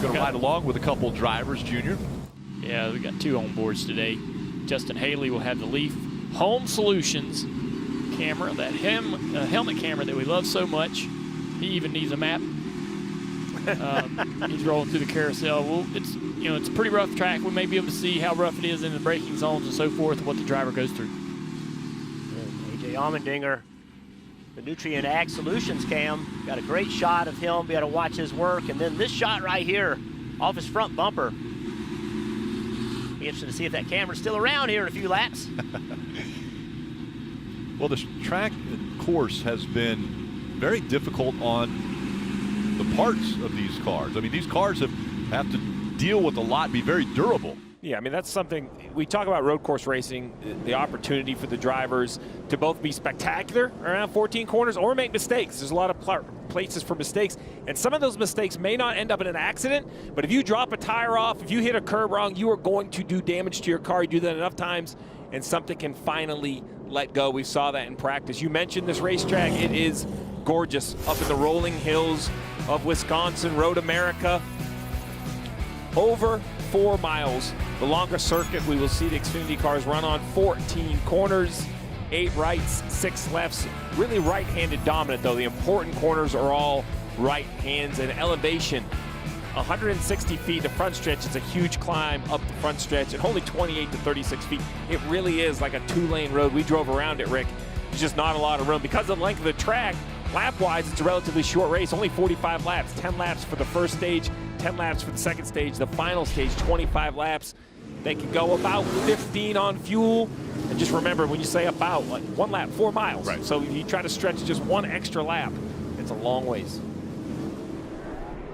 Going to ride along with a couple drivers, Junior. Yeah, we got 2 on boards today. Justin Haley will have the Leaf Home Solutions camera, that helmet camera that we love so much. He even needs a map. He's rolling through the carousel. Well, it's a pretty rough track. We may be able to see how rough it is in the braking zones and so forth, and what the driver goes through. A.J. Allmendinger, the Nutrient Ag Solutions cam, got a great shot of him. Be able to watch his work, and then this shot right here off his front bumper. Be interested to see if that camera's still around here in a few laps. Well, this track course has been very difficult on the parts of these cars. I mean, these cars have to deal with a lot, be very durable. Yeah, I mean, that's something we talk about road course racing, the opportunity for the drivers to both be spectacular around 14 corners or make mistakes. There's a lot of places for mistakes, and some of those mistakes may not end up in an accident, but if you drop a tire off, if you hit a curb wrong, you are going to do damage to your car. You do that enough times, and something can finally let go. We saw that in practice. You mentioned this racetrack. It is gorgeous up in the rolling hills of Wisconsin, Road America. Over 4 miles, the longest circuit we will see the Xfinity cars run on. 14 corners, 8 rights, 6 lefts. Really right-handed dominant, though. The important corners are all right hands, and elevation 160 feet. The front stretch is a huge climb up the front stretch, and only 28 to 36 feet. It really is like a 2-lane road. We drove around it, Rick. There's just not a lot of room. Because of the length of the track, lap-wise, it's a relatively short race, only 45 laps. 10 laps for the first stage, 10 laps for the second stage. The final stage, 25 laps. They can go about 15 on fuel. And just remember, when you say about, like 1 lap, 4 miles. Right. So you try to stretch just 1 extra lap. It's a long ways.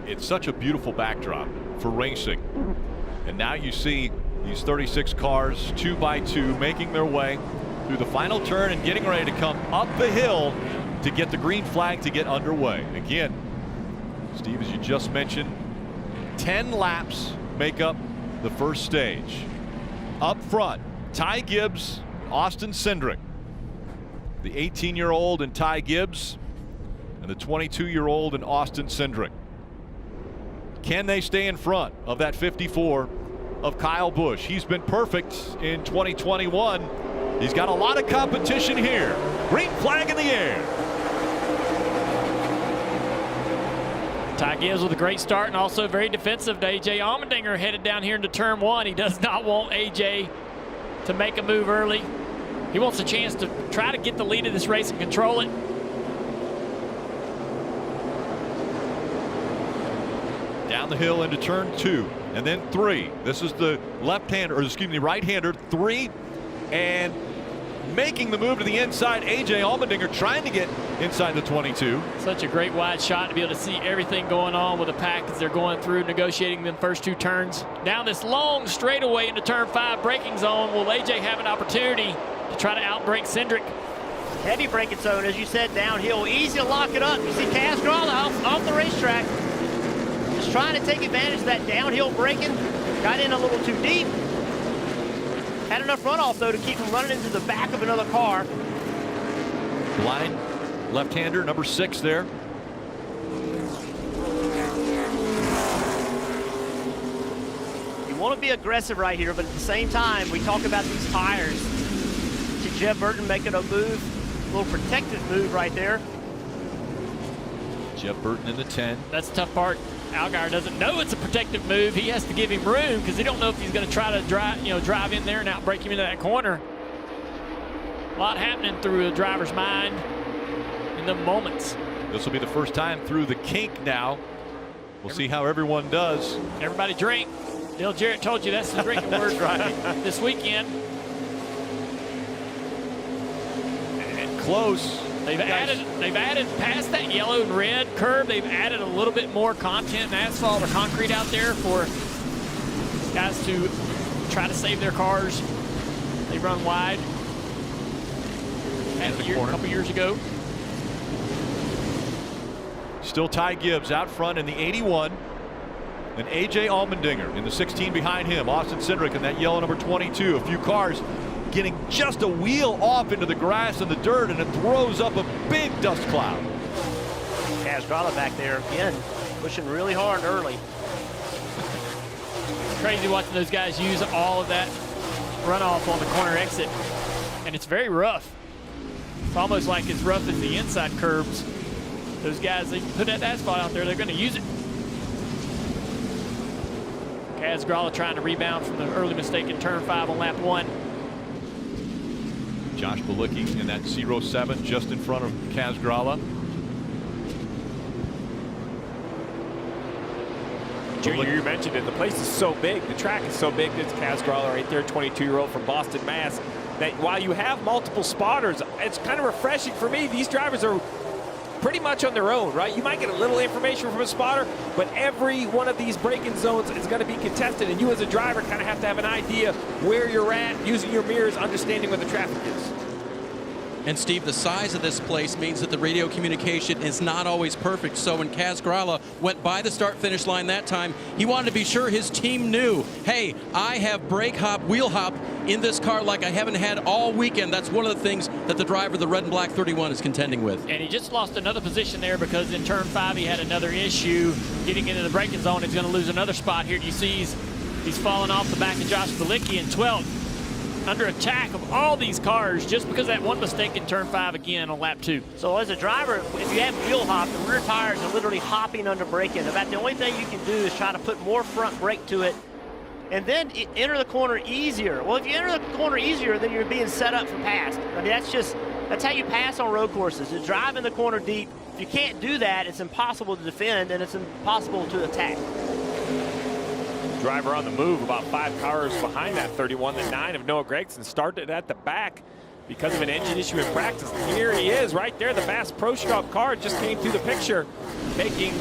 It's such a beautiful backdrop for racing. And now you see these 36 cars, 2 by 2, making their way through the final turn and getting ready to come up the hill to get the green flag to get underway. Again, Steve, as you just mentioned, 10 laps make up the first stage. Up front, Ty Gibbs, Austin Cindric. The 18-year-old in Ty Gibbs and the 22-year-old in Austin Cindric. Can they stay in front of that 54 of Kyle Busch? He's been perfect in 2021. He's got a lot of competition here. Green flag in the air. Ty Gibbs with a great start, and also very defensive to A.J. Allmendinger headed down here into turn 1. He does not want A.J. to make a move early. He wants a chance to try to get the lead of this race and control it. Down the hill into turn 2 and then 3. This is the left-hander, or excuse me, right-hander, 3, and making the move to the inside. A.J. Allmendinger trying to get inside the 22. Such a great wide shot to be able to see everything going on with the pack as they're going through negotiating them first 2 turns. Down this long straightaway into turn 5 braking zone, will A.J. have an opportunity to try to outbrake Cindric? Heavy braking zone, as you said, downhill. Easy to lock it up. You see Castro off the racetrack. Just trying to take advantage of that downhill braking. Got in a little too deep. Had enough runoff, though, to keep him running into the back of another car. Blind left-hander, number 6 there. You want to be aggressive right here, but at the same time, we talk about these tires. See Jeff Burton making a move, a little protective move right there. Jeff Burton in the 10. That's the tough part. Allgaier doesn't know it's a protective move. He has to give him room because he don't know if he's going to try to drive in there and outbrake him into that corner. A lot happening through a driver's mind in the moments. This will be the first time through the kink now. We'll see how everyone does. Everybody drink. Dale Jarrett told you that's the drinking word this weekend. And close. They've added past that yellow and red curb. They've added a little bit more content in asphalt or concrete out there for guys to try to save their cars. They run wide. A couple years ago. Still Ty Gibbs out front in the 81. And A.J. Allmendinger in the 16 behind him. Austin Cindric in that yellow number 22. A few cars getting just a wheel off into the grass and the dirt, and it throws up a big dust cloud. Castrala back there again, pushing really hard early. crazy watching those guys use all of that runoff on the corner exit. And it's very rough. It's almost like as rough as the inside curbs. Those guys, they put that asphalt out there, they're going to use it. Kaz Gralla trying to rebound from the early mistake in turn 5 on lap 1. Josh Bilicki in that 0-7 just in front of Kaz Gralla. Junior, you mentioned it. The place is so big. The track is so big. There's Kaz Gralla right there, 22-year-old from Boston, Mass. That while you have multiple spotters, it's kind of refreshing for me. These drivers are pretty much on their own, right? You might get a little information from a spotter, but every one of these braking zones is going to be contested, and you as a driver kind of have to have an idea where you're at, using your mirrors, understanding where the traffic is. And Steve, the size of this place means that the radio communication is not always perfect. So when Kaz Gralla went by the start-finish line that time, he wanted to be sure his team knew, hey, I have brake hop, wheel hop in this car like I haven't had all weekend. That's one of the things that the driver of the red and black 31 is contending with. And he just lost another position there because in turn 5 he had another issue getting into the braking zone. He's going to lose another spot here. You see he's falling off the back of Josh Bilicki in 12th. Under attack of all these cars just because of that one mistake in turn 5 again on lap 2. So as a driver, if you have wheel hop, the rear tires are literally hopping under braking. About the only thing you can do is try to put more front brake to it and then enter the corner easier. Well, if you enter the corner easier, then you're being set up for pass. I mean, that's how you pass on road courses, is drive in the corner deep. If you can't do that, it's impossible to defend and it's impossible to attack. Driver on the move, about 5 cars behind that 31. The 9 of Noah Gragson started at the back because of an engine issue in practice. Here he is right there. The Bass Pro Shop car just came through the picture, making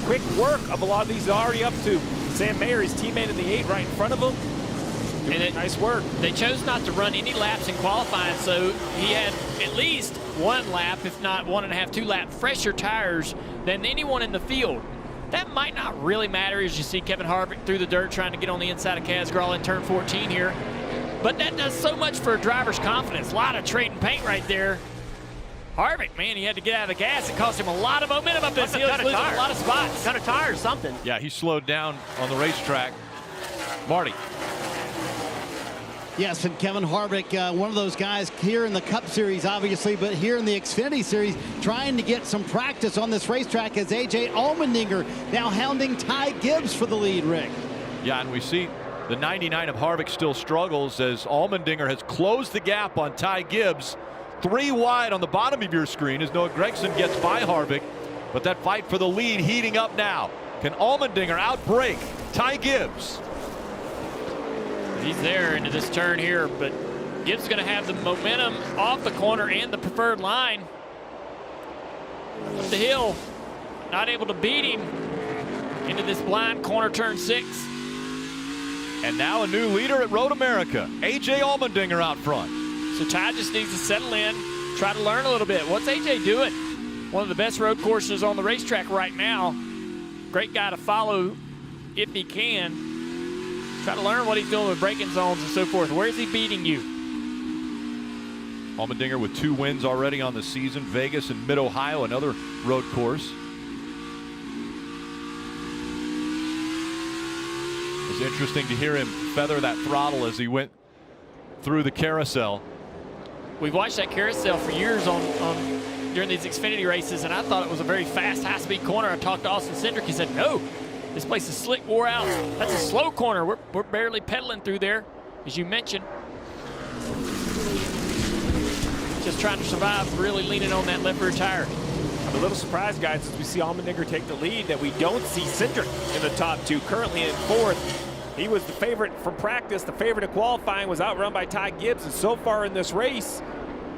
quick work of a lot of these already up to Sam Mayer, his teammate in the 8 right in front of him. Nice work. They chose not to run any laps in qualifying, so he had at least 1 lap, if not 1.5, 2 lap fresher tires than anyone in the field. That might not really matter as you see Kevin Harvick through the dirt trying to get on the inside of Kaz Gralla in turn 14 here. But that does so much for a driver's confidence. A lot of trading paint right there. Harvick, man, he had to get out of the gas. It cost him a lot of momentum up this hill. He's losing a lot of spots. Got a tire or something. Yeah, he slowed down on the racetrack. Marty. Yes, and Kevin Harvick, one of those guys here in the Cup Series, obviously, but here in the Xfinity Series, trying to get some practice on this racetrack as A.J. Allmendinger now hounding Ty Gibbs for the lead, Rick. Yeah, and we see the 99 of Harvick still struggles as Allmendinger has closed the gap on Ty Gibbs. 3 wide on the bottom of your screen as Noah Gragson gets by Harvick, but that fight for the lead heating up now. Can Allmendinger outbrake Ty Gibbs? He's there into this turn here, but Gibbs is going to have the momentum off the corner and the preferred line. Up the hill, not able to beat him into this blind corner turn 6. And now a new leader at Road America, A.J. Allmendinger out front. So Ty just needs to settle in, try to learn a little bit. What's A.J. doing? One of the best road courses on the racetrack right now. Great guy to follow if he can. Try to learn what he's doing with braking zones and so forth. Where is he beating you? Allmendinger with 2 wins already on the season. Vegas and Mid-Ohio, another road course. It was interesting to hear him feather that throttle as he went through the carousel. We've watched that carousel for years during these Xfinity races, and I thought it was a very fast, high-speed corner. I talked to Austin Cindric. He said, no. This place is slick, wore out. That's a slow corner. We're barely pedaling through there, as you mentioned. Just trying to survive, really leaning on that left rear tire. I'm a little surprised, guys, as we see Allmendinger take the lead, that we don't see Cindric in the top 2, currently in 4th. He was the favorite from practice. The favorite in qualifying was outrun by Ty Gibbs, and so far in this race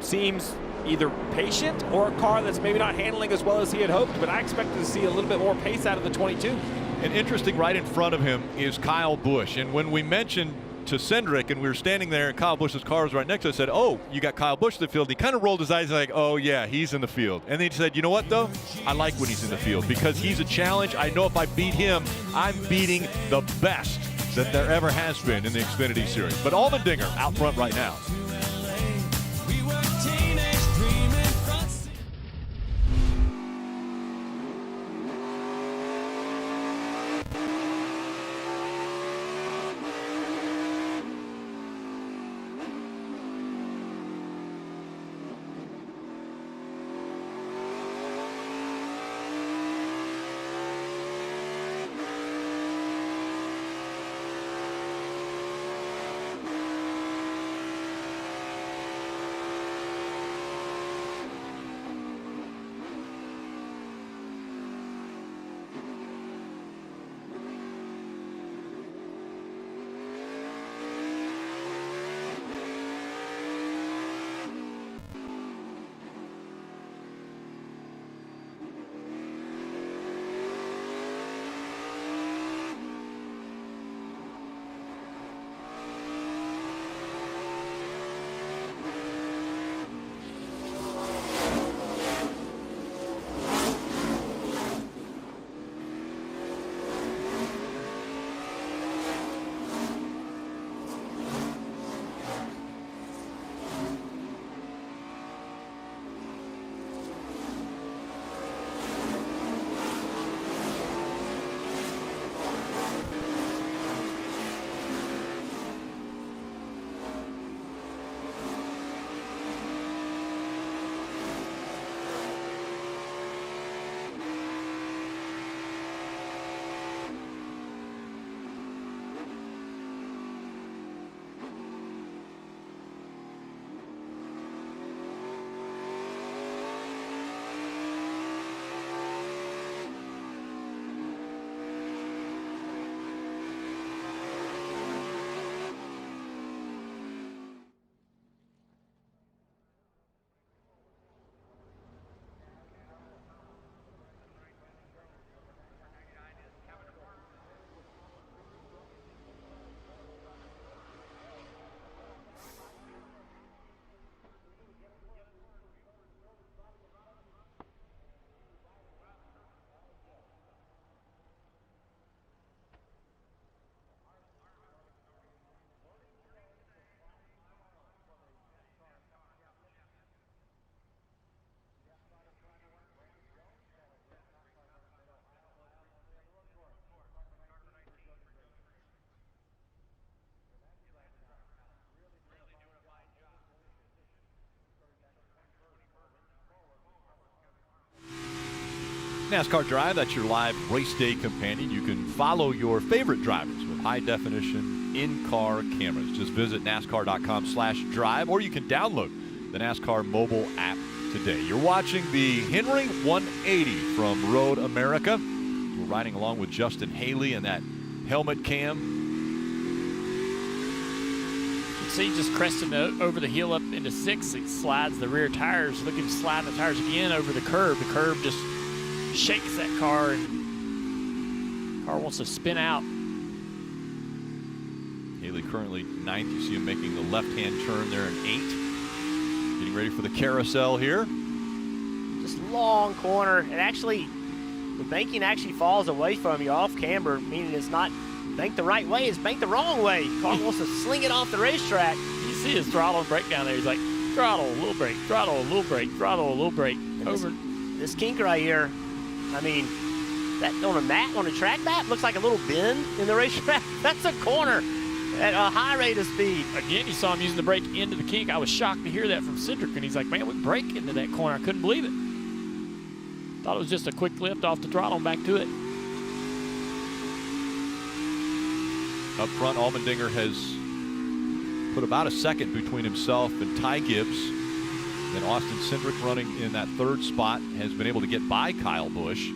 seems either patient or a car that's maybe not handling as well as he had hoped, but I expected to see a little bit more pace out of the 22. And interesting, right in front of him is Kyle Busch. And when we mentioned to Cindric and we were standing there and Kyle Busch's car was right next to us, I said, oh, you got Kyle Busch in the field. He kind of rolled his eyes like, oh, yeah, he's in the field. And then he said, you know what, though? I like when he's in the field because he's a challenge. I know if I beat him, I'm beating the best that there ever has been in the Xfinity Series. But Allmendinger out front right now. NASCAR Drive, that's your live race day companion. You can follow your favorite drivers with high-definition in-car cameras. Just visit NASCAR.com/drive, or you can download the NASCAR mobile app today. You're watching the Henry 180 from Road America. We're riding along with Justin Haley and that helmet cam. See, just cresting over the hill up into 6. It slides the rear tires. Look at him slide the tires again over the curb. The curb just shakes that car, and the car wants to spin out. Haley currently 9th. You see him making the left-hand turn there in 8th. Getting ready for the carousel here. Just long corner. And actually, the banking actually falls away from you off camber, meaning it's not banked the right way, it's banked the wrong way. Car wants to sling it off the racetrack. You see his throttle and brake down there. He's like, throttle, a little brake, throttle, a little brake, throttle, a little brake. Over. This kink right here, I mean, that on a track map looks like a little bend in the racetrack. That's a corner at a high rate of speed. Again, you saw him using the brake into the kink. I was shocked to hear that from Cedric, and he's like, man, we brake into that corner. I couldn't believe it. Thought it was just a quick lift off the throttle and back to it. Up front, Allmendinger has put about a second between himself and Ty Gibbs. Then Austin Cindric, running in that 3rd spot, has been able to get by Kyle Busch.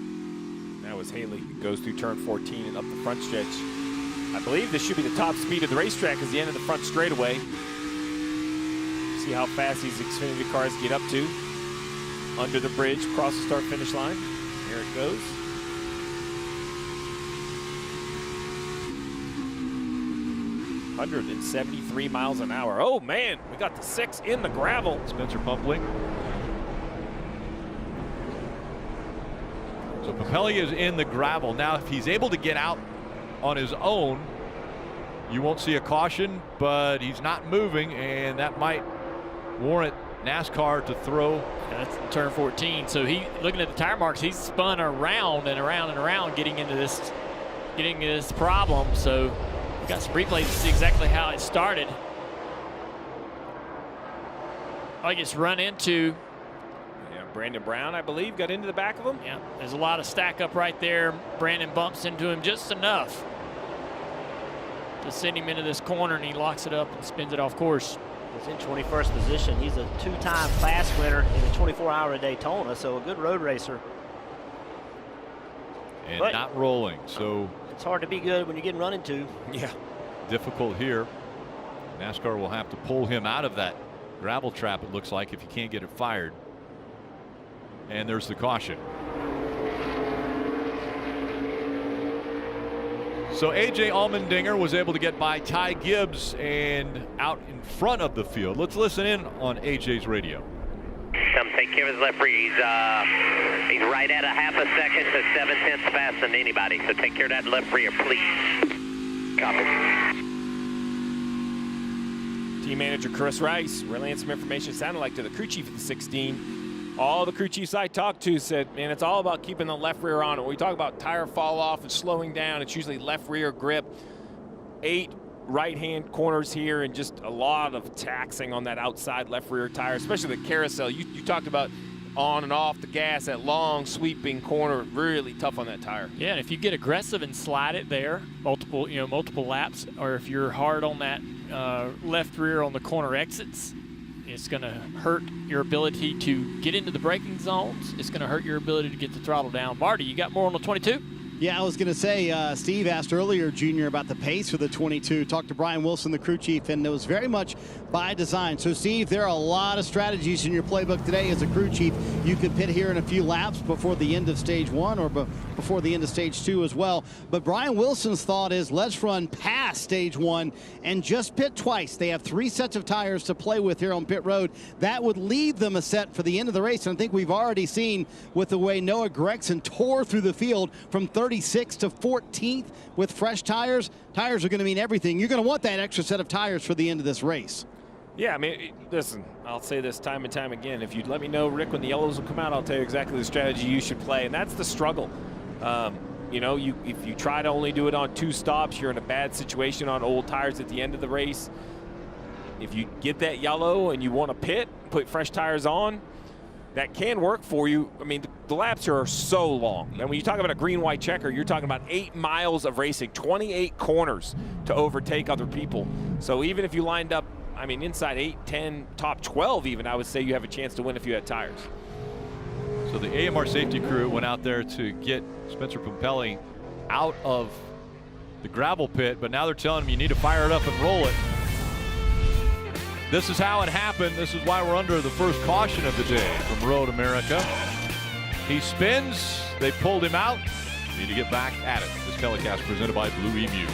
Now as Haley goes through turn 14 and up the front stretch, I believe this should be the top speed of the racetrack as the end of the front straightaway. See how fast these Xfinity cars get up to. Under the bridge, across the start-finish line. Here it goes. .173 miles an hour. Oh man, we got the 6 in the gravel. Spencer Pumpling. So Papelli is in the gravel. Now, if he's able to get out on his own, you won't see a caution, but he's not moving, and that might warrant NASCAR to throw. That's turn 14. So he, looking at the tire marks, he's spun around and around and around getting into this problem. So we got some replays to see exactly how it started. I gets run into. Yeah, Brandon Brown, I believe, got into the back of him. Yeah, there's a lot of stack up right there. Brandon bumps into him just enough to send him into this corner, and he locks it up and spins it off course. He's in 21st position. He's a 2-time class winner in a 24-hour Daytona, so a good road racer. And but not rolling, so it's hard to be good when you're getting run into. Yeah. Difficult here. NASCAR will have to pull him out of that gravel trap, it looks like, if you can't get it fired. And there's the caution. So A.J. Allmendinger was able to get by Ty Gibbs and out in front of the field. Let's listen in on A.J.'s radio. Come take care of his left rear. He's right at a half a second to 7/10 faster than anybody. So take care of that left rear, please. Copy. Team manager Chris Rice relaying some information, sounded like, to the crew chief of the 16. All the crew chiefs I talked to said, man, it's all about keeping the left rear on. When we talk about tire fall off and slowing down, it's usually left rear grip. 8 right-hand corners here, and just a lot of taxing on that outside left rear tire, especially the carousel. You talked about on and off the gas, that long sweeping corner, really tough on that tire. Yeah, and if you get aggressive and slide it there, multiple laps, or if you're hard on that left rear on the corner exits, it's going to hurt your ability to get into the braking zones. It's going to hurt your ability to get the throttle down. Marty, you got more on the 22? Yeah, I was going to say, Steve asked earlier, Junior, about the pace for the 22. Talked to Brian Wilson, the crew chief, and it was very much by design. So, Steve, there are a lot of strategies in your playbook today as a crew chief. You could pit here in a few laps before the end of stage 1 or before the end of stage 2 as well. But Brian Wilson's thought is, let's run past stage 1 and just pit twice. They have 3 sets of tires to play with here on pit road. That would leave them a set for the end of the race. And I think we've already seen with the way Noah Gragson tore through the field from 36th to 14th with fresh tires. Tires are going to mean everything. You're going to want that extra set of tires for the end of this race. Yeah, I mean, listen, I'll say this time and time again. If you'd let me know, Rick, when the yellows will come out, I'll tell you exactly the strategy you should play. And that's the struggle. You know, if you try to only do it on 2 stops, you're in a bad situation on old tires at the end of the race. If you get that yellow and you want to pit, put fresh tires on, that can work for you. I mean, the laps are so long. And when you talk about a green-white checker, you're talking about 8 miles of racing, 28 corners to overtake other people. So even if you lined up, I mean, inside 8, 10, top 12 even, I would say you have a chance to win if you had tires. So the AMR safety crew went out there to get Spencer Pumpelly out of the gravel pit, but now they're telling him you need to fire it up and roll it. This is how it happened. This is why we're under the first caution of the day from Road America. He spins. They pulled him out. Need to get back at it. This telecast presented by Blue Emu.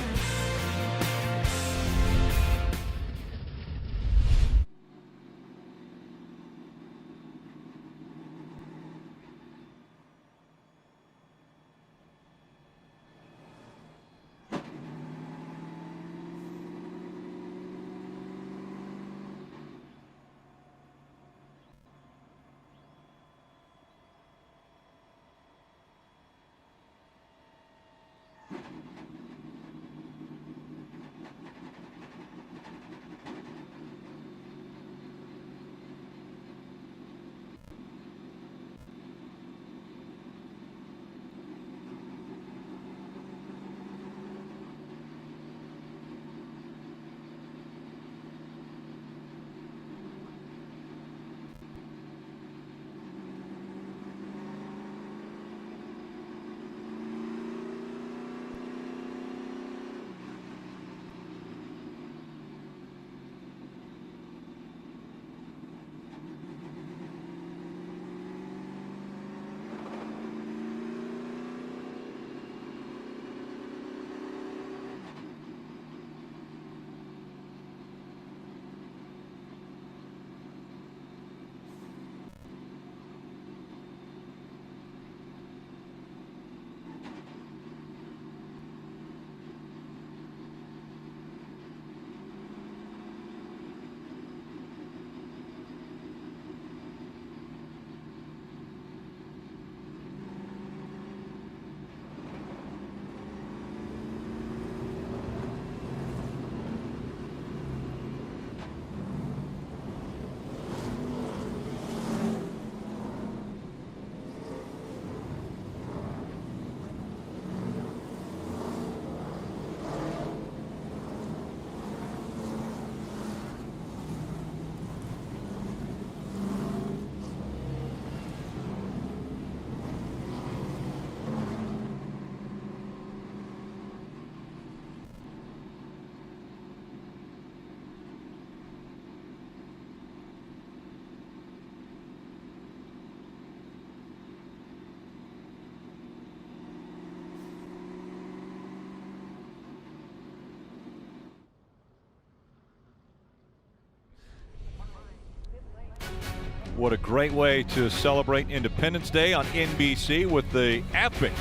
What a great way to celebrate Independence Day on NBC with the epic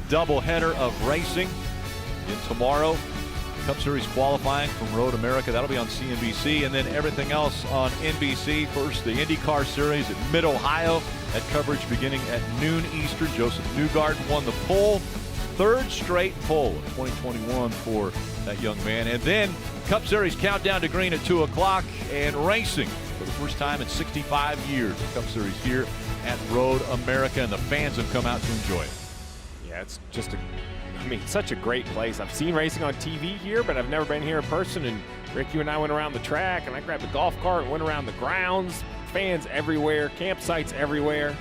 doubleheader of racing. And tomorrow, Cup Series qualifying from Road America. That'll be on CNBC. And then everything else on NBC. First, the IndyCar Series at Mid-Ohio. That coverage beginning at noon Eastern. Joseph Newgarden won the pole. Third straight pole of 2021 for that young man. And then Cup Series countdown to green at 2 o'clock and racing for the first time in 65 years. The Cup Series here at Road America, and the fans have come out to enjoy it. Yeah, it's just such a great place. I've seen racing on TV here, but I've never been here in person. And Rick, you and I went around the track, and I grabbed the golf cart and went around the grounds. Fans everywhere, campsites everywhere.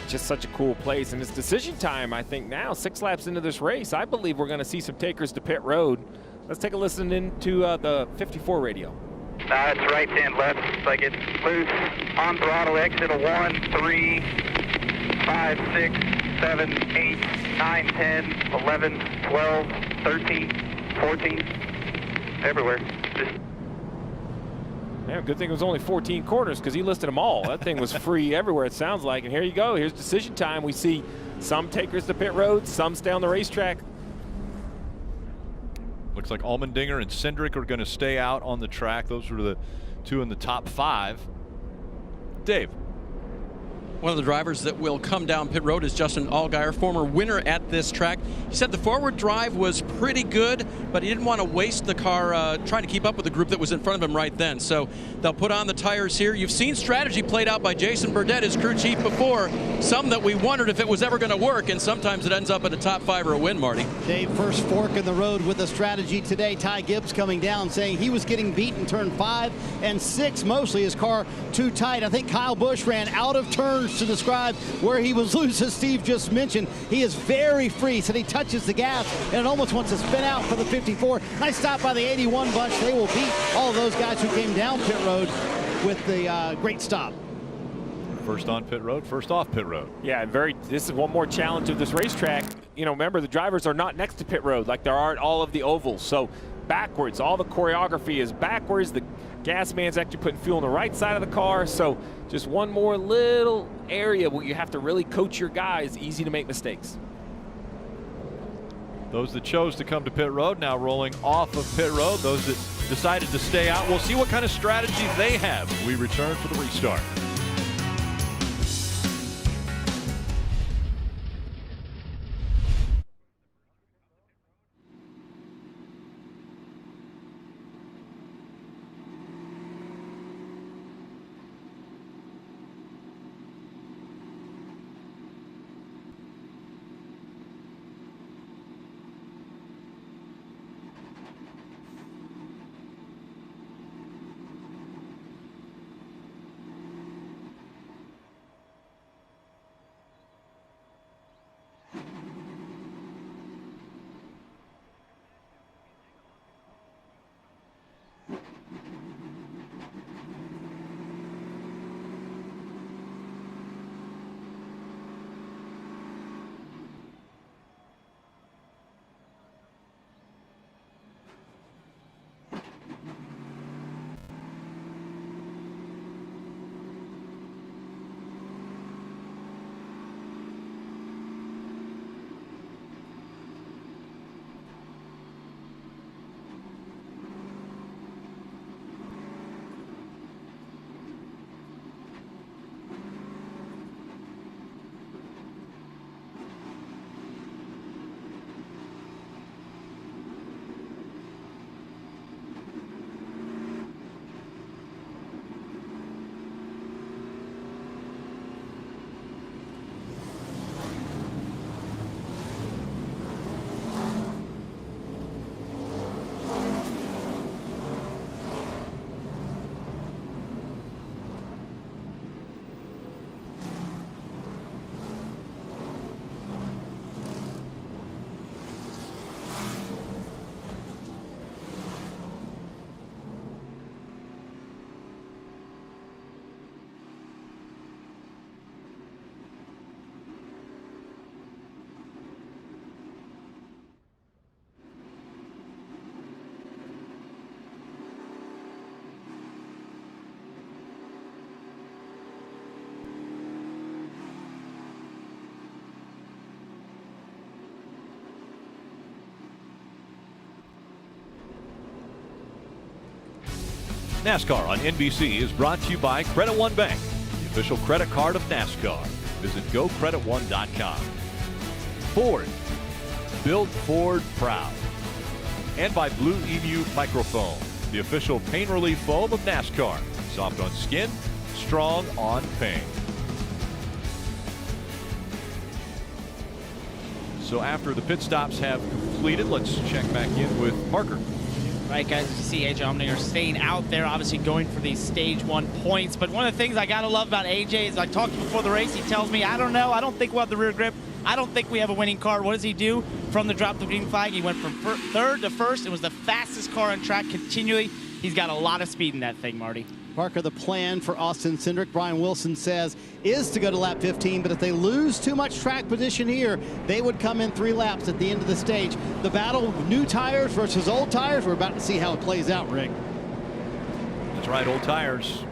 Just such a cool place. And it's decision time, I think, now. 6 laps into this race, I believe we're going to see some takers to pit road. Let's take a listen into the 54 radio. It's right then, left. Looks like it's loose. On throttle, exit a 1, 3, 5, 6, 7, 8, 9, 10, 11, 12, 13, 14. Everywhere. Yeah, good thing it was only 14 corners because he listed them all. That thing was free everywhere, it sounds like. And here you go. Here's decision time. We see some takers to pit road, some stay on the racetrack. Looks like Allmendinger and Cindric are going to stay out on the track. Those are the two in the top 5. Dave. One of the drivers that will come down pit road is Justin Allgaier, former winner at this track. He said the forward drive was pretty good, but he didn't want to waste the car trying to keep up with the group that was in front of him right then. So they'll put on the tires here. You've seen strategy played out by Jason Burdett, his crew chief, before. Some that we wondered if it was ever going to work, and sometimes it ends up at a top 5 or a win, Marty. Dave, first fork in the road with the strategy today. Ty Gibbs coming down saying he was getting beat in turn 5 and 6, mostly his car too tight. I think Kyle Busch ran out of turns to describe where he was loose, as Steve just mentioned. He is very free, so he touches the gas and it almost wants to spin out for the 54. Nice stop by the 81 bunch. They will beat all of those guys who came down pit road with the great stop. First on pit road, first off pit road. Yeah, and this is one more challenge of this racetrack. You know, remember, the drivers are not next to pit road like there are at all of the ovals. So backwards, all the choreography is backwards. The gas man's actually putting fuel on the right side of the car. So just one more little area where you have to really coach your guys. Easy to make mistakes. Those that chose to come to pit road now rolling off of pit road. Those that decided to stay out, we'll see what kind of strategy they have when we return for the restart. NASCAR on NBC is brought to you by Credit One Bank, the official credit card of NASCAR. Visit GoCreditOne.com. Ford, build Ford proud. And by Blue Emu Microfoam, the official pain relief foam of NASCAR. Soft on skin, strong on pain. So after the pit stops have completed, let's check back in with Parker. Right, guys, you see AJ Allmendinger staying out there, obviously going for these stage 1 points. But one of the things I got to love about AJ is I talked before the race, he tells me, I don't know, I don't think we'll have the rear grip. I don't think we have a winning car. What does he do? From the drop the green flag, he went from third to first. It was the fastest car on track continually. He's got a lot of speed in that thing, Marty. Parker, the plan for Austin Cindric, Brian Wilson says, is to go to lap 15, but if they lose too much track position here, they would come in 3 laps at the end of the stage. The battle of new tires versus old tires, we're about to see how it plays out, Rick. That's right, old tires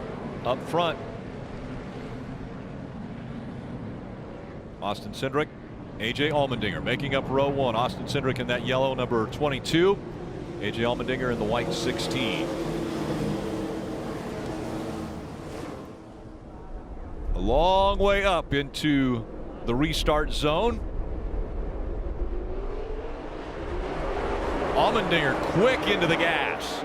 up front. Austin Cindric, AJ Allmendinger making up row 1. Austin Cindric in that yellow number 22. AJ Allmendinger in the white 16. long way up into the restart zone. Allmendinger quick into the gas.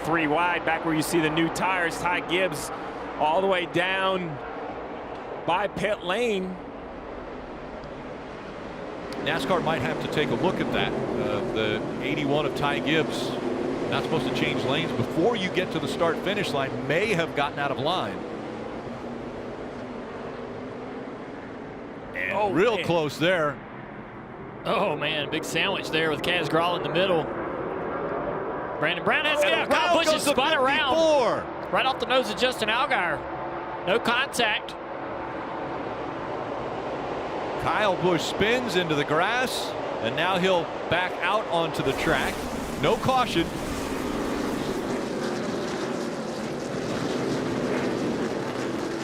3 wide, back where you see the new tires. Ty Gibbs all the way down by pit lane. NASCAR might have to take a look at that. The 81 of Ty Gibbs, not supposed to change lanes before you get to the start-finish line, may have gotten out of line. And real close there. Oh man, big sandwich there with Kaz Gralla in the middle. Brandon Brown has to get out. Kyle Busch is spun around right off the nose of Justin Allgaier. No contact. Kyle Busch spins into the grass, and now he'll back out onto the track. No caution.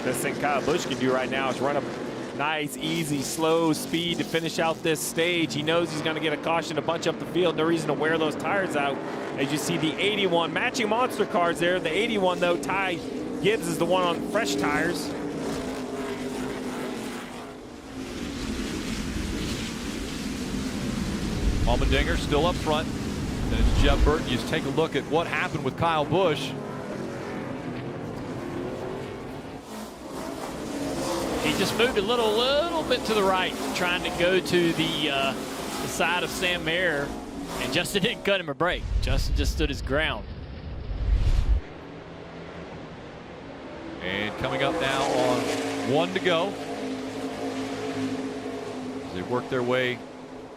Best thing Kyle Busch can do right now is run a nice, easy, slow speed to finish out this stage. He knows he's going to get a caution to bunch up the field. No reason to wear those tires out. As you see the 81 matching monster cars there. The 81, though, Ty Gibbs is the one on fresh tires. Allmendinger still up front. And it's Jeff Burton. You just take a look at what happened with Kyle Busch. He just moved a little bit to the right, trying to go to the side of Sam Mayer, and Justin didn't cut him a break. Justin just stood his ground. And coming up now on 1 to go. As they work their way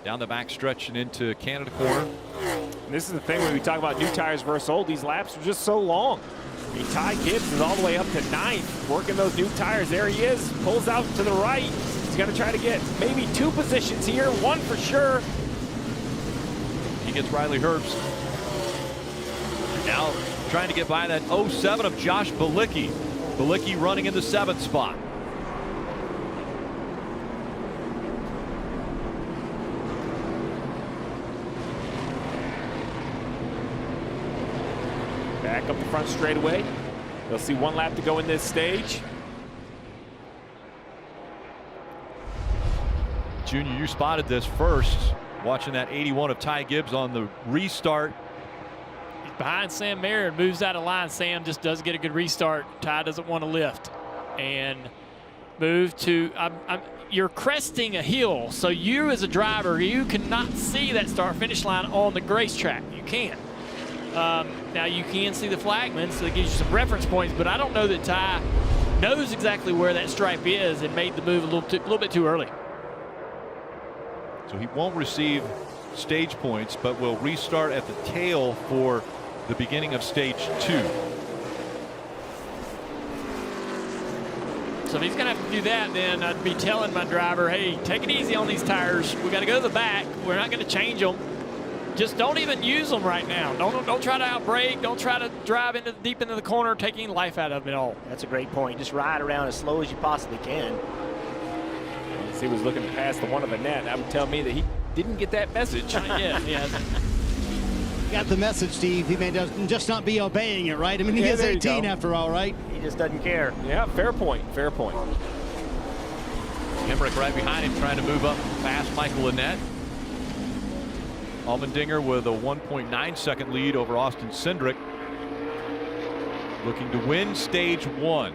down the back stretch and into Canada corner. And this is the thing when we talk about new tires versus old. These laps are just so long. I mean, Ty Gibbs is all the way up to 9th, working those new tires. There he is, pulls out to the right. He's going to try to get maybe 2 positions here, 1 for sure. He gets Riley Herbst. Now trying to get by that 07 of Josh Bilicki. Bilicki running in the 7th spot. Back up the front straightaway. They'll see 1 lap to go in this stage. Junior, you spotted this first, watching that 81 of Ty Gibbs on the restart. He's behind Sam Mayer and moves out of line. Sam just does get a good restart. Ty doesn't want to lift and move to. You're cresting a hill, so you as a driver, you cannot see that start-finish line on the racetrack. You can't. Now you can see the flagman, so it gives you some reference points, but I don't know that Ty knows exactly where that stripe is and made the move a little bit too early. So he won't receive stage points, but will restart at the tail for the beginning of stage 2. So if he's going to have to do that, then I'd be telling my driver, hey, take it easy on these tires. We got to go to the back. We're not going to change them. Just don't even use them right now. Don't try to outbrake. Don't try to drive deep into the corner, taking life out of it all. That's a great point. Just ride around as slow as you possibly can. He was looking past the one of the net. That would tell me that he didn't get that message. Yeah, he hasn't. Got the message, Steve. He may just not be obeying it, right? I mean, he is 18 after all, right? He just doesn't care. Yeah, fair point. Fair point. Hemrick right behind him, trying to move up past Michael Annett. Allmendinger with a 1.9 second lead over Austin Cindric, looking to win stage 1.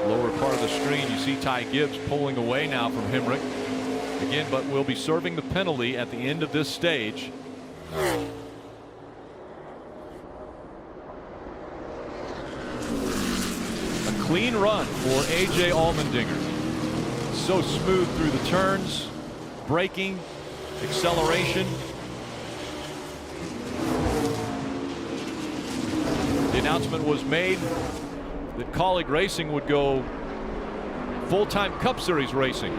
Lower part of the screen, you see Ty Gibbs pulling away now from Hemrick again, but will be serving the penalty at the end of this stage. A clean run for A.J. Allmendinger. So smooth through the turns, braking, acceleration. The announcement was made that Colleague Racing would go full-time Cup Series racing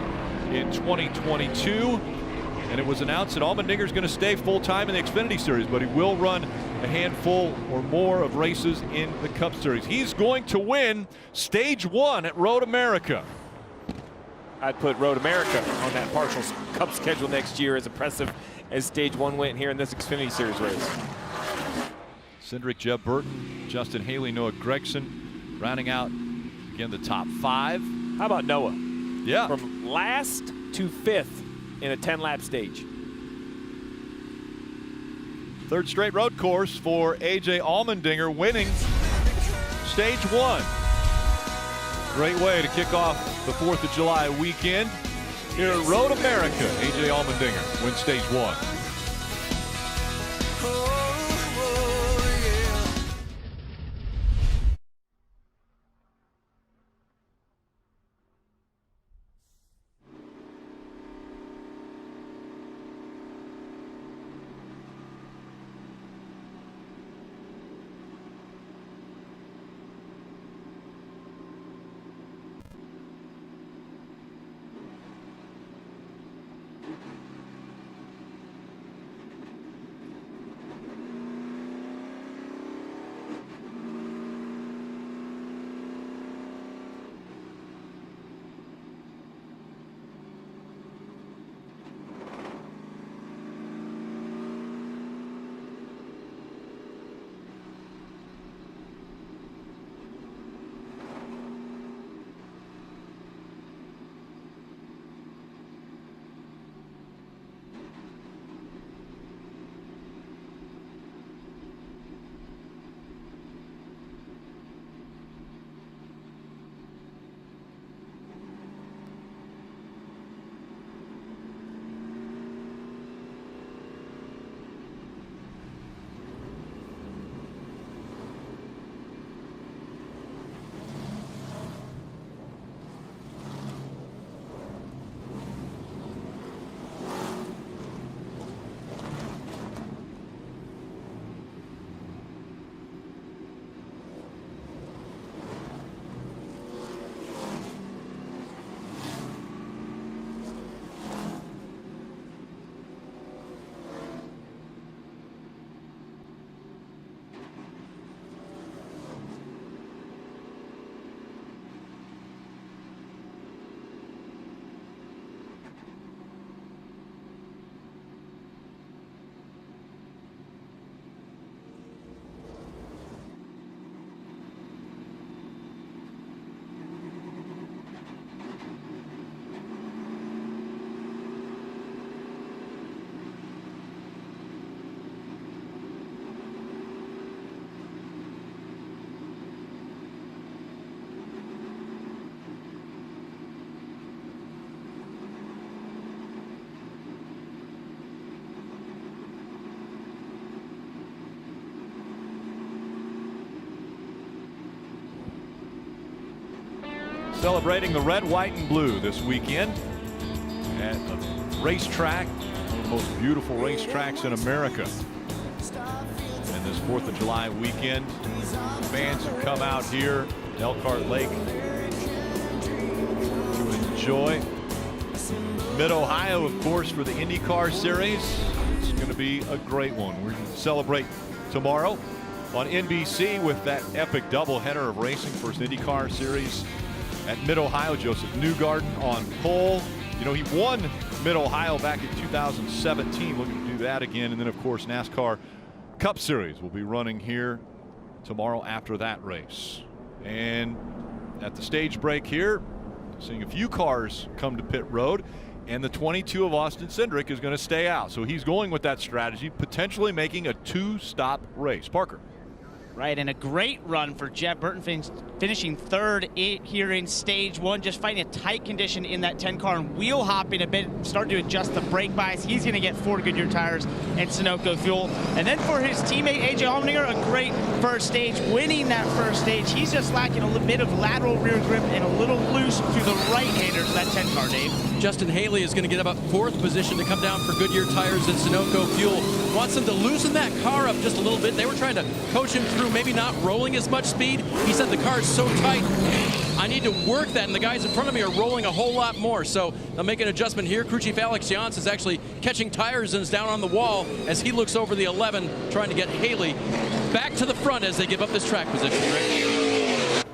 in 2022, and it was announced that Allmendinger is going to stay full-time in the Xfinity Series, but he will run a handful or more of races in the Cup Series. He's going to win stage 1 at Road America. I'd put Road America on that partial Cup schedule next year, as impressive as stage 1 went here in this Xfinity Series race. Cindric, Jeb Burton, Justin Haley, Noah Gragson rounding out again the top 5. How about Noah? Yeah. From last to 5th in a 10-lap stage. Third straight road course for A.J. Allmendinger, winning stage 1. Great way to kick off the 4th of July weekend here at Road America. A.J. Allmendinger wins stage 1. Celebrating the red, white, and blue this weekend at a racetrack, one of the most beautiful racetracks in America. And this 4th of July weekend, fans have come out here, Elkhart Lake, to enjoy. Mid-Ohio, of course, for the IndyCar Series. It's going to be a great one. We're going to celebrate tomorrow on NBC with that epic doubleheader of racing. First IndyCar Series at Mid-Ohio, Joseph Newgarden on pole. You know, he won Mid-Ohio back in 2017, looking to do that again. And then, of course, NASCAR Cup Series will be running here tomorrow after that race. And at the stage break here, seeing a few cars come to pit road, and the 22 of Austin Cindric is going to stay out. So he's going with that strategy, potentially making a 2-stop race. Parker. Right, and a great run for Jeb Burton, finishing 3rd here in stage 1, just fighting a tight condition in that 10 car and wheel hopping a bit, starting to adjust the brake bias. He's going to get 4 Goodyear tires and Sunoco fuel. And then for his teammate A.J. Allmendinger, a great first stage, winning that first stage. He's just lacking a little bit of lateral rear grip and a little loose to the right-handers of that 10 car, Dave. Justin Haley is going to get about 4th position to come down for Goodyear tires and Sunoco fuel. Wants them to loosen that car up just a little bit. They were trying to coach him through maybe not rolling as much speed. He said the car is so tight, I need to work that, and the guys in front of me are rolling a whole lot more. So they'll make an adjustment here. Crew Chief Alex Jans is actually catching tires and is down on the wall as he looks over the 11, trying to get Haley back to the front as they give up this track position. Rick.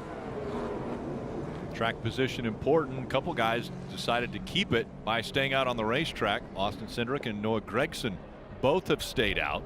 Track position important. A couple guys decided to keep it by staying out on the racetrack. Austin Cindric and Noah Gragson both have stayed out.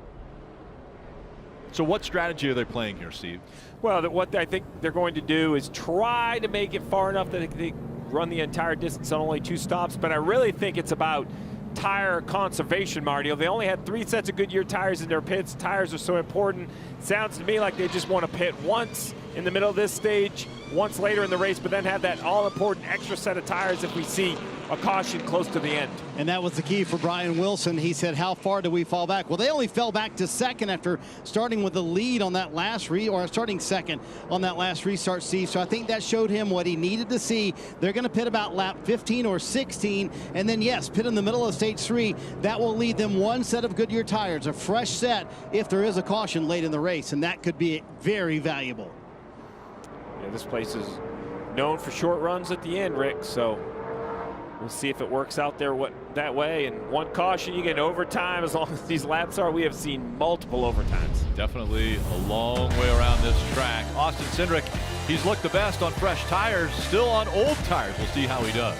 So what strategy are they playing here, Steve? Well, what I think they're going to do is try to make it far enough that they run the entire distance on only 2 stops, but I really think it's about tire conservation, Marty. They only had 3 sets of Goodyear tires in their pits. Tires are so important. Sounds to me like they just want to pit once in the middle of this stage, once later in the race, but then have that all-important extra set of tires if we see a caution close to the end. And that was the key for Brian Wilson. He said, how far do we fall back? Well, they only fell back to second after starting with the lead on that last starting second on that last restart, Steve. So I think that showed him what he needed to see. They're going to pit about lap 15 or 16, and then, yes, pit in the middle of stage 3. That will lead them 1 set of Goodyear tires, a fresh set if there is a caution late in the race, and that could be very valuable. Yeah, this place is known for short runs at the end, Rick, so we'll see if it works out there that way. And 1 caution, you get overtime as long as these laps are. We have seen multiple overtimes. Definitely a long way around this track. Austin Cindric, he's looked the best on fresh tires, still on old tires. We'll see how he does.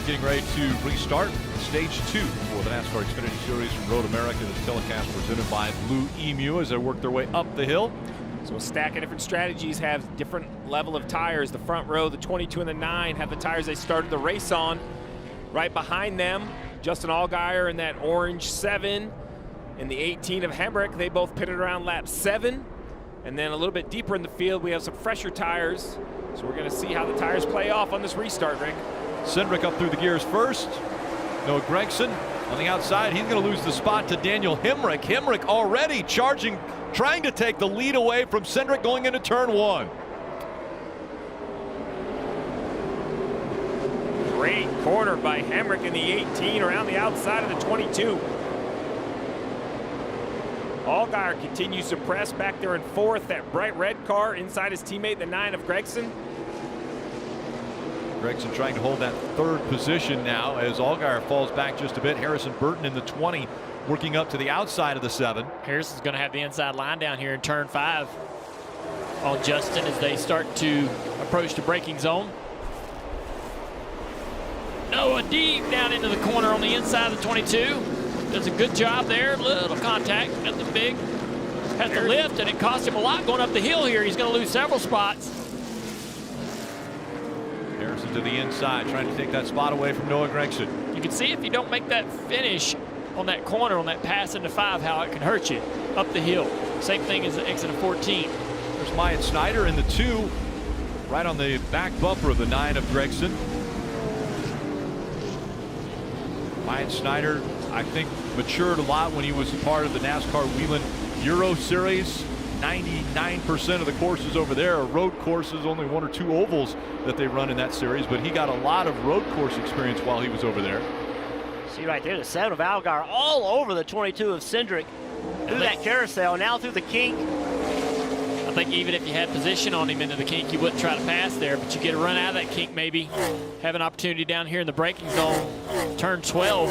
Getting ready to restart stage 2 for the NASCAR Xfinity Series from Road America. This telecast presented by Blue Emu as they work their way up the hill. So a stack of different strategies have different level of tires. The front row, the 22 and the 9, have the tires they started the race on. Right behind them, Justin Allgaier in that orange 7 and the 18 of Hemrick. They both pitted around lap 7. And then a little bit deeper in the field, we have some fresher tires. So we're going to see how the tires play off on this restart, Rick. Cindric up through the gears first. Noah Gragson on the outside. He's going to lose the spot to Daniel Hemrick. Hemrick already charging, trying to take the lead away from Cindric going into turn 1. Great corner by Hemrick in the 18 around the outside of the 22. Allgaier continues to press back there in 4th. That bright red car inside his teammate, the 9 of Gragson. Gragson trying to hold that 3rd position now as Allgaier falls back just a bit. Harrison Burton in the 20 working up to the outside of the 7. Harrison's going to have the inside line down here in turn 5 on Justin as they start to approach the braking zone. Noah deep down into the corner on the inside of the 22. Does a good job there. Little contact, nothing big. Has to lift, and it cost him a lot going up the hill here. He's going to lose several spots. Harrison to the inside, trying to take that spot away from Noah Gragson. You can see if you don't make that finish on that corner, on that pass into 5, how it can hurt you up the hill. Same thing as the exit of 14. There's Myatt Snyder in the 2, right on the back bumper of the 9 of Gragson. Myatt Snyder, I think, matured a lot when he was part of the NASCAR Whelen Euro Series. 99% of the courses over there are road courses, only 1 or 2 ovals that they run in that series, but he got a lot of road course experience while he was over there. See right there, the 7 of Algar all over the 22 of Cindric. Through that carousel, now through the kink. I think even if you had position on him into the kink, you wouldn't try to pass there, but you get a run out of that kink maybe. Have an opportunity down here in the braking zone. Turn 12.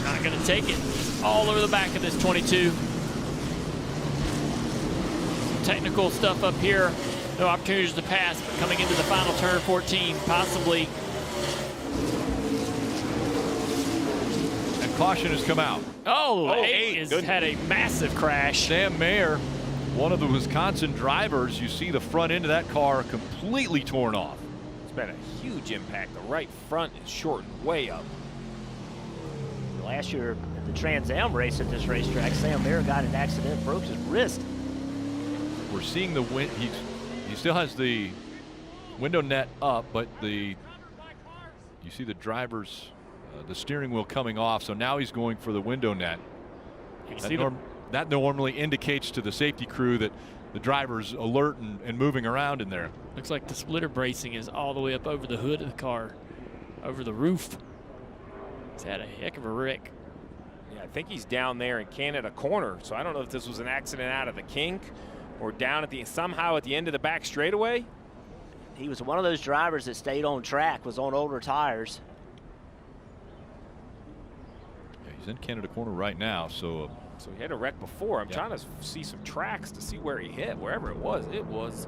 Not going to take it. All over the back of this 22. Technical stuff up here. No opportunities to pass, but coming into the final turn 14, possibly. And caution has come out. Oh, 8 has had a massive crash. Sam Mayer, one of the Wisconsin drivers, you see the front end of that car completely torn off. It's been a huge impact. The right front is shortened way up. Last year at the Trans Am race at this racetrack, Sam Mayer got in an accident, broke his wrist. We're seeing the wind. He still has the window net up, but you see the driver's the steering wheel coming off. So now he's going for the window net. That normally indicates to the safety crew that the driver's alert and moving around in there. Looks like the splitter bracing is all the way up over the hood of the car, over the roof. He's had a heck of a wreck. Yeah, I think he's down there in Canada Corner. So I don't know if this was an accident out of the kink or down at somehow at the end of the back straightaway. He was one of those drivers that stayed on track, was on older tires. Yeah, he's in Canada Corner right now, so he had a wreck before. I'm trying to see some tracks to see where he hit. Wherever it was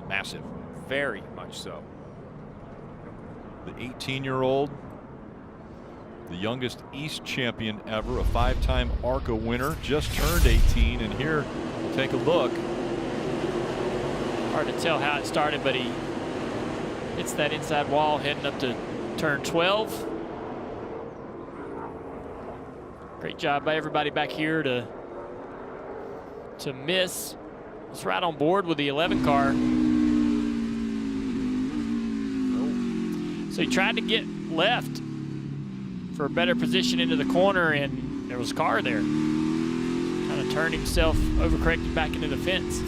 massive. Very much so. The 18-year-old, the youngest East champion ever, a 5-time ARCA winner, just turned 18, and here we'll take a look. Hard to tell how it started, but he hits that inside wall heading up to turn 12. Great job by everybody back here to miss. It's right on board with the 11 car. So he tried to get left for a better position into the corner, and there was a car there. Kind of turned himself, overcorrected back into the fence.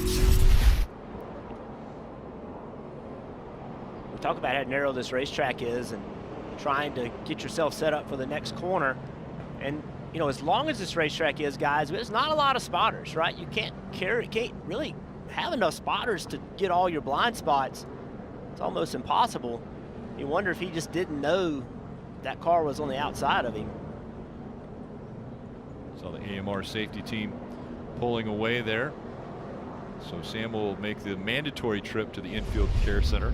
We talk about how narrow this racetrack is and trying to get yourself set up for the next corner. And, you know, as long as this racetrack is, guys, there's not a lot of spotters, right? You can't really have enough spotters to get all your blind spots. It's almost impossible. You wonder if he just didn't know that car was on the outside of him. Saw the AMR safety team pulling away there. So Sam will make the mandatory trip to the infield care center.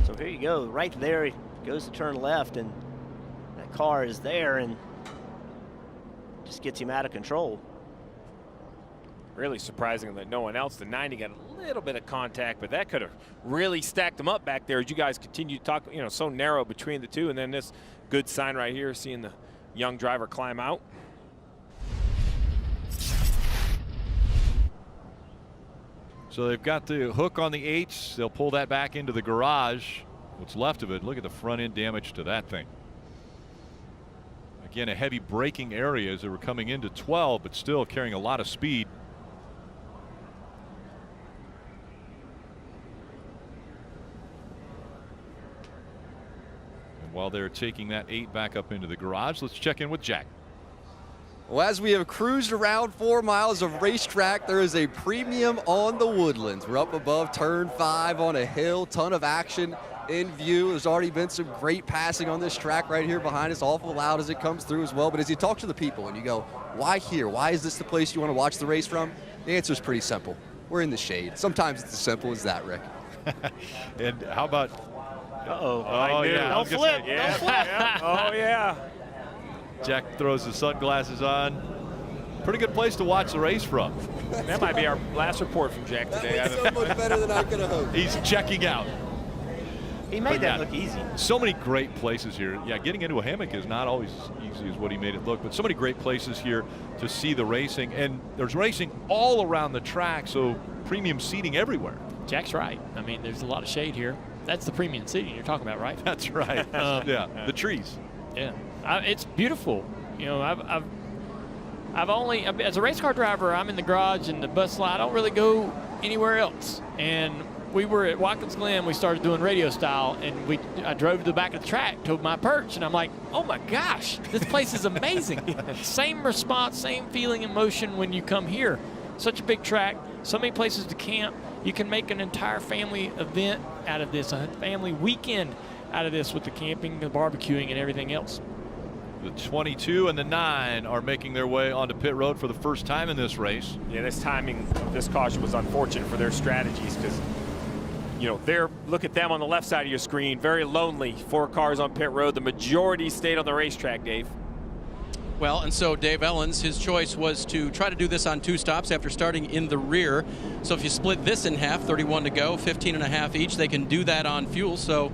So here you go, right there, he goes to turn left, and that car is there and just gets him out of control. Really surprising that no one else. The 90 got a little bit of contact, but that could have really stacked them up back there as you guys continue to talk, you know, so narrow between the two. And then this good sign right here, seeing the young driver climb out. So they've got the hook on the 8s. They'll pull that back into the garage. What's left of it, look at the front end damage to that thing. Again, a heavy braking area as they were coming into 12, but still carrying a lot of speed. And while they're taking that 8 back up into the garage, let's check in with Jack. Well, as we have cruised around 4 miles of racetrack, there is a premium on the Woodlands. We're up above turn 5 on a hill, ton of action in view. There's already been some great passing on this track right here behind us, awful loud as it comes through as well. But as you talk to the people and you go, why here? Why is this the place you want to watch the race from? The answer is pretty simple. We're in the shade. Sometimes it's as simple as that, Rick. And how about Uh-oh. Oh, yeah. Don't flip. Yeah. Don't flip. Yeah. Oh, yeah. Jack throws his sunglasses on. Pretty good place to watch the race from. That might be our last report from Jack today. That was so much better than I could have hoped. He's checking out. He made But that yeah, look easy. So many great places here. Yeah, getting into a hammock is not always as easy as what he made it look, but so many great places here to see the racing. And there's racing all around the track, so premium seating everywhere. Jack's right. I mean, there's a lot of shade here. That's the premium seating you're talking about, right? That's right. Yeah, the trees. Yeah, it's beautiful. You know, I've only, as a race car driver, I'm in the garage and the bus lot. I don't really go anywhere else. And we were at Watkins Glen. We started doing radio style, and I drove to the back of the track to my perch, and I'm like, oh my gosh, this place is amazing. Same response, same feeling and motion when you come here. Such a big track, so many places to camp. You can make an entire family event out of this, a family weekend out of this with the camping, the barbecuing, and everything else. The 22 and the 9 are making their way onto pit road for the first time in this race. Yeah, this timing of this caution was unfortunate for their strategies because, you know, look at them on the left side of your screen, very lonely. 4 cars on pit road. The majority stayed on the racetrack, Dave. Well, and so Dave Ellens, his choice was to try to do this on 2 stops after starting in the rear. So if you split this in half, 31 to go, 15 and a half each, they can do that on fuel. So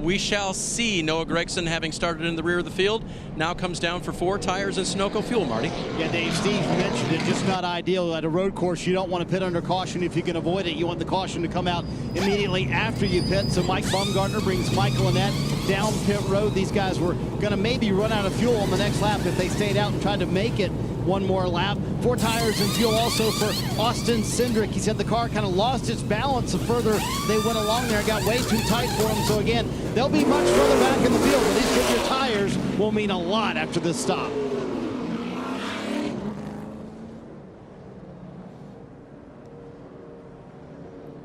we shall see. Noah Gragson, having started in the rear of the field, now comes down for 4 tires and Sunoco fuel, Marty. Yeah, Dave, Steve mentioned it, just not ideal. At a road course, you don't want to pit under caution if you can avoid it. You want the caution to come out immediately after you pit. So Mike Baumgartner brings Michael Annette down pit road. These guys were going to maybe run out of fuel on the next lap if they stayed out and tried to make it one more lap. 4 tires and fuel also for Austin Cindric. He said the car kind of lost its balance the further they went along there. It got way too tight for him. So again, they'll be much further back in the field, but these Goodyear tires will mean a lot after this stop.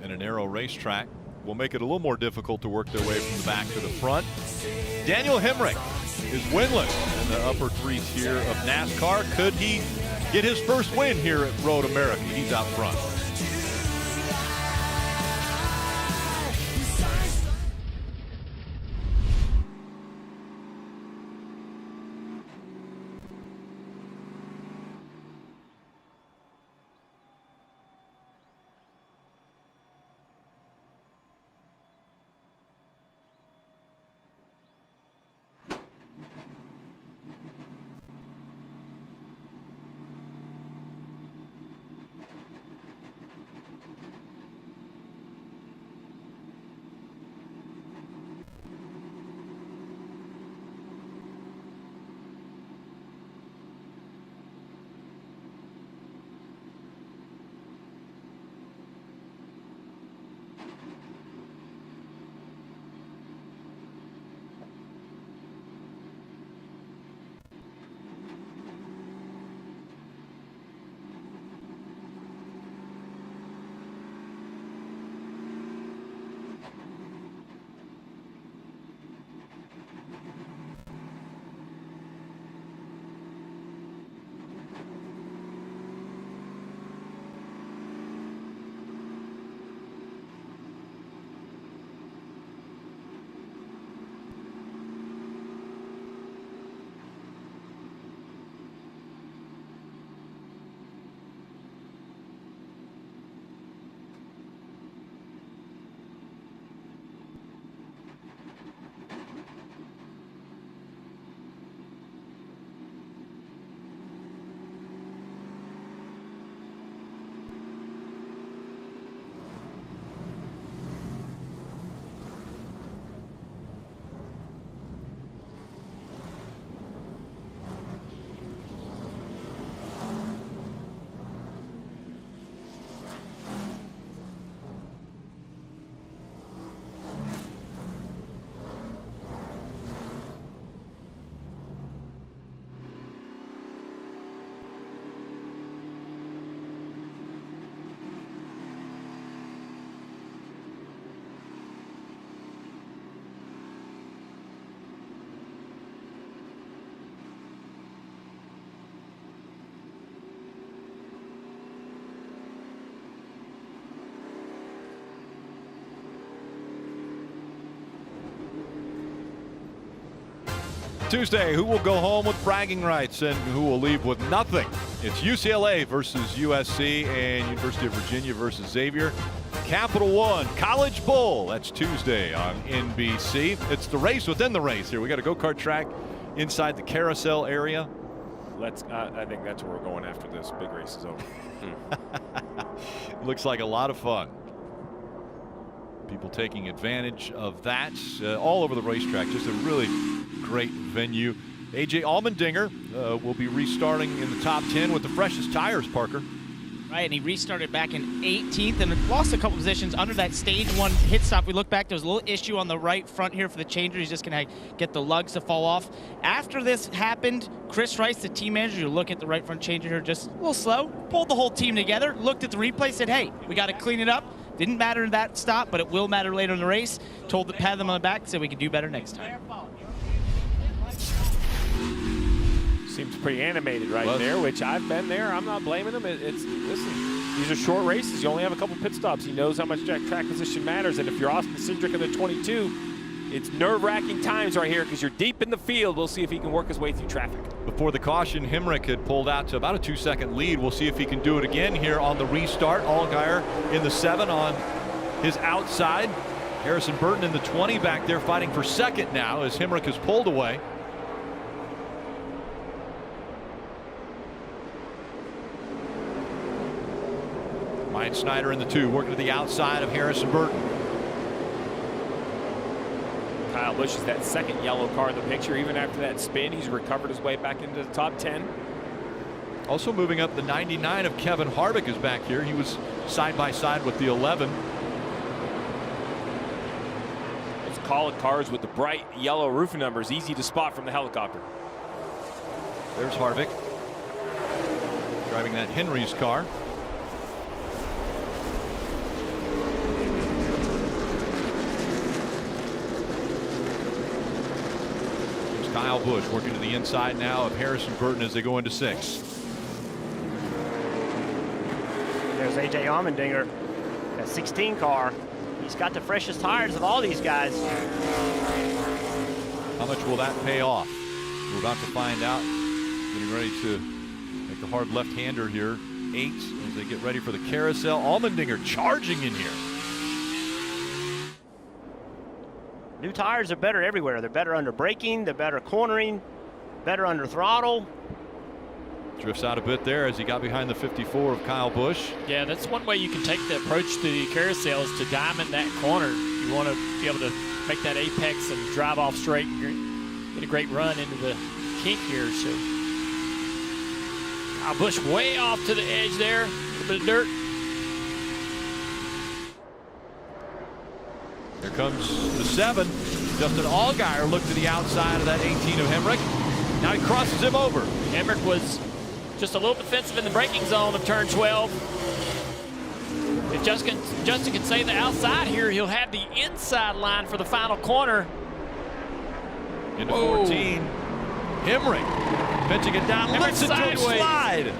And a narrow racetrack will make it a little more difficult to work their way from the back to the front. Daniel Hemrick is winless in the upper 3 tier of NASCAR. Could he get his first win here at Road America? He's out front. Tuesday. Who will go home with bragging rights and who will leave with nothing? It's UCLA versus USC and University of Virginia versus Xavier. Capital One College Bowl. That's Tuesday on NBC. It's the race within the race here. We got a go-kart track inside the carousel area. I think that's where we're going after this big race is over. Looks like a lot of fun. People taking advantage of that all over the racetrack. Just a really great venue. A.J. Allmendinger will be restarting in the top 10 with the freshest tires, Parker. Right, and he restarted back in 18th and lost a couple positions under that stage 1 hit stop. We look back, there was a little issue on the right front here for the changer. He's just going to get the lugs to fall off. After this happened, Chris Rice, the team manager, you look at the right front changer here, just a little slow, pulled the whole team together, looked at the replay, said, hey, we got to clean it up. Didn't matter in that stop, but it will matter later in the race. Pat them on the back, said we can do better next time. Seems pretty animated right there, which I've been there. I'm not blaming him. Listen, these are short races. You only have a couple pit stops. He knows how much track position matters. And if you're Austin Cindric in the 22, it's nerve-wracking times right here because you're deep in the field. We'll see if he can work his way through traffic. Before the caution, Hemrick had pulled out to about a 2-second lead. We'll see if he can do it again here on the restart. Allgaier in the 7 on his outside. Harrison Burton in the 20 back there fighting for second now as Hemrick is pulled away. Myatt Snider in the 2, working to the outside of Harrison Burton. Kyle Busch is that second yellow car in the picture. Even after that spin, he's recovered his way back into the top 10. Also moving up, the 99 of Kevin Harvick is back here. He was side by side with the 11. Those colored cars with the bright yellow roof numbers, easy to spot from the helicopter. There's Harvick driving that Henry's car. Kyle Busch working to the inside now of Harrison Burton as they go into 6. There's A.J. Allmendinger, that 16 car. He's got the freshest tires of all these guys. How much will that pay off? We're about to find out. Getting ready to make the hard left-hander here. 8 as they get ready for the carousel. Allmendinger charging in here. New tires are better everywhere. They're better under braking, they're better cornering, better under throttle. Drifts out a bit there as he got behind the 54 of Kyle Busch. Yeah, that's one way you can take the approach to the carousel is to diamond that corner. You want to be able to make that apex and drive off straight and get a great run into the kink here. So Kyle Busch way off to the edge there, a little bit of dirt. Here comes the 7. Justin Allgaier looked to the outside of that 18 of Hemrick. Now he crosses him over. Hemrick was just a little defensive in the braking zone of turn 12. If Justin can say the outside here, he'll have the inside line for the final corner. Into 14. Hemrick pitching it down, lets it to slide.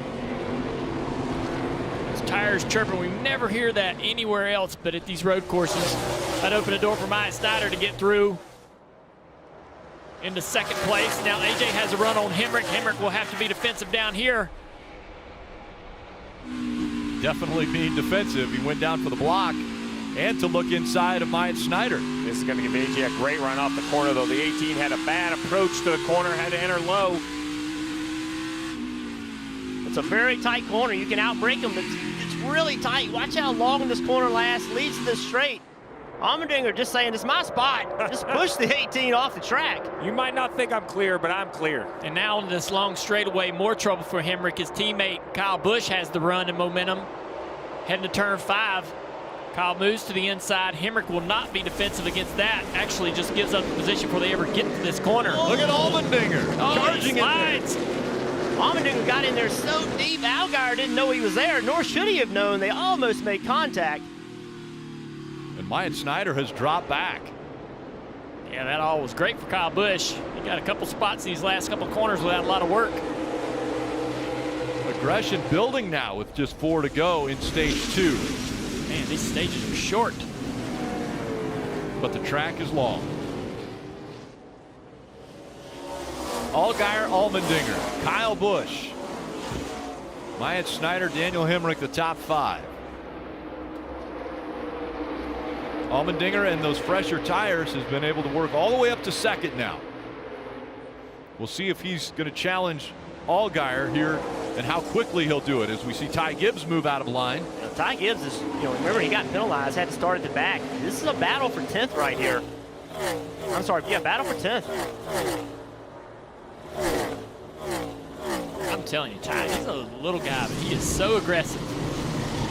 Tires chirping. We never hear that anywhere else but at these road courses. That opened a door for Myatt Snider to get through into second place. Now AJ has a run on Hemrick. Hemrick will have to be defensive down here. Definitely being defensive. He went down for the block and to look inside of Myatt Snider. This is going to give AJ a great run off the corner, though. The 18 had a bad approach to the corner, had to enter low. It's a very tight corner. You can outbrake them, but it's really tight. Watch how long this corner lasts. Leads to the straight. Allmendinger just saying, it's my spot. Just push the 18 off the track. You might not think I'm clear, but I'm clear. And now in this long straightaway, more trouble for Hemrick. His teammate Kyle Busch has the run and momentum. Heading to turn 5. Kyle moves to the inside. Hemrick will not be defensive against that. Actually just gives up the position before they ever get to this corner. Look at Allmendinger charging it. Allmendinger got in there so deep, Allgaier didn't know he was there, nor should he have known. They almost made contact. And Myatt Snider has dropped back. Yeah, that all was great for Kyle Busch. He got a couple spots in these last couple corners without a lot of work. Aggression building now with just 4 to go in stage 2. Man, these stages are short. But the track is long. Allgaier, Allmendinger, Kyle Busch, Myatt Snider, Daniel Hemrick, the top 5. Allmendinger and those fresher tires has been able to work all the way up to second now. We'll see if he's going to challenge Allgaier here and how quickly he'll do it as we see Ty Gibbs move out of line. Now, Ty Gibbs is, remember he got penalized, had to start at the back. This is a battle for 10th right here. I'm sorry, yeah, battle for 10th. I'm telling you, Ty, he's a little guy, but he is so aggressive.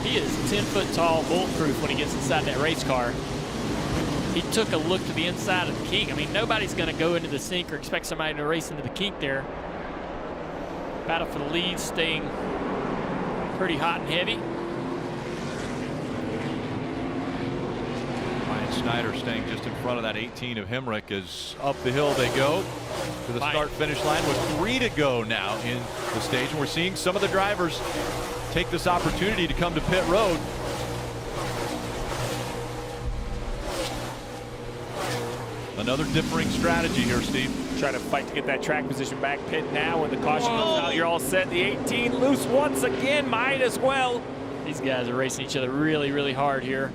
He is 10-foot tall, bulletproof when he gets inside that race car. He took a look to the inside of the kink. I mean, nobody's going to go into the sink or expect somebody to race into the kink there. Battle for the lead, staying pretty hot and heavy. Myatt Snider staying just in front of that 18 of Hemrick as up the hill they go to the start-finish line with 3 to go now in the stage. And we're seeing some of the drivers take this opportunity to come to pit road. Another differing strategy here, Steve. Try to fight to get that track position back. Pit now when the caution comes out. You're all set. The 18 loose once again. Might as well. These guys are racing each other really, really hard here.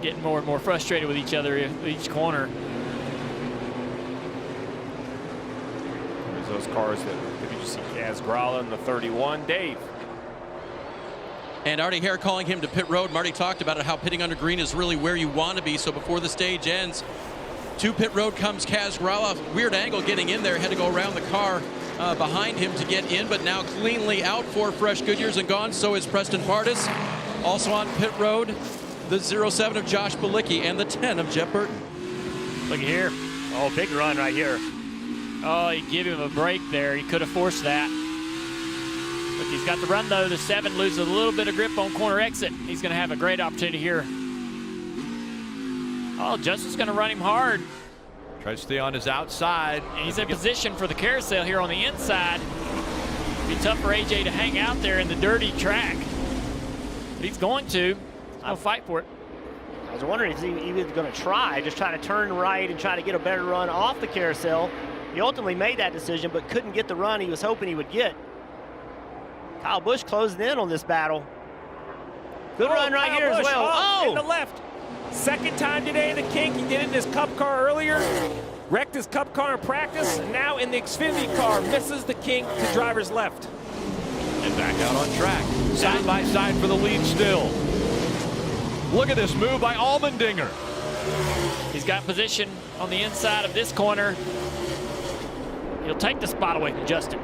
Getting more and more frustrated with each other at each corner. There's those cars that you see Kaz Grala in the 31. Dave. And Artie Hare calling him to pit road. Marty talked about it, how pitting under green is really where you want to be. So before the stage ends, to pit road comes Kaz Grala. Weird angle getting in there. Had to go around the car behind him to get in, but now cleanly out for fresh Goodyears and gone. So is Preston Pardis. Also on pit road, the 07 of Josh Bilicki and the 10 of Jeff Burton. Look at here. Oh, big run right here. Oh, he gave him a break there. He could have forced that. Look, he's got the run, though. The 7 loses a little bit of grip on corner exit. He's going to have a great opportunity here. Oh, Justin's going to run him hard. Try to stay on his outside. And he's in position for the carousel here on the inside. It'd be tough for AJ to hang out there in the dirty track. But he's going to. I'll fight for it. I was wondering if he was going to try to turn right and try to get a better run off the carousel. He ultimately made that decision, but couldn't get the run he was hoping he would get. Kyle Busch closing in on this battle. Good run right Kyle here Busch, as well. in the left. Second time today in the kink. He did it in his Cup car earlier. Wrecked his Cup car in practice. And now in the Xfinity car, misses the kink to driver's left. And back out on track. Side by side for the lead still. Look at this move by Allmendinger. He's got position on the inside of this corner. He'll take the spot away from Justin.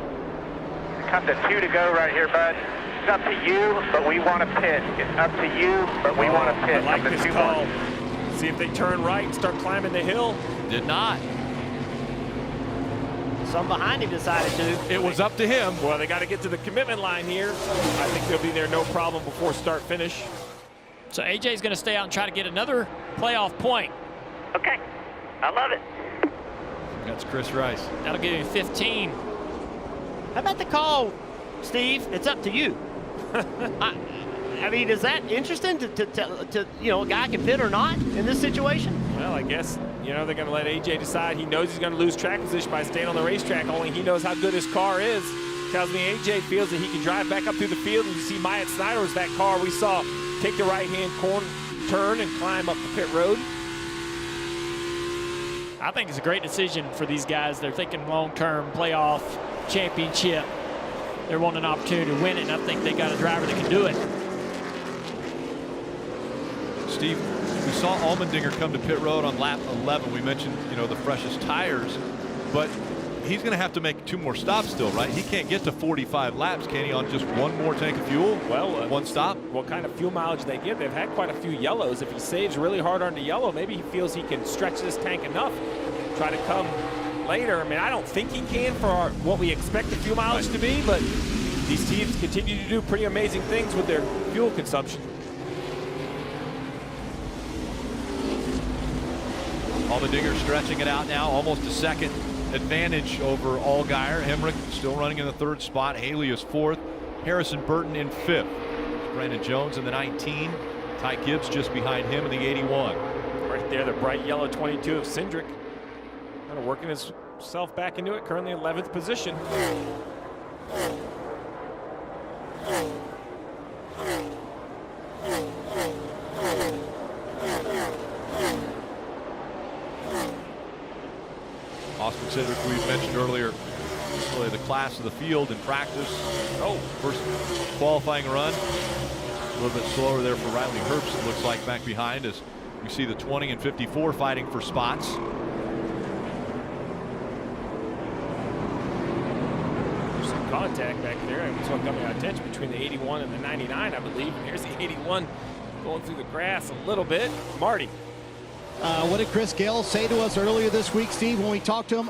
Come to 2 to go right here, bud. It's up to you, but we want to pit. It's up to you, but we want to pit. I like Come to this 2 call. more. See if they turn right and start climbing the hill. Did not. Some behind him decided to. It was up to him. Well, they got to get to the commitment line here. I think they'll be there no problem before start finish. So AJ's going to stay out and try to get another playoff point. Okay, I love it. That's Chris Rice. That'll give him 15. How about the call, Steve? It's up to you. I mean, is that interesting to a guy can pit or not in this situation? Well, I guess, they're going to let AJ decide. He knows he's going to lose track position by staying on the racetrack. Only he knows how good his car is. Tells me AJ feels that he can drive back up through the field. And you see Myatt Snider was that car we saw take the right-hand corner, turn, and climb up the pit road. I think it's a great decision for these guys. They're thinking long-term playoff championship. They're wanting an opportunity to win it, and I think they got a driver that can do it. Steve, we saw Allmendinger come to pit road on lap 11. We mentioned, the freshest tires, but he's going to have to make 2 more stops still, right? He can't get to 45 laps, can he, on just 1 more tank of fuel? Well, 1 stop? What kind of fuel mileage they give? They've had quite a few yellows. If he saves really hard on the yellow, maybe he feels he can stretch this tank enough, try to come later. I mean, I don't think he can for what we expect the fuel mileage to be, but these teams continue to do pretty amazing things with their fuel consumption. Allmendinger stretching it out now, almost a second advantage over Allgaier. Hemrick still running in the 3rd spot. Haley is 4th. Harrison Burton in 5th. Brandon Jones in the 19. Ty Gibbs just behind him in the 81. Right there, the bright yellow 22 of Cindric. Kind of working himself back into it, currently 11th position. Austin Cindric, we mentioned earlier, really the class of the field in practice. First qualifying run. A little bit slower there for Riley Herbst, it looks like, back behind as we see the 20 and 54 fighting for spots. There's some contact back there, and it's what got my attention between the 81 and the 99, I believe. And here's the 81 going through the grass a little bit. Marty. What did Chris Gale say to us earlier this week, Steve, when we talked to him?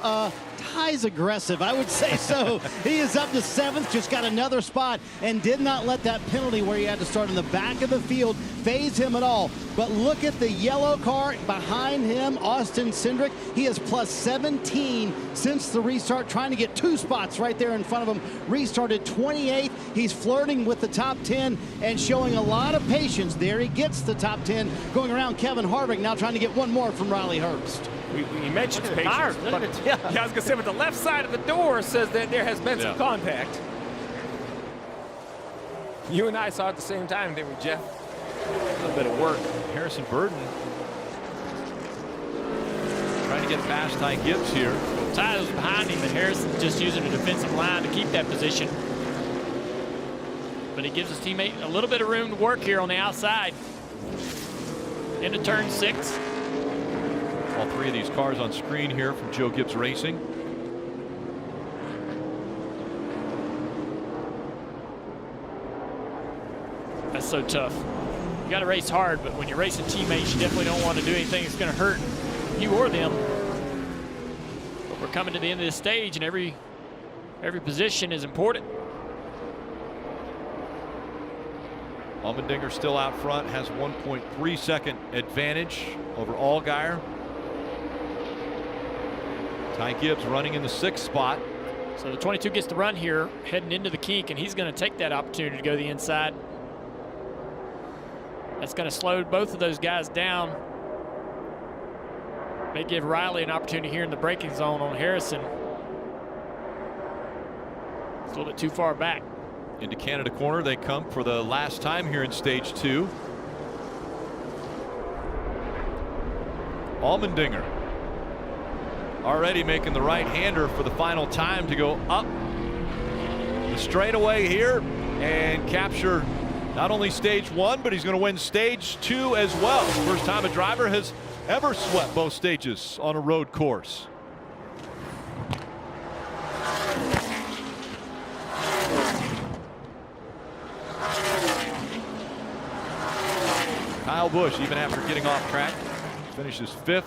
Ty's aggressive, I would say so. He is up to 7th, just got another spot, and did not let that penalty where he had to start in the back of the field phase him at all. But look at the yellow car behind him, Austin Cindric. He is plus 17 since the restart, trying to get 2 spots right there in front of him. Restarted 28th. He's flirting with the top 10 and showing a lot of patience. There he gets the top 10, going around Kevin Harvick, now trying to get one more from Riley Herbst. We mentioned patience, but I was going to say, but the left side of the door says that there has been some contact. You and I saw it at the same time, didn't we, Jeff? A little bit of work. Harrison Burton trying to get past Ty Gibbs here. Ty was behind him, and Harrison's just using a defensive line to keep that position. But he gives his teammate a little bit of room to work here on the outside. Into turn 6. All 3 of these cars on screen here from Joe Gibbs Racing. That's so tough. You got to race hard, but when you're racing teammates, you definitely don't want to do anything that's going to hurt you or them. But we're coming to the end of this stage, and every position is important. Allmendinger still out front, has 1.3 second advantage over Allgaier. Ty Gibbs running in the 6th spot. So the 22 gets the run here, heading into the kink, and he's going to take that opportunity to go the inside. That's going to slow both of those guys down. May give Riley an opportunity here in the braking zone on Harrison. It's a little bit too far back. Into Canada corner they come for the last time here in stage 2. Allmendinger already making the right-hander for the final time to go up the straightaway here and capture not only stage 1, but he's going to win stage 2 as well. First time a driver has ever swept both stages on a road course. Kyle Busch, even after getting off track, finishes 5th.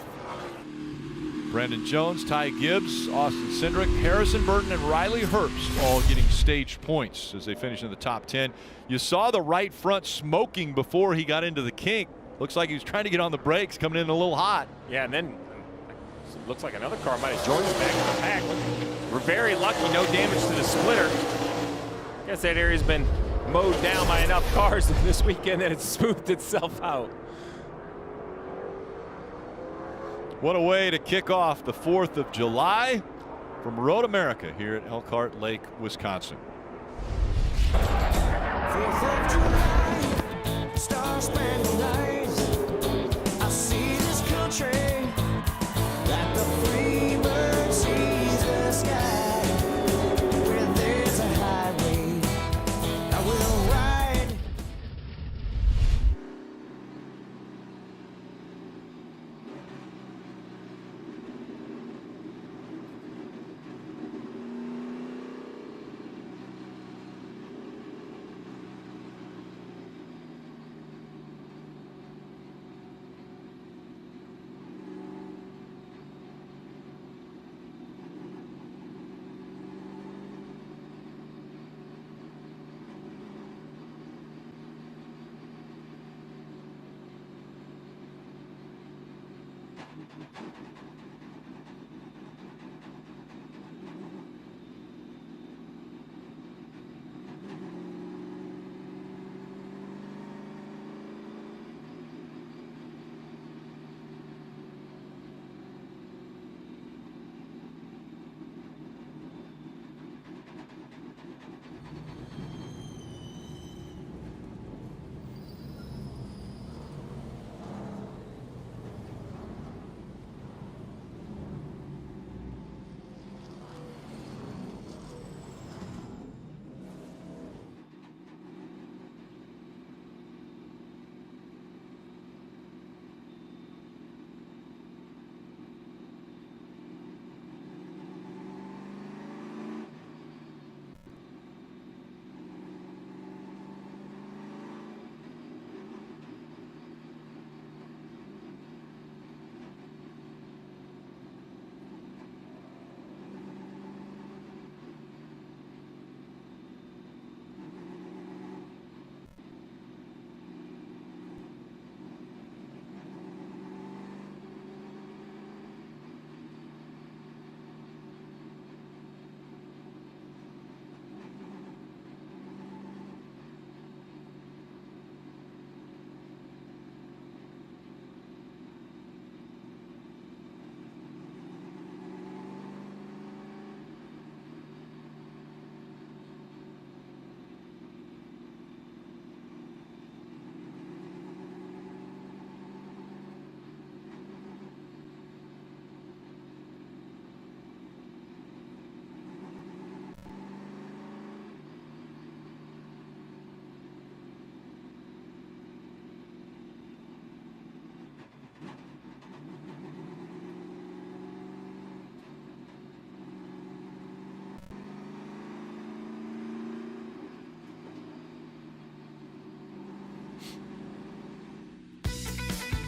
Brandon Jones, Ty Gibbs, Austin Cindric, Harrison Burton, and Riley Herbst all getting stage points as they finish in the top 10. You saw the right front smoking before he got into the kink. Looks like he was trying to get on the brakes, coming in a little hot. Yeah, and then it looks like another car might have joined him back in the pack. We're very lucky, no damage to the splitter. I guess that area's been mowed down by enough cars this weekend that it's smoothed itself out. What a way to kick off the 4th of July from Road America here at Elkhart Lake, Wisconsin. 4th of July, star-spangled night. I see this country like the free bird sees the sky. Where there's a highway, I will ride.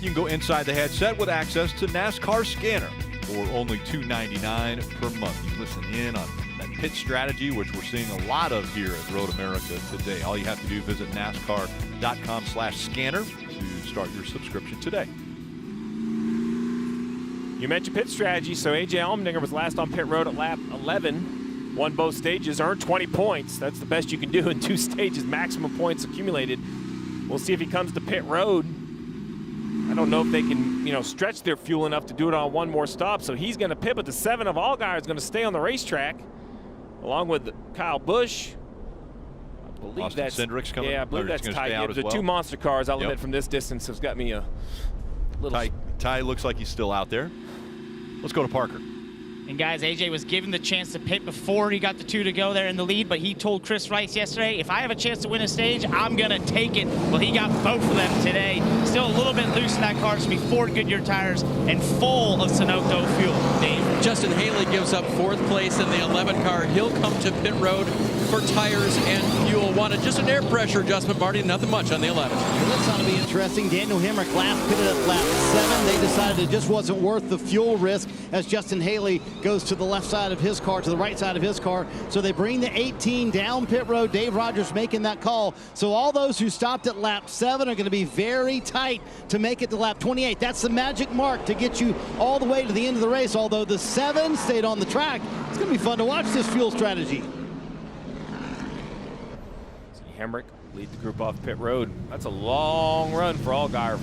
You can go inside the headset with access to NASCAR Scanner for only $2.99 per month. You listen in on that pit strategy, which we're seeing a lot of here at Road America today. All you have to do is visit NASCAR.com/scanner to start your subscription today. You mentioned pit strategy, so A.J. Allmendinger was last on pit road at lap 11, won both stages, earned 20 points. That's the best you can do in 2 stages, maximum points accumulated. We'll see if he comes to pit road. I don't know if they can, stretch their fuel enough to do it on 1 more stop, so he's going to pit, but the 7 of Allgaier is going to stay on the racetrack, along with Kyle Busch. I believe Austin that's Cindric's coming. Yeah, I believe that's Ty Gibbs. The 2 monster cars, I'll admit, from this distance has got me a little... Ty looks like he's still out there. Let's go to Parker. And guys, AJ was given the chance to pit before he got the 2 to go there in the lead, but he told Chris Rice yesterday, if I have a chance to win a stage, I'm gonna take it. Well, he got both of them today. Still a little bit loose in that car. It's gonna be 4 Goodyear tires and full of Sunoco fuel. Dave? Justin Haley gives up 4th place in the 11 car. He'll come to pit road for tires and fuel. Wanted just an air pressure adjustment, Marty, nothing much on the 11. Well, this ought to be interesting. Daniel Hemrick last pitted at lap 7. They decided it just wasn't worth the fuel risk as Justin Haley goes to the left side of his car, to the right side of his car. So they bring the 18 down pit road. Dave Rogers making that call. So all those who stopped at lap 7 are going to be very tight to make it to lap 28. That's the magic mark to get you all the way to the end of the race. Although the 7 stayed on the track, it's going to be fun to watch this fuel strategy. Hemrick lead the group off pit road. That's a long run for Allgaier.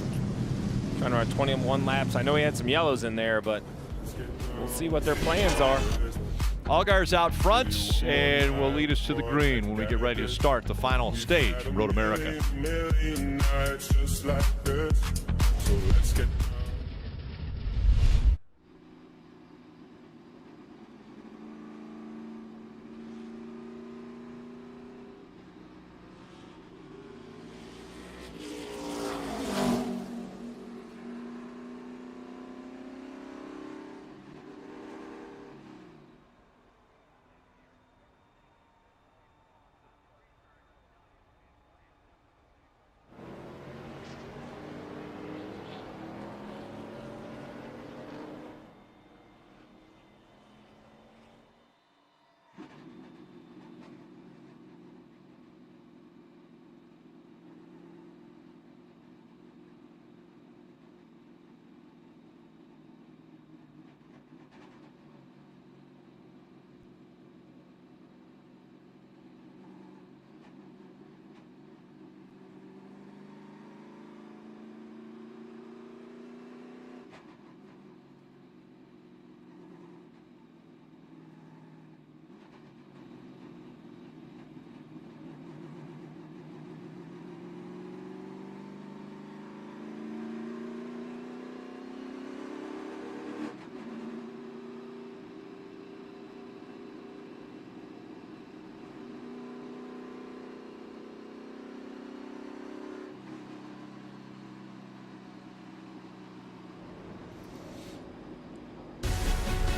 Trying to run 21 laps. I know he had some yellows in there, but we'll see what their plans are. Allgaier's out front and will lead us to the green when we get ready to start the final stage of Road America.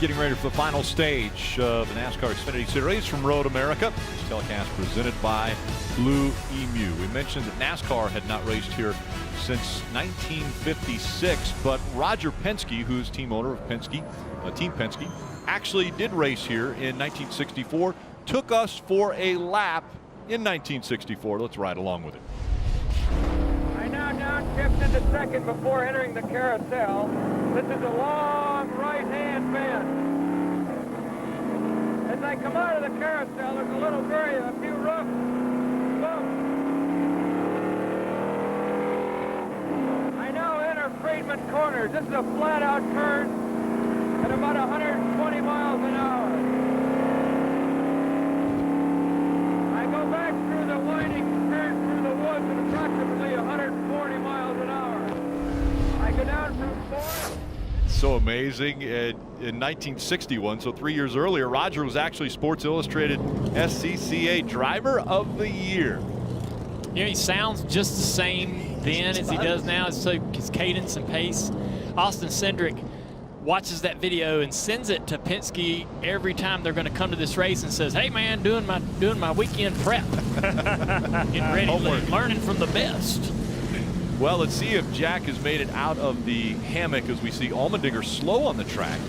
Getting ready for the final stage of the NASCAR Xfinity Series from Road America. This telecast presented by Blue Emu. We mentioned that NASCAR had not raced here since 1956, but Roger Penske, who's team owner of Penske, Team Penske, actually did race here in 1964, took us for a lap in 1964. Let's ride along with it. I now downshift into second before entering the carousel. This is a long right-hand bend. As I come out of the carousel, there's a little grade, a few rough bumps. I now enter Friedman Corners. This is a flat-out turn at about 120 miles an hour. I go back through the winding turn through the woods at approximately 140 miles an hour. I go down from 4. So amazing. In 1961, so 3 years earlier, Roger was actually Sports Illustrated SCCA Driver of the Year. You know, he sounds just the same then as he does now. So his cadence and pace. Austin Cindric watches that video and sends it to Penske every time they're going to come to this race and says, "Hey man, doing my weekend prep, getting ready, learning from the best." Well, let's see if Jack has made it out of the hammock as we see Allmendinger slow on the track.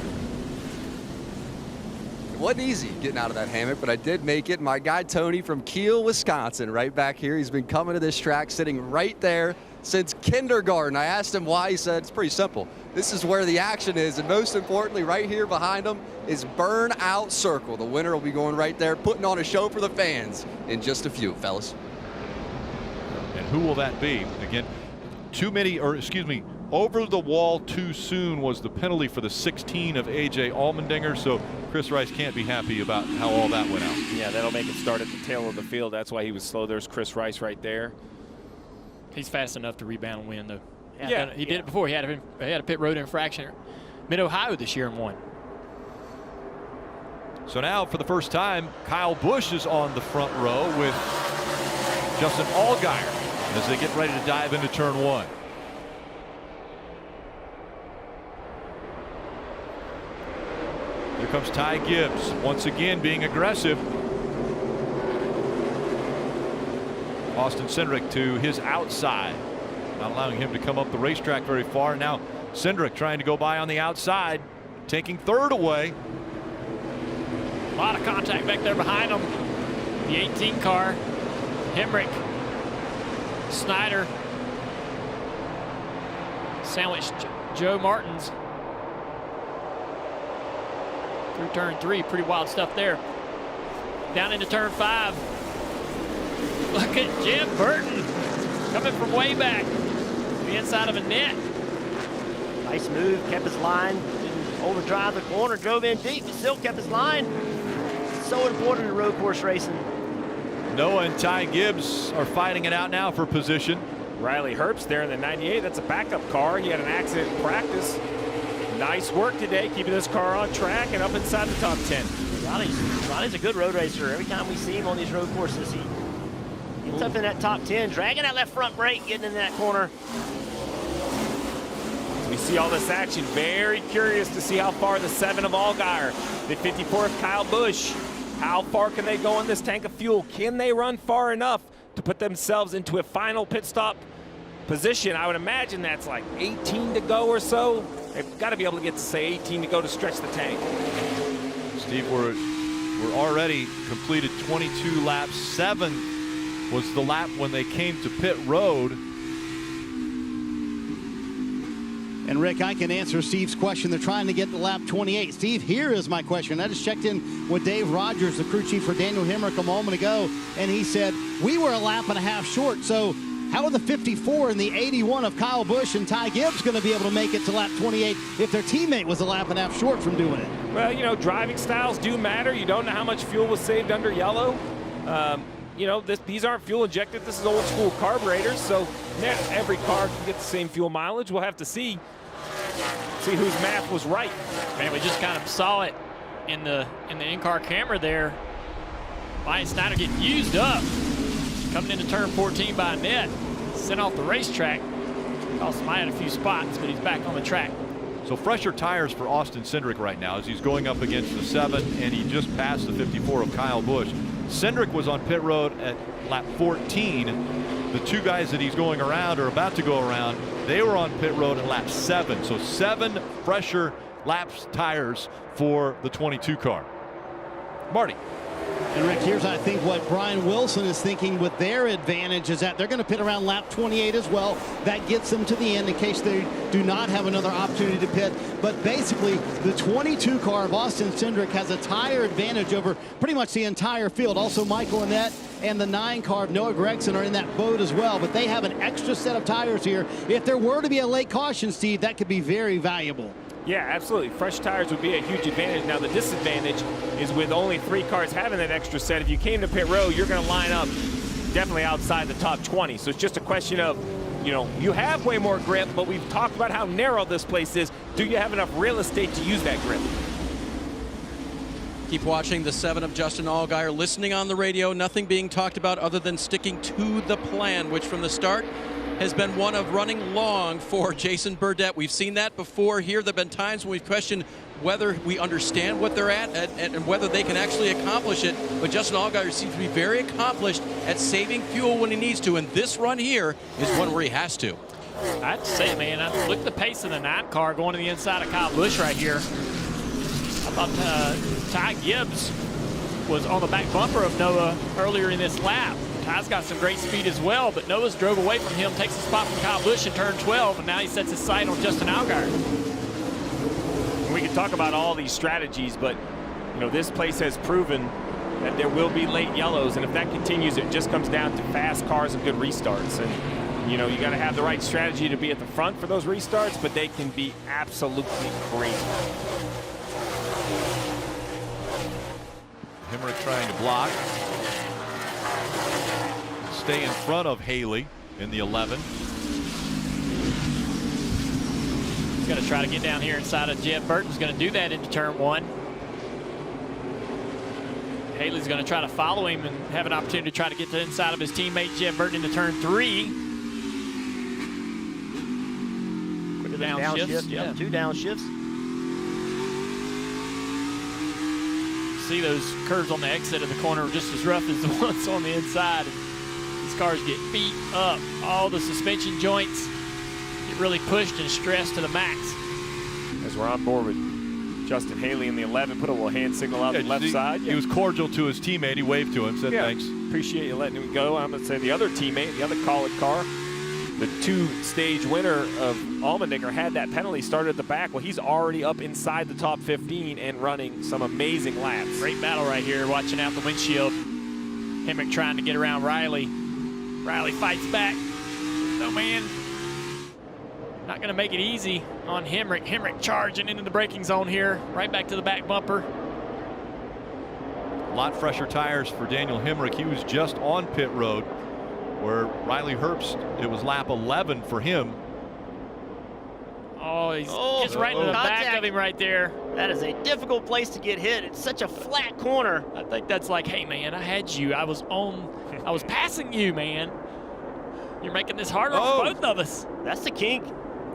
It wasn't easy getting out of that hammock, but I did make it. My guy Tony from Kiel, Wisconsin, right back here. He's been coming to this track, sitting right there since kindergarten. I asked him why. He said it's pretty simple. This is where the action is, and most importantly, right here behind him is Burnout Circle. The winner will be going right there, putting on a show for the fans in just a few, fellas. And who will that be? Again, over the wall too soon was the penalty for the 16 of A.J. Allmendinger, so Chris Rice can't be happy about how all that went out. Yeah, that'll make it start at the tail of the field. That's why he was slow. There's Chris Rice right there. He's fast enough to rebound and win, though. Yeah, He did it before. He had a pit road infraction at Mid-Ohio this year and won. So now, for the first time, Kyle Busch is on the front row with Justin Allgaier as they get ready to dive into turn 1. Here comes Ty Gibbs, once again being aggressive. Austin Cindric to his outside, not allowing him to come up the racetrack very far. Now Cindric trying to go by on the outside, taking third away. A lot of contact back there behind him. The 18 car, Hemrick, Snyder, sandwiched Joe Martins through turn 3. Pretty wild stuff there. Down into turn 5. Look at Jim Burton coming from way back, the inside of a net. Nice move, kept his line, didn't overdrive the corner, drove in deep, but still kept his line. So important in road course racing. Noah and Ty Gibbs are fighting it out now for position. Riley Herbst there in the 98. That's a backup car. He had an accident in practice. Nice work today, keeping this car on track and up inside the top 10. Riley's a good road racer. Every time we see him on these road courses, he gets up in that top 10, dragging that left front brake, getting in that corner. We see all this action. Very curious to see how far the 7 of Allgaier, the 54 of Kyle Busch, how far can they go in this tank of fuel? Can they run far enough to put themselves into a final pit stop position? I would imagine that's like 18 to go or so. They've got to be able to get to, say, 18 to go to stretch the tank. Steve, we're already completed 22 laps. 7 was the lap when they came to pit road. And Rick, I can answer Steve's question. They're trying to get to lap 28. Steve, here is my question. I just checked in with Dave Rogers, the crew chief for Daniel Hemrick, a moment ago, and he said, we were a lap and a half short. So how are the 54 and the 81 of Kyle Busch and Ty Gibbs going to be able to make it to lap 28 if their teammate was a lap and a half short from doing it? Well, you know, driving styles do matter. You don't know how much fuel was saved under yellow. You know, these aren't fuel injected. This is old school carburetors, so not every car can get the same fuel mileage. We'll have to see whose math was right. Man, we just kind of saw it in the in-car camera there. Ryan Snyder getting used up. Coming into turn 14 by a net. Sent off the racetrack. Cost him out a few spots, but he's back on the track. So fresher tires for Austin Cindric right now as he's going up against the 7, and he just passed the 54 of Kyle Busch. Cindric was on pit road at lap 14. The 2 guys that he's going around or about to go around, they were on pit road at lap 7. So 7 fresher laps tires for the 22 car. Marty. And Rick, here's I think what Brian Wilson is thinking with their advantage is that they're going to pit around lap 28 as well. That gets them to the end in case they do not have another opportunity to pit. But basically, the 22 car of Austin Cindric has a tire advantage over pretty much the entire field. Also, Michael Annette and the 9 car of Noah Gregson are in that boat as well. But they have an extra set of tires here. If there were to be a late caution, Steve, that could be very valuable. Yeah, absolutely. Fresh tires would be a huge advantage. Now, the disadvantage is with only 3 cars having that extra set. If you came to pit road, you're going to line up definitely outside the top 20. So it's just a question of, you know, you have way more grip, but we've talked about how narrow this place is. Do you have enough real estate to use that grip? Keep watching the 7 of Justin Allgaier, listening on the radio, nothing being talked about other than sticking to the plan, which from the start has been one of running long for Jason Burdett. We've seen that before here. There have been times when we've questioned whether we understand what they're at and whether they can actually accomplish it. But Justin Allgaier seems to be very accomplished at saving fuel when he needs to. And this run here is one where he has to. I have to say, man, look at the pace of the 9 car going to the inside of Kyle Busch right here. I thought Ty Gibbs was on the back bumper of Noah earlier in this lap. Ty's got some great speed as well, but Noah's drove away from him, takes a spot from Kyle Busch in turn 12, and now he sets his sight on Justin Allgaier. We can talk about all these strategies, but you know, this place has proven that there will be late yellows, and if that continues, it just comes down to fast cars and good restarts. And you know, you got to have the right strategy to be at the front for those restarts, but they can be absolutely crazy. Hemrick trying to block. Stay in front of Haley in the 11. He's going to try to get down here inside of Jeb Burton. He's going to do that into turn 1. Haley's going to try to follow him and have an opportunity to try to get to the inside of his teammate Jeb Burton into turn 3. Quick downshifts. Yeah, 2 downshifts. See those curves on the exit of the corner just as rough as the ones on the inside. These cars get beat up. All the suspension joints get really pushed and stressed to the max. As we're on board with Justin Haley in the 11, put a little hand signal out the left side. He was cordial to his teammate. He waved to him, said thanks. Appreciate you letting him go. I'm going to say the other teammate, the other Collett car, the 2-stage winner of Allmendinger, had that penalty, started at the back. Well, he's already up inside the top 15 and running some amazing laps. Great battle right here, watching out the windshield. Hemrick trying to get around Riley. Riley fights back. No, man. Not going to make it easy on Hemrick. Hemrick charging into the braking zone here. Right back to the back bumper. A lot fresher tires for Daniel Hemrick. He was just on pit road, where Riley Herbst, it was lap 11 for him. Oh, he's just right into the back of him right there. That is a difficult place to get hit. It's such a flat corner. I think that's like, hey, man, I had you. I was passing you, man. You're making this harder for both of us. That's the kink.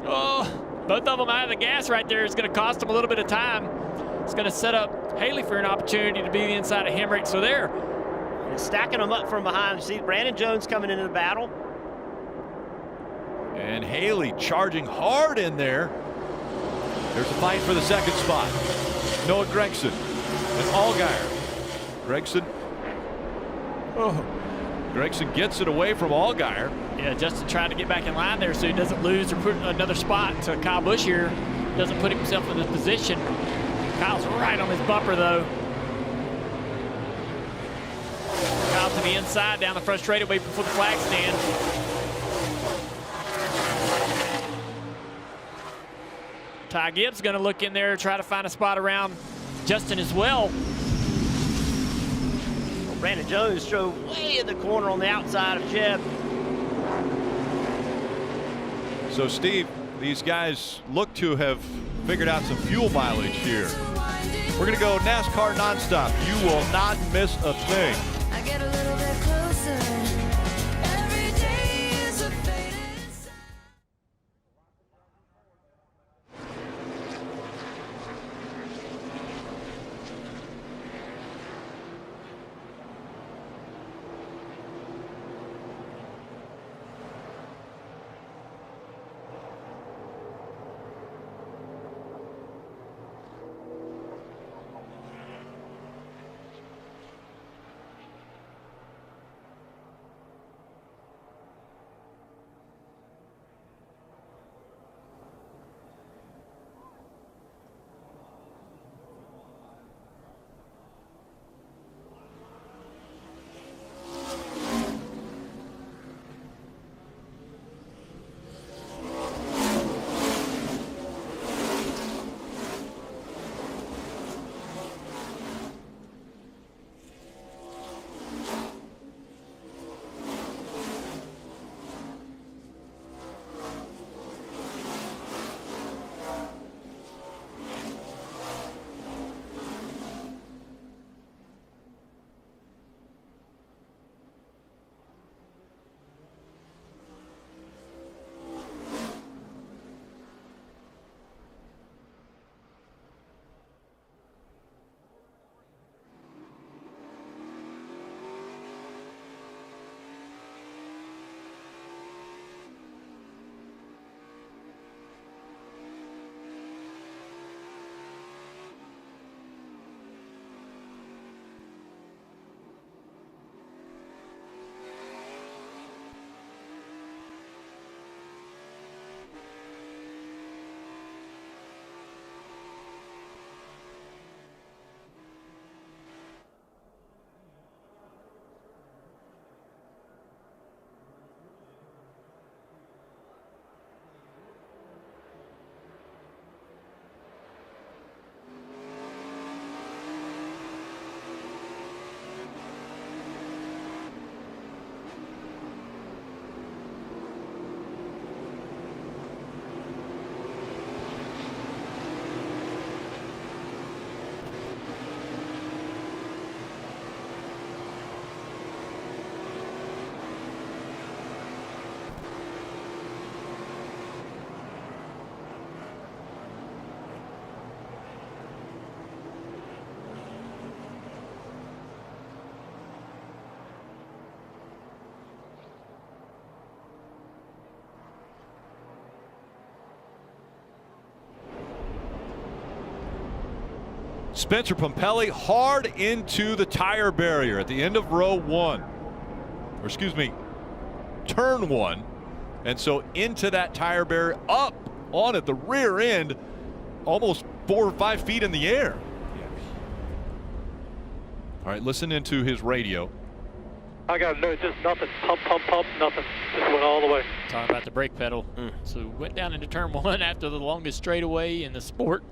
Oh, both of them out of the gas right there is going to cost them a little bit of time. It's going to set up Haley for an opportunity to be the inside of Hemrick. So there. And stacking them up from behind. See Brandon Jones coming into the battle. And Haley charging hard in there. There's a fight for the second spot. Noah Gragson and Allgaier. Gragson. Gragson gets it away from Allgaier. Yeah, Justin trying to get back in line there so he doesn't lose or put another spot. So Kyle Busch here doesn't put himself in this position. Kyle's right on his bumper, though. Kyle to the inside, down the front straightaway before the flag stand. Ty Gibbs going to look in there, try to find a spot around Justin as well. Brandon Jones drove way in the corner on the outside of Jeb. So, Steve, these guys look to have figured out some fuel mileage here. We're going to go NASCAR nonstop. You will not miss a thing. I get a little bit closer. Every day is a faded. Spencer Pumpelly hard into the tire barrier at the end of row 1. Or excuse me, turn 1. And so into that tire barrier, up on at the rear end, almost 4 or 5 feet in the air. All right, listen into his radio. I got to know just nothing. Pump, pump, pump, nothing. Just went all the way. Talking about the brake pedal. So went down into turn 1 after the longest straightaway in the sport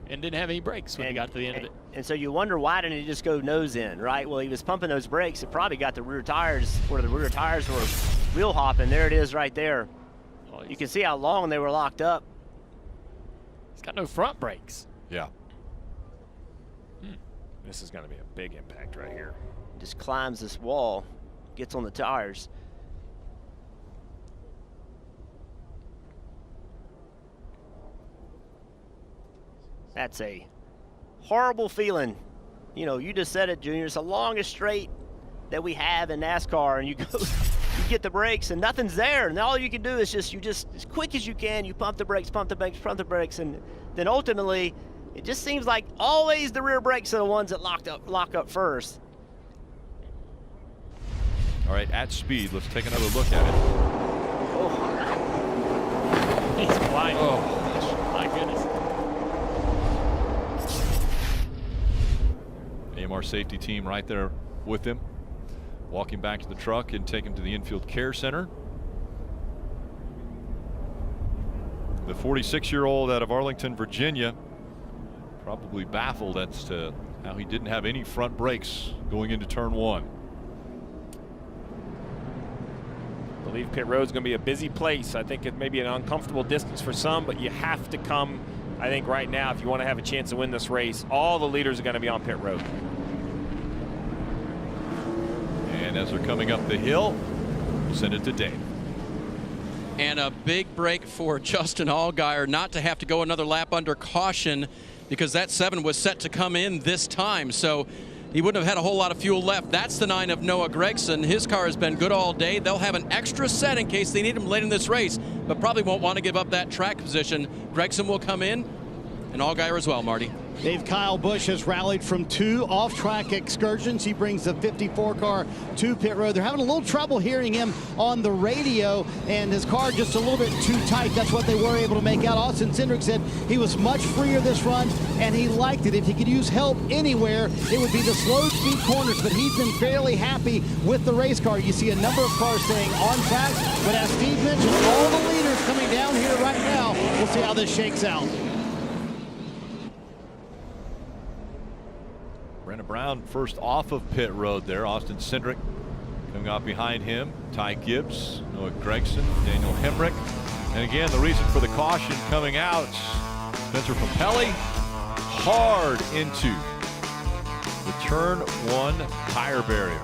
and didn't have any brakes when he got to the end of it. And so you wonder, why didn't he just go nose in, right? Well, he was pumping those brakes. It probably got the rear tires where the rear tires were wheel hopping. There it is right there. You can see how long they were locked up. He's got no front brakes. Yeah. This is going to be a big impact right here. Just climbs this wall, gets on the tires. That's a horrible feeling. You know, you just said it, Junior. It's the longest straight that we have in NASCAR, and you go, you get the brakes, and nothing's there. And all you can do is just as quick as you can, you pump the brakes, pump the brakes, pump the brakes, and then ultimately, it just seems like always the rear brakes are the ones that lock up first. All right, at speed, let's take another look at it. Oh. He's flying. Oh. My goodness. AMR safety team right there with him, walking back to the truck and taking him to the infield care center. The 46-year-old out of Arlington, Virginia, probably baffled as to how he didn't have any front brakes going into turn 1. I believe pit road is going to be a busy place. I think it may be an uncomfortable distance for some, but you have to come, I think, right now if you want to have a chance to win this race. All the leaders are going to be on pit road. And as they're coming up the hill, we'll send it to Dave. And a big break for Justin Allgaier not to have to go another lap under caution, because that 7 was set to come in this time. So he wouldn't have had a whole lot of fuel left. That's the 9 of Noah Gragson. His car has been good all day. They'll have an extra set in case they need him late in this race, but probably won't want to give up that track position. Gragson will come in, and Allgaier as well, Marty. Dave, Kyle Busch has rallied from 2 off-track excursions. He brings the 54 car to pit road. They're having a little trouble hearing him on the radio, and his car just a little bit too tight. That's what they were able to make out. Austin Cindric said he was much freer this run, and he liked it. If he could use help anywhere, it would be the slow speed corners, but he's been fairly happy with the race car. You see a number of cars staying on track, but as Steve mentioned, all the leaders coming down here right now. We'll see how this shakes out. Brennan Brown first off of pit road there. Austin Cindric coming off behind him. Ty Gibbs, Noah Gragson, Daniel Hemrick. And again, the reason for the caution coming out, Spencer Pumpelly hard into the turn 1 tire barrier.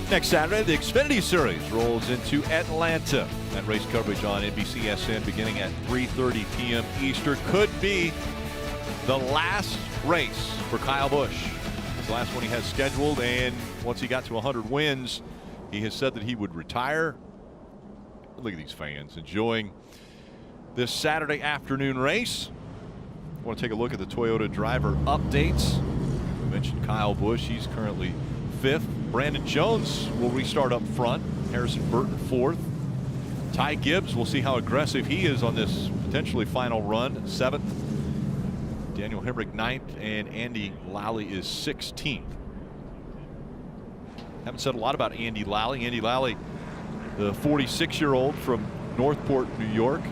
Next Saturday, the Xfinity Series rolls into Atlanta. That race coverage on NBCSN beginning at 3:30 p.m. Eastern could be the last race for Kyle Busch. His last one he has scheduled, and once he got to 100 wins, he has said that he would retire. Look at these fans enjoying this Saturday afternoon race. I want to take a look at the Toyota driver updates. We mentioned Kyle Busch. He's currently 5th. Brandon Jones will restart up front. Harrison Burton 4th. Ty Gibbs, we'll see how aggressive he is on this potentially final run, 7th. Daniel Hemrick 9th, and Andy Lally is 16th. Haven't said a lot about Andy Lally. Andy Lally, the 46-year-old from Northport, New York.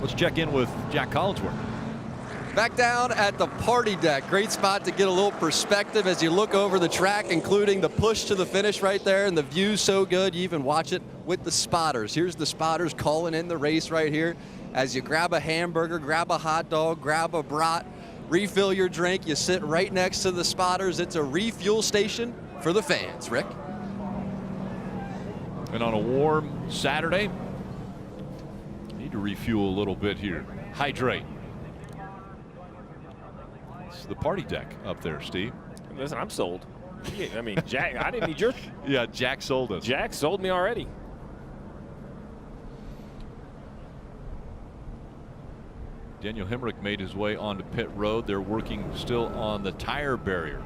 Let's check in with Jack Collinsworth. Back down at the party deck. Great spot to get a little perspective as you look over the track, including the push to the finish right there, and the view's so good you even watch it with the spotters. Here's the spotters calling in the race right here. As you grab a hamburger, grab a hot dog, grab a brat, refill your drink, you sit right next to the spotters. It's a refuel station for the fans. Rick? And on a warm Saturday, need to refuel a little bit here. Hydrate. It's the party deck up there, Steve. Listen, I'm sold. I mean, Jack, I didn't need your. Yeah, Jack sold us. Jack sold me already. Daniel Hemrick made his way onto pit road. They're working still on the tire barrier.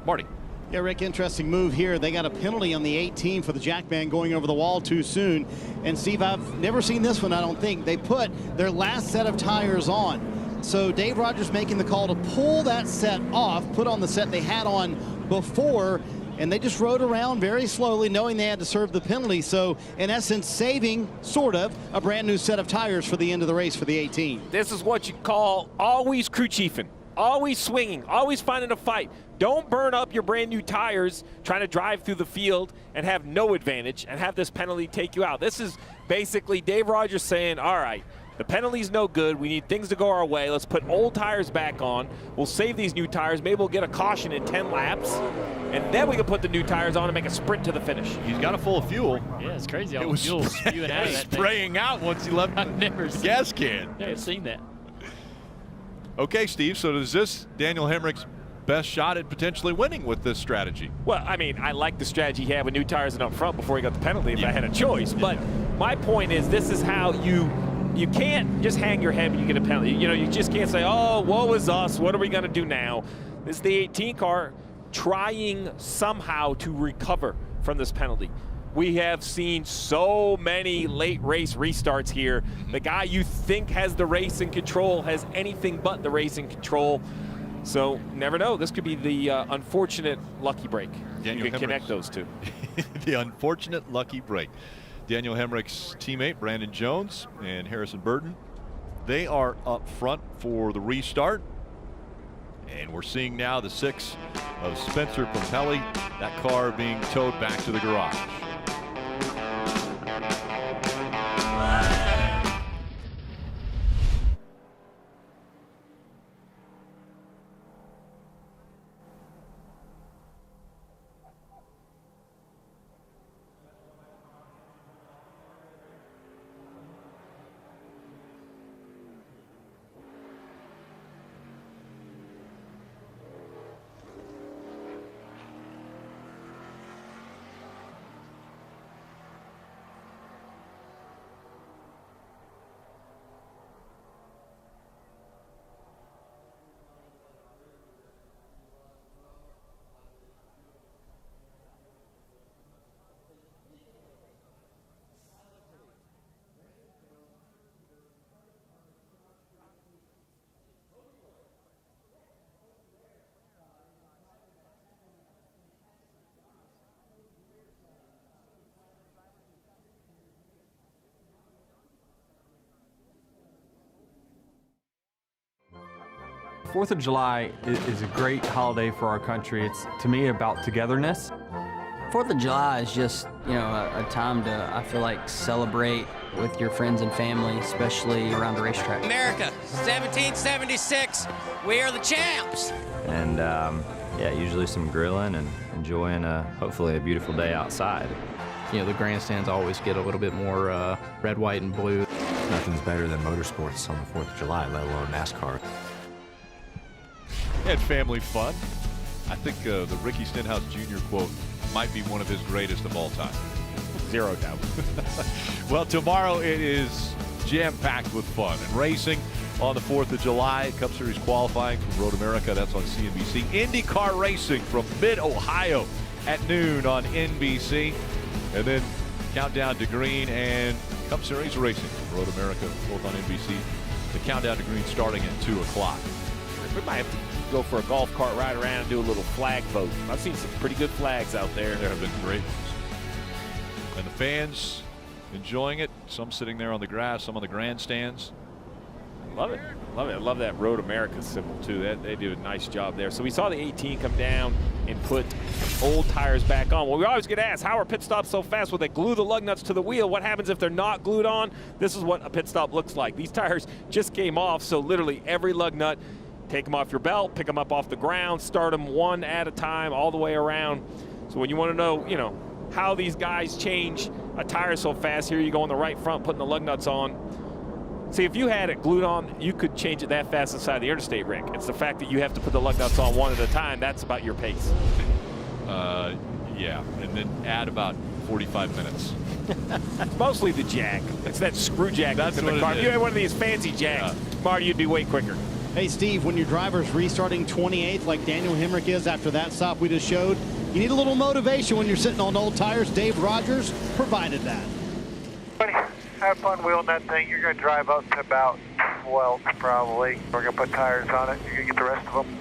Marty. Yeah, Rick, interesting move here. They got a penalty on the 18 for the jackman going over the wall too soon. And Steve, I've never seen this one, I don't think. They put their last set of tires on. So Dave Rogers making the call to pull that set off, put on the set they had on before, and they just rode around very slowly knowing they had to serve the penalty. So in essence, saving sort of a brand new set of tires for the end of the race for the 18. This is what you call always crew chiefing, always swinging, always finding a fight. Don't burn up your brand new tires trying to drive through the field and have no advantage and have this penalty take you out. This is basically Dave Rogers saying, all right, the penalty's no good. We need things to go our way. Let's put old tires back on. We'll save these new tires. Maybe we'll get a caution in 10 laps, and then we can put the new tires on and make a sprint to the finish. He's got a full of fuel. Yeah, it's crazy. All It the was fuel spewing out of that thing. spraying out once he left the gas can. Yeah, I've seen that. Okay, Steve, so is this Daniel Hemrick's best shot at potentially winning with this strategy? Well, I mean, I like the strategy he had with new tires and up front before he got the penalty if I had a choice. But my point is, this is how you can't just hang your head when you get a penalty. You know, you just can't say, oh, woe is us. What are we going to do now? This is the 18 car trying somehow to recover from this penalty. We have seen so many late race restarts here. The guy you think has the race in control has anything but the race in control. So never know. This could be the unfortunate lucky break. Daniel You can connect those two. The unfortunate lucky break. Daniel Hemrick's teammate, Brandon Jones, and Harrison Burton, they are up front for the restart. And we're seeing now the 6 of Spencer Pompelli, that car being towed back to the garage. Fourth of July is a great holiday for our country. It's, to me, about togetherness. 4th of July is just, you know, a time to, I feel like, celebrate with your friends and family, especially around the racetrack. America, 1776, we are the champs. And yeah, usually some grilling and enjoying hopefully a beautiful day outside. You know, the grandstands always get a little bit more red, white, and blue. Nothing's better than motorsports on the 4th of July, let alone NASCAR. And family fun. I think the Ricky Stenhouse Jr. quote might be one of his greatest of all time. Zero doubt. Well, tomorrow it is jam-packed with fun and racing on the 4th of July. Cup Series qualifying from Road America. That's on CNBC. IndyCar racing from Mid-Ohio at noon on NBC. And then countdown to green and Cup Series racing from Road America, both on NBC. The countdown to green starting at 2 o'clock. We might have to go for a golf cart ride around and do a little flag vote. I've seen some pretty good flags out there. There have been great ones. And the fans enjoying it. Some sitting there on the grass, some on the grandstands. Love it. Love it. I love that Road America symbol, too. They do a nice job there. So we saw the 18 come down and put old tires back on. Well, we always get asked, how are pit stops so fast? Well, they glue the lug nuts to the wheel. What happens if they're not glued on? This is what a pit stop looks like. These tires just came off, so literally every lug nut, take them off your belt, pick them up off the ground, start them one at a time all the way around. So when you want to know, you know, how these guys change a tire so fast, here you go on the right front putting the lug nuts on. See, if you had it glued on, you could change it that fast inside the interstate, Rick. It's the fact that you have to put the lug nuts on one at a time. That's about your pace. Yeah, and then add about 45 minutes. It's mostly the jack. It's that screw jack that's in the car. If you had one of these fancy jacks, Marty, you'd be way quicker. Hey, Steve, when your driver's restarting 28th like Daniel Hemrick is after that stop we just showed, you need a little motivation when you're sitting on old tires. Dave Rogers provided that. Have fun wheeling that thing. You're going to drive up to about 12th probably. We're going to put tires on it. You're going to get the rest of them.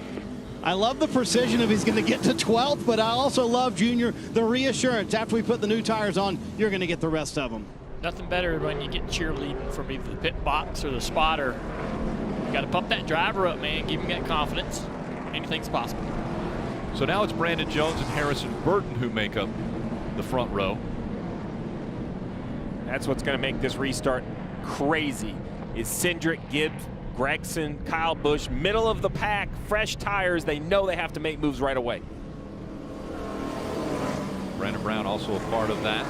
I love the precision of he's going to get to 12th, but I also love, Junior, the reassurance. After we put the new tires on, you're going to get the rest of them. Nothing better when you get cheerleading from either the pit box or the spotter. You got to pump that driver up, man. Give him that confidence. Anything's possible. So now it's Brandon Jones and Harrison Burton who make up the front row. That's what's going to make this restart crazy. Is Cindric, Gibbs, Gregson, Kyle Busch, middle of the pack, fresh tires. They know they have to make moves right away. Brandon Brown also a part of that.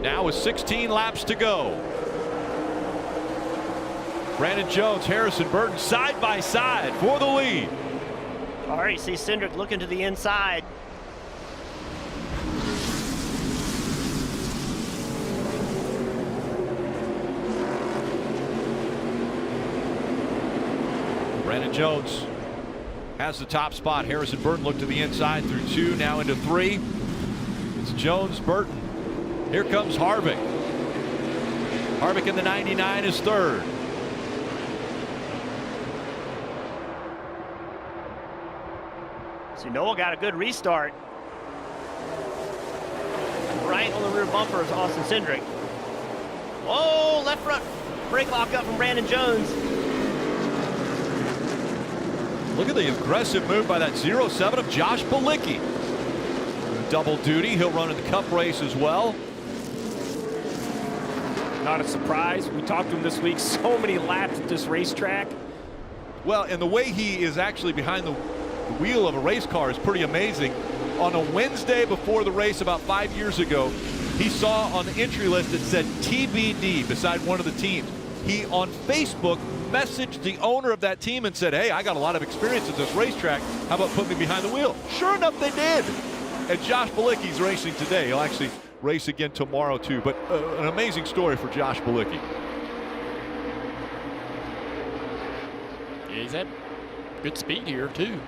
Now with 16 laps to go. Brandon Jones, Harrison Burton side by side for the lead. All right, see Cindric looking to the inside. Brandon Jones has the top spot. Harrison Burton looked to the inside through 2, now into 3. It's Jones, Burton. Here comes Harvick. Harvick in the 99 is third. So Noah got a good restart. Right on the rear bumper is Austin Cindric. Oh, left front brake lock up from Brandon Jones. Look at the aggressive move by that 07 of Josh Bilicki. Double duty. He'll run in the Cup race as well. Not a surprise. We talked to him this week. So many laps at this racetrack. Well, and the way he is actually behind the wheel of a race car is pretty amazing. On a Wednesday before the race about 5 years ago, he saw on the entry list it said TBD beside one of the teams. He on Facebook messaged the owner of that team and said, hey, I got a lot of experience at this racetrack. How about putting me behind the wheel? Sure enough, they did. And Josh Bilicki's racing today. He'll actually race again tomorrow too. But an amazing story for Josh Bilicki. Yeah, he's had good speed here too.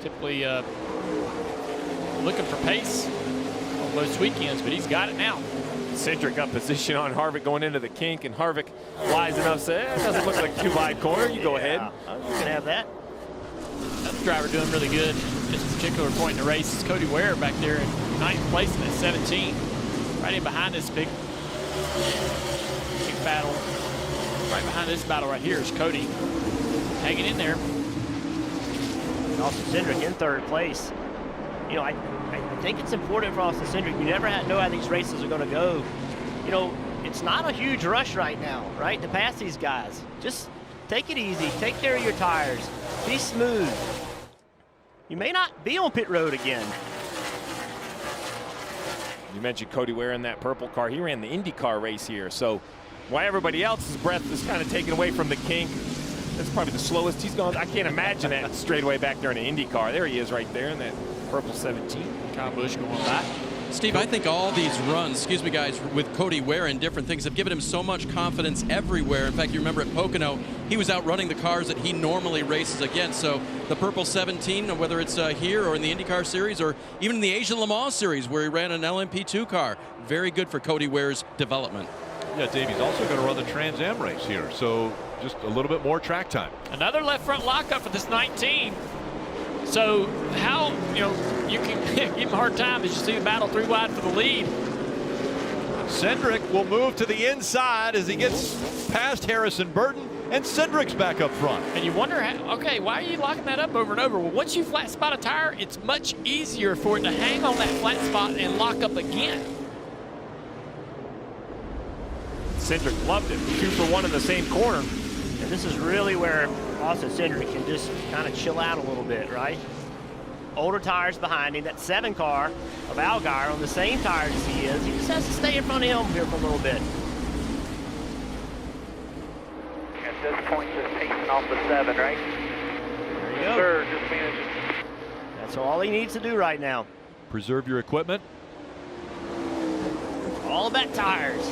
Typically looking for pace on most weekends, but he's got it now. Cindric up position on Harvick going into the kink, and Harvick wise enough said, it doesn't look like too wide corner. You go ahead. You can have that. Another driver doing really good at this particular point in the race is Cody Ware back there in 9th place in that 17. Right in behind this big battle. Right behind this battle right here is Cody. Hanging in there. Austin Cindric in 3rd place. You know, I think it's important for Austin Cindric. You never know how these races are going to go. You know, it's not a huge rush right now, right, to pass these guys. Just take it easy. Take care of your tires. Be smooth. You may not be on pit road again. You mentioned Cody Ware in that purple car. He ran the IndyCar race here. So while everybody else's breath is kind of taken away from the kink, that's probably the slowest he's gone. I can't imagine that straightaway back there in an IndyCar. There he is right there in that purple 17. Kyle Busch going back. Steve, I think all these runs, excuse me guys, with Cody Ware and different things have given him so much confidence everywhere. In fact, you remember at Pocono, he was outrunning the cars that he normally races against. So the purple 17, whether it's here or in the IndyCar series or even in the Asian Le Mans series where he ran an LMP2 car, very good for Cody Ware's development. Yeah, Dave, he's also going to run the Trans Am race here, so just a little bit more track time. Another left front lockup for this 19. So how, you can give him a hard time as you see the battle 3 wide for the lead. Cindric will move to the inside as he gets past Harrison Burton, and Cindric's back up front. And you wonder, okay, why are you locking that up over and over? Well, once you flat spot a tire, it's much easier for it to hang on that flat spot and lock up again. Cindric loved it. 2 for 1 in the same corner. And this is really where Austin Cindric can just kind of chill out a little bit, right? Older tires behind him. That 7 car of Allgaier on the same tires as he is. He just has to stay in front of him here for a little bit. At this point, just pacing off the 7, right? There you go. Sir, just managing. That's all he needs to do right now. Preserve your equipment. All about tires.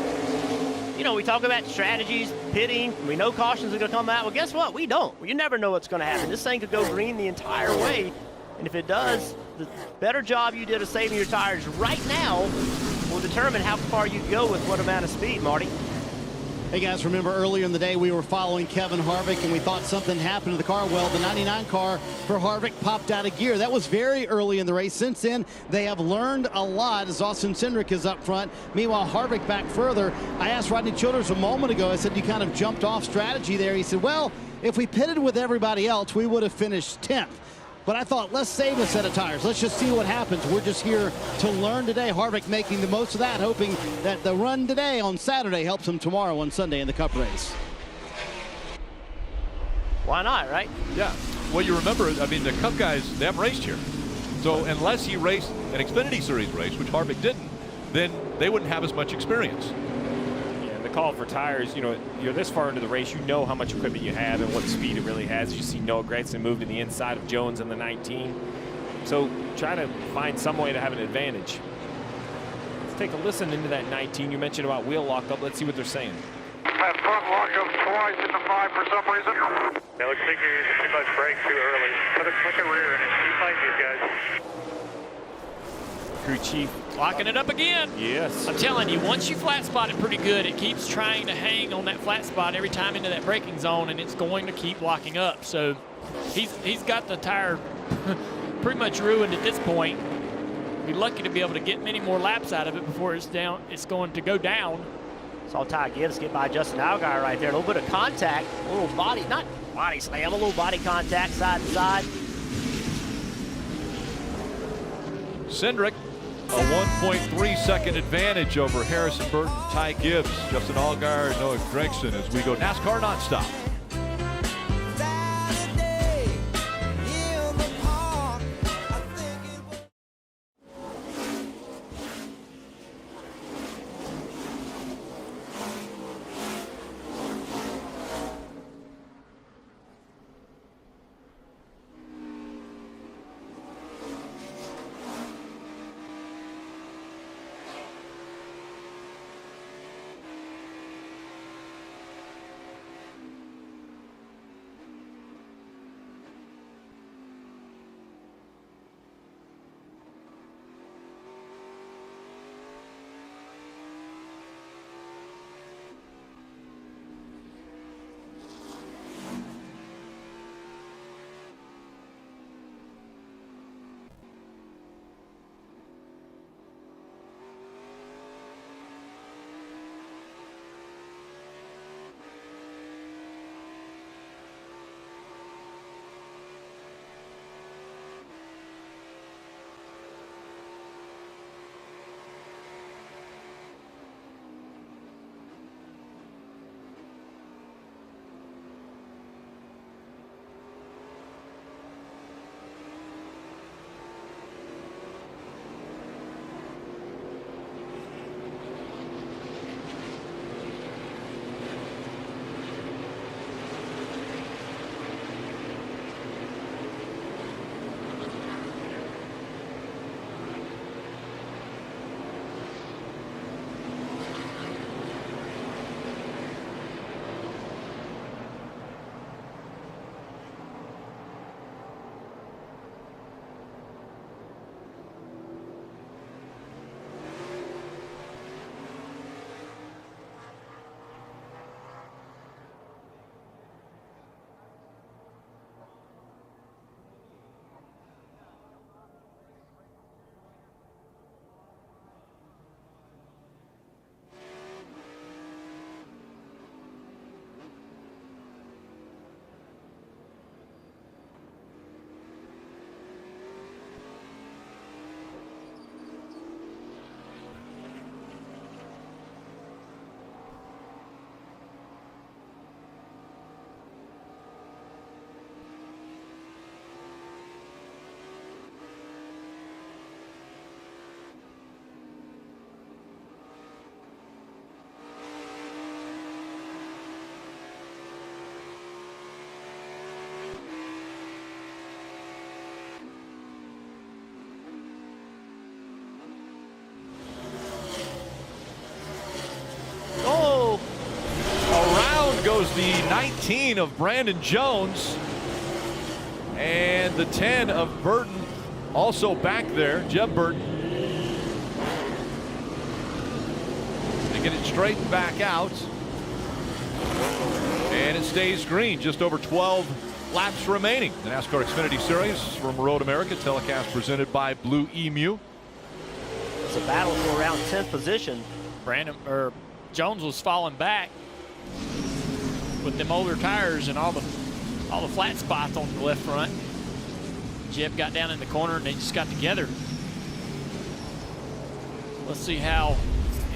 We talk about strategies, pitting. We know cautions are going to come out. Well, guess what? We don't. You never know what's going to happen. This thing could go green the entire way. And if it does, the better job you did of saving your tires right now will determine how far you go with what amount of speed, Marty. Hey guys, remember earlier in the day we were following Kevin Harvick and we thought something happened to the car. Well, the 99 car for Harvick popped out of gear. That was very early in the race. Since then, they have learned a lot as Austin Cindric is up front. Meanwhile, Harvick back further. I asked Rodney Childers a moment ago, I said, you kind of jumped off strategy there. He said, well, if we pitted with everybody else, we would have finished 10th. But I thought, let's save a set of tires. Let's just see what happens. We're just here to learn today. Harvick making the most of that, hoping that the run today on Saturday helps him tomorrow on Sunday in the Cup race. Why not, right? Yeah. Well, you remember, I mean, the Cup guys, they haven't raced here. So unless he raced an Xfinity Series race, which Harvick didn't, then they wouldn't have as much experience. Call for tires, you're this far into the race, you know how much equipment you have and what speed it really has. You see Noah Gragson move to the inside of Jones in the 19. So try to find some way to have an advantage. Let's take a listen into that 19. You mentioned about wheel lockup. Let's see what they're saying. That front lockup twice in the 5 for some reason. It looks like you're using too much brake too early. Put a rear in it. Keep fighting these guys. Crew chief locking it up again. Yes. I'm telling you, once you flat spot it pretty good, it keeps trying to hang on that flat spot every time into that braking zone, and it's going to keep locking up. So he's got the tire pretty much ruined at this point. Be lucky to be able to get many more laps out of it before it's down. It's going to go down. Saw Ty Gibbs get by Justin Allgaier right there. A little bit of contact, a little body, not body slam, a little body contact side to side. Cindric, a 1.3 second advantage over Harrison Burton, Ty Gibbs, Justin Allgaier, Noah Gragson as we go NASCAR nonstop. There's the 19 of Brandon Jones and the 10 of Burton also back there, Jeb Burton. They get it straightened back out. And it stays green, just over 12 laps remaining. The NASCAR Xfinity Series from Road America, telecast presented by Blue Emu. It's a battle for around 10th position. Jones was falling back with them older tires and all the flat spots on the left front. Jeb got down in the corner and they just got together. Let's see how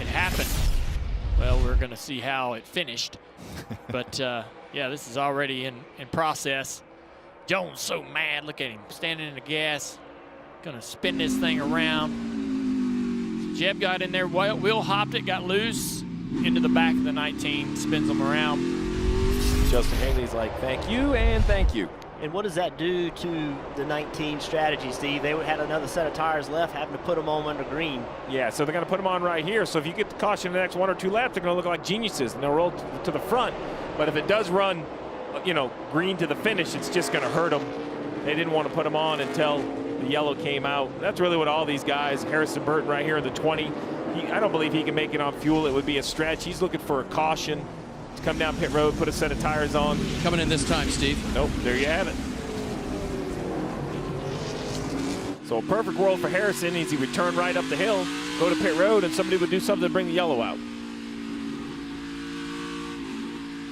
it happened. Well, we're going to see how it finished. But yeah, this is already in process. Jones so mad. Look at him standing in the gas. Gonna spin this thing around. Jeb got in there, wheel hopped it, got loose into the back of the 19, spins them around. Justin Haley's like, thank you and thank you. And what does that do to the 19 strategy, Steve? They had another set of tires left, having to put them on under green. Yeah, so they're going to put them on right here. So if you get the caution in the next 1 or 2 laps, they're going to look like geniuses, and they'll roll to the front. But if it does run, green to the finish, it's just going to hurt them. They didn't want to put them on until the yellow came out. That's really what all these guys, Harrison Burton right here in the 20, I don't believe he can make it on fuel. It would be a stretch. He's looking for a caution to come down pit road, put a set of tires on. Coming in this time, Steve. Nope, there you have it. So a perfect world for Harrison is he would turn right up the hill, go to pit road, and somebody would do something to bring the yellow out.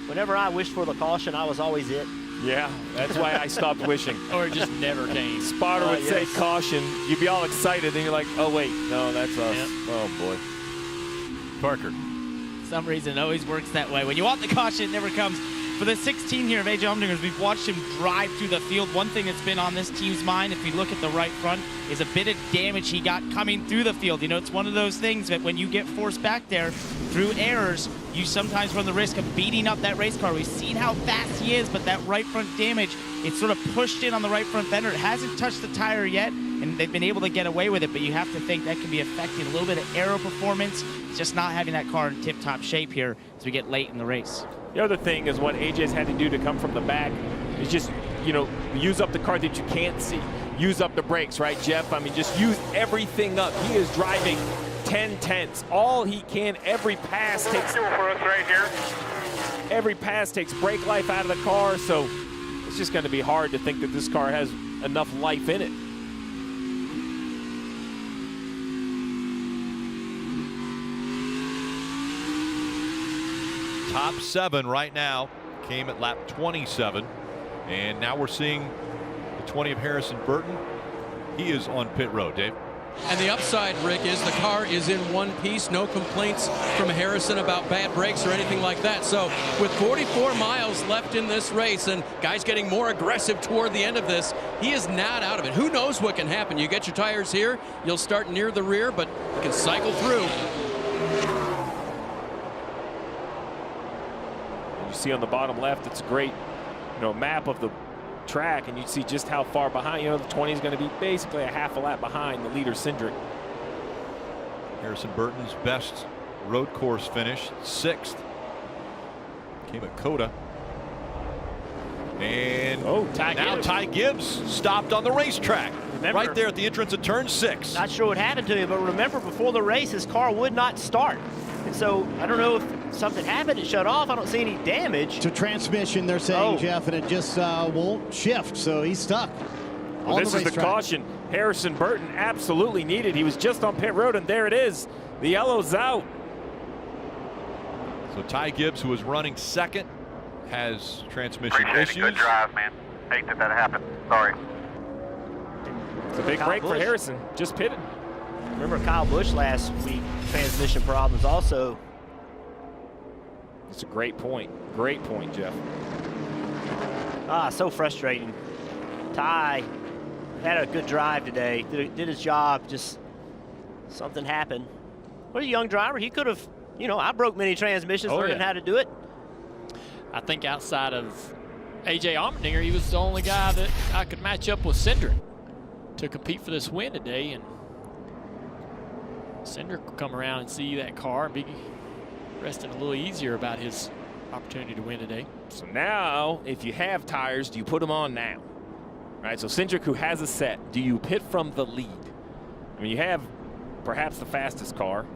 Whenever I wished for the caution, I was always it. Yeah, that's why I stopped wishing. Or it just never came. Spotter would say caution. You'd be all excited, and you're like, oh, wait, no, that's us. Yep. Oh, boy. Parker. For some reason, it always works that way. When you want the caution, it never comes. For the 16 here of AJ Allmendinger's, we've watched him drive through the field. One thing that's been on this team's mind, if we look at the right front, is a bit of damage he got coming through the field. It's one of those things that when you get forced back there through errors, you sometimes run the risk of beating up that race car. We've seen how fast he is, but that right front damage, it's sort of pushed in on the right front fender. It hasn't touched the tire yet, and they've been able to get away with it, but you have to think that can be affecting a little bit of aero performance. It's just not having that car in tip-top shape here as we get late in the race. The other thing is what AJ's had to do to come from the back is just, use up the car that you can't see. Use up the brakes, right, Jeff? I mean, just use everything up. He is driving 10/10ths. All he can. Every pass takes for us right here. Every pass takes brake life out of the car, so it's just going to be hard to think that this car has enough life in it. Top 7 right now came at lap 27, and now we're seeing the 20 of Harrison Burton. He is on pit road, Dave. And the upside, Rick, is the car is in one piece. No complaints from Harrison about bad brakes or anything like that. So with 44 miles left in this race and guys getting more aggressive toward the end of this, he is not out of it. Who knows what can happen? You get your tires here, you'll start near the rear, but you can cycle through. You see on the bottom left, it's a great, map of the track, and you see just how far behind. The 20 is going to be basically a half a lap behind the leader, Cindric. Harrison Burton's best road course finish, 6th. Came at Coda. And Ty Gibbs stopped on the racetrack. Right there at the entrance of turn 6. Not sure what happened to him, but remember, before the race, his car would not start. And so I don't know if something happened, it shut off. I don't see any damage. To transmission, they're saying, Jeff, and it just won't shift, so he's stuck. Well, this is the caution Harrison Burton absolutely needed. He was just on pit road, and there it is. The yellow's out. So Ty Gibbs, who was running 2nd, has transmission issues. Good drive, man. Hate that happened. Sorry. It's a big break for Harrison. Just pitted. Remember Kyle Busch last week, transmission problems also. That's a great point. Great point, Jeff. So frustrating. Ty had a good drive today. Did his job. Just something happened. What a young driver. He could have, I broke many transmissions learning how to do it. I think outside of AJ Allmendinger, he was the only guy that I could match up with Cindric to compete for this win today. And Cindric will come around and see that car and be resting a little easier about his opportunity to win today. So now, if you have tires, do you put them on now? Right, so Cindric, who has a set, do you pit from the lead? I mean, you have perhaps the fastest car.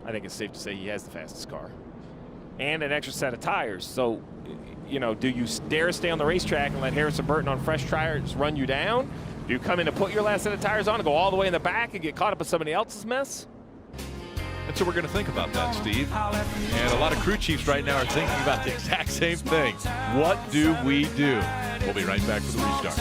I think it's safe to say he has the fastest car. And an extra set of tires. So, you know, do you dare stay on the racetrack and let Harrison Burton on fresh tires run you down? Do you come in to put your last set of tires on and go all the way in the back and get caught up in somebody else's mess? And so we're going to think about that, Steve. And a lot of crew chiefs right now are thinking about the exact same thing. What do we do? We'll be right back for the restart.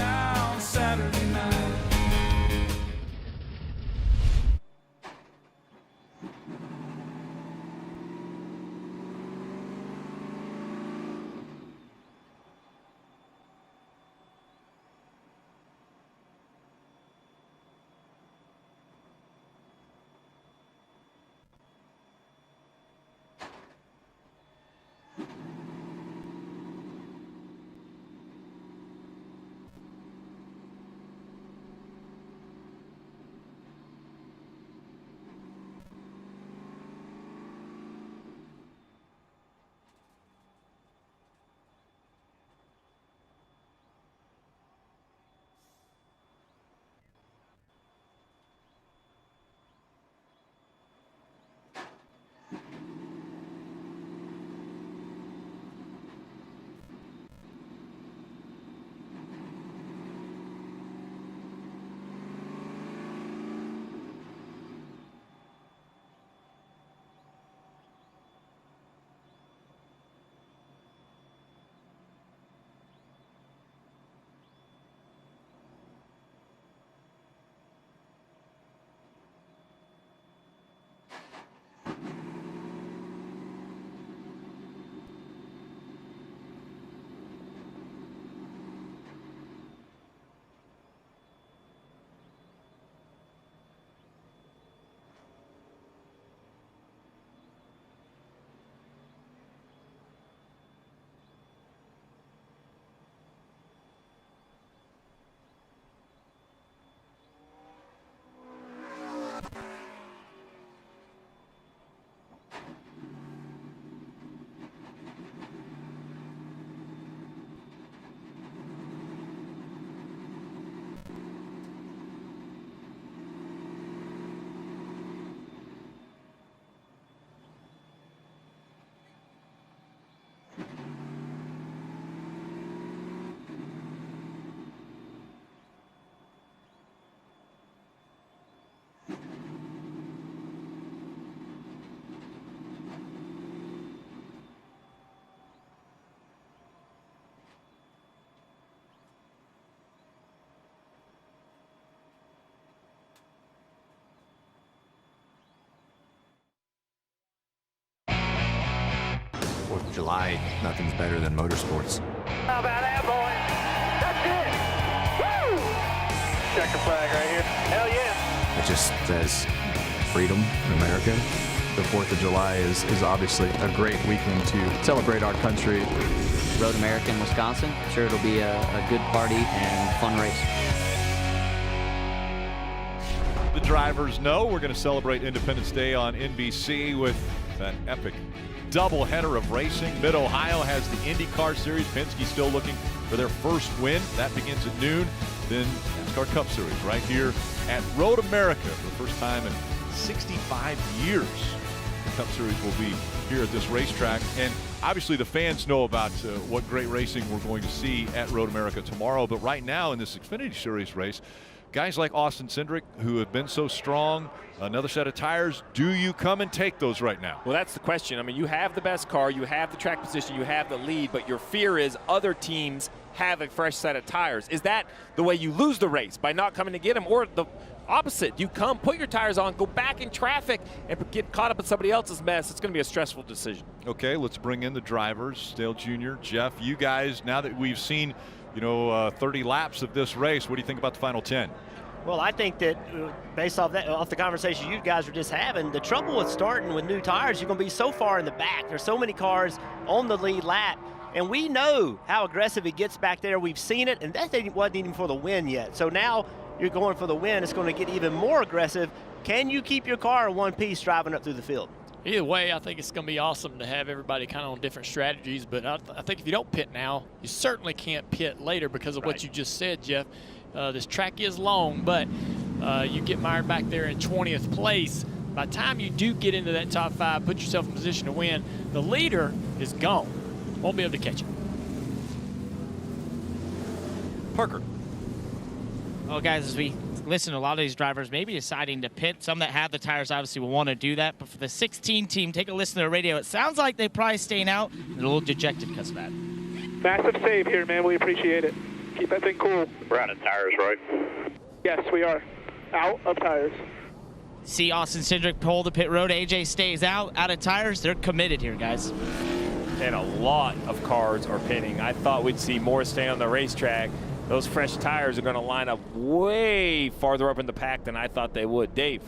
July, nothing's better than motorsports. How about that, boys? That's it! Woo! Checker flag right here. Hell yeah! It just says freedom in America. The 4th of July is obviously a great weekend to celebrate our country. Road America in Wisconsin. I'm sure it'll be a good party and fun race. The drivers know we're going to celebrate Independence Day on NBC with an epic doubleheader of racing. Mid-Ohio has the IndyCar Series. Penske still looking for their first win. That begins at noon. Then NASCAR Cup Series right here at Road America for the first time in 65 years. The Cup Series will be here at this racetrack. And obviously the fans know about what great racing we're going to see at Road America tomorrow. But right now in this Xfinity Series race, guys like Austin Cindric, who have been so strong, another set of tires, do you come and take those right now? Well, that's the question. I mean, you have the best car, you have the track position, you have the lead, but your fear is other teams have a fresh set of tires. Is that the way you lose the race, by not coming to get them, or the opposite? You come, put your tires on, go back in traffic, and get caught up in somebody else's mess. It's going to be a stressful decision. Okay, let's bring in the drivers. Dale Jr., Jeff, you guys, now that we've seen 30 laps of this race, what do you think about the final 10? Well, I think that based off the conversation you guys were just having, the trouble with starting with new tires, you're going to be so far in the back. There's so many cars on the lead lap, and we know how aggressive it gets back there. We've seen it, and that wasn't even for the win yet. So now you're going for the win. It's going to get even more aggressive. Can you keep your car in one piece driving up through the field? Either way, I think it's going to be awesome to have everybody kind of on different strategies. But I think if you don't pit now, you certainly can't pit later because of what you just said, Jeff. This track is long, but you get mired back there in 20th place. By the time you do get into that top 5, put yourself in position to win, the leader is gone. Won't be able to catch it. Parker. Well, guys, as we listen to a lot of these drivers maybe deciding to pit, some that have the tires obviously will want to do that. But for the 16 team, take a listen to the radio. It sounds like they're probably staying out. They're a little dejected because of that. Massive save here, man. We appreciate it. Keep that thing cool. We're out of tires, right? Yes, we are. Out of tires. See Austin Cindric pull the pit road. AJ stays out of tires. They're committed here, guys. And a lot of cars are pitting. I thought we'd see more stay on the racetrack. Those fresh tires are going to line up way farther up in the pack than I thought they would. Dave.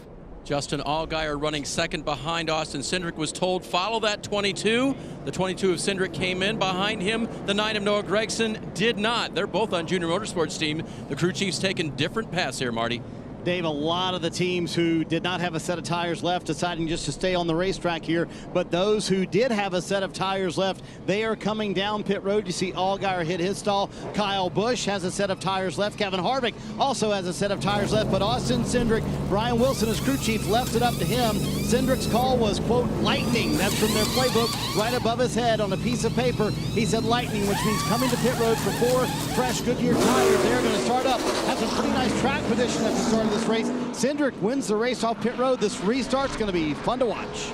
Justin Allgaier running second behind Austin Cindric, was told follow that 22. The 22 of Cindric came in behind him. The 9 of Noah Gragson did not. They're both on Junior Motorsports team. The crew chief's taking different paths here, Marty. Dave, a lot of the teams who did not have a set of tires left deciding just to stay on the racetrack here, but those who did have a set of tires left, they are coming down pit road. You see Allgaier hit his stall. Kyle Busch has a set of tires left. Kevin Harvick also has a set of tires left, but Austin Cindric, Brian Wilson, his crew chief, left it up to him. Cindric's call was, quote, lightning. That's from their playbook right above his head on a piece of paper. He said lightning, which means coming to pit road for 4 fresh Goodyear tires. They're going to start up. Have some pretty nice track position at the start of this race. Cindric wins the race off pit road. This restart's going to be fun to watch.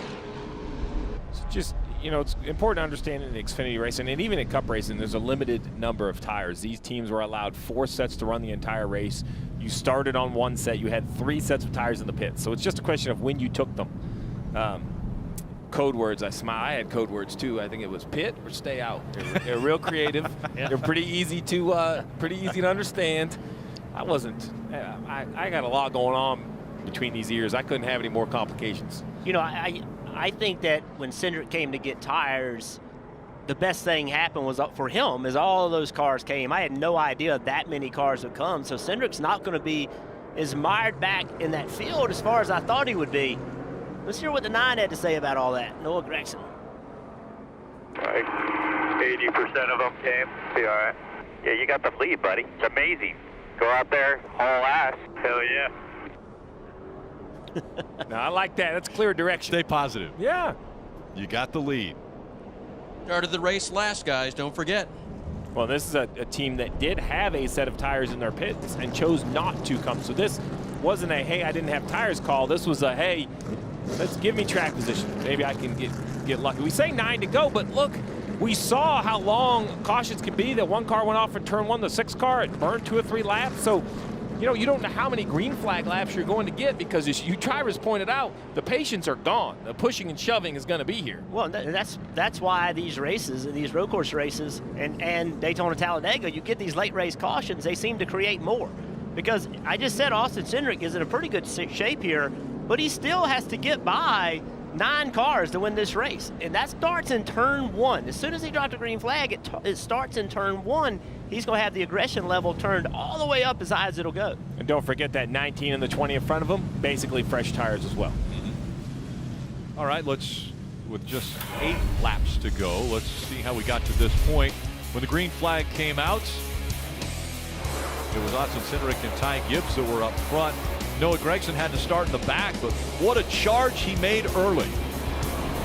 It's just, you know, it's important to understand in Xfinity racing and even in Cup racing, there's a limited number of tires. These teams were allowed 4 sets to run the entire race. You started on 1 set. You had 3 sets of tires in the pit. So it's just a question of when you took them. Code words, I smile. I had code words too. I think it was pit or stay out. They're real creative. Yeah. They're pretty easy to understand. I got a lot going on between these years. I couldn't have any more complications. You know, I think that when Cindric came to get tires, the best thing happened was for him as all of those cars came. I had no idea that many cars would come. So Cindric's not going to be as mired back in that field as far as I thought he would be. Let's hear what the 9 had to say about all that. Noah Gragson. Right. 80% of them came. Be all right. Yeah, you got the lead, buddy. It's amazing. Go out there, haul ass. Hell yeah. No, I like that. That's clear direction. Stay positive. Yeah. You got the lead. Started the race last, guys. Don't forget. Well, this is a team that did have a set of tires in their pits and chose not to come. So this wasn't a, hey, I didn't have tires call. This was a, hey, let's give me track position. Maybe I can get lucky. We say 9 to go, but look, we saw how long cautions can be. That 1 car went off in turn 1, the 6 car, it burned 2 or 3 laps. So, you know, you don't know how many green flag laps you're going to get because as you drivers pointed out, the patience are gone. The pushing and shoving is going to be here. Well, that's why these races, these road course races, and Daytona Talladega, you get these late race cautions. They seem to create more because I just said Austin Cindric is in a pretty good shape here, but he still has to get by 9 cars to win this race, and that starts in turn 1. As soon as he dropped the green flag, it starts in turn 1. He's going to have the aggression level turned all the way up as high as it'll go. And don't forget that 19 and the 20 in front of him, basically fresh tires as well. All right, with just 8 laps to go, let's see how we got to this point. When the green flag came out, it was Austin Cindric and Ty Gibbs that were up front. Noah Gragson had to start in the back, but what a charge he made early.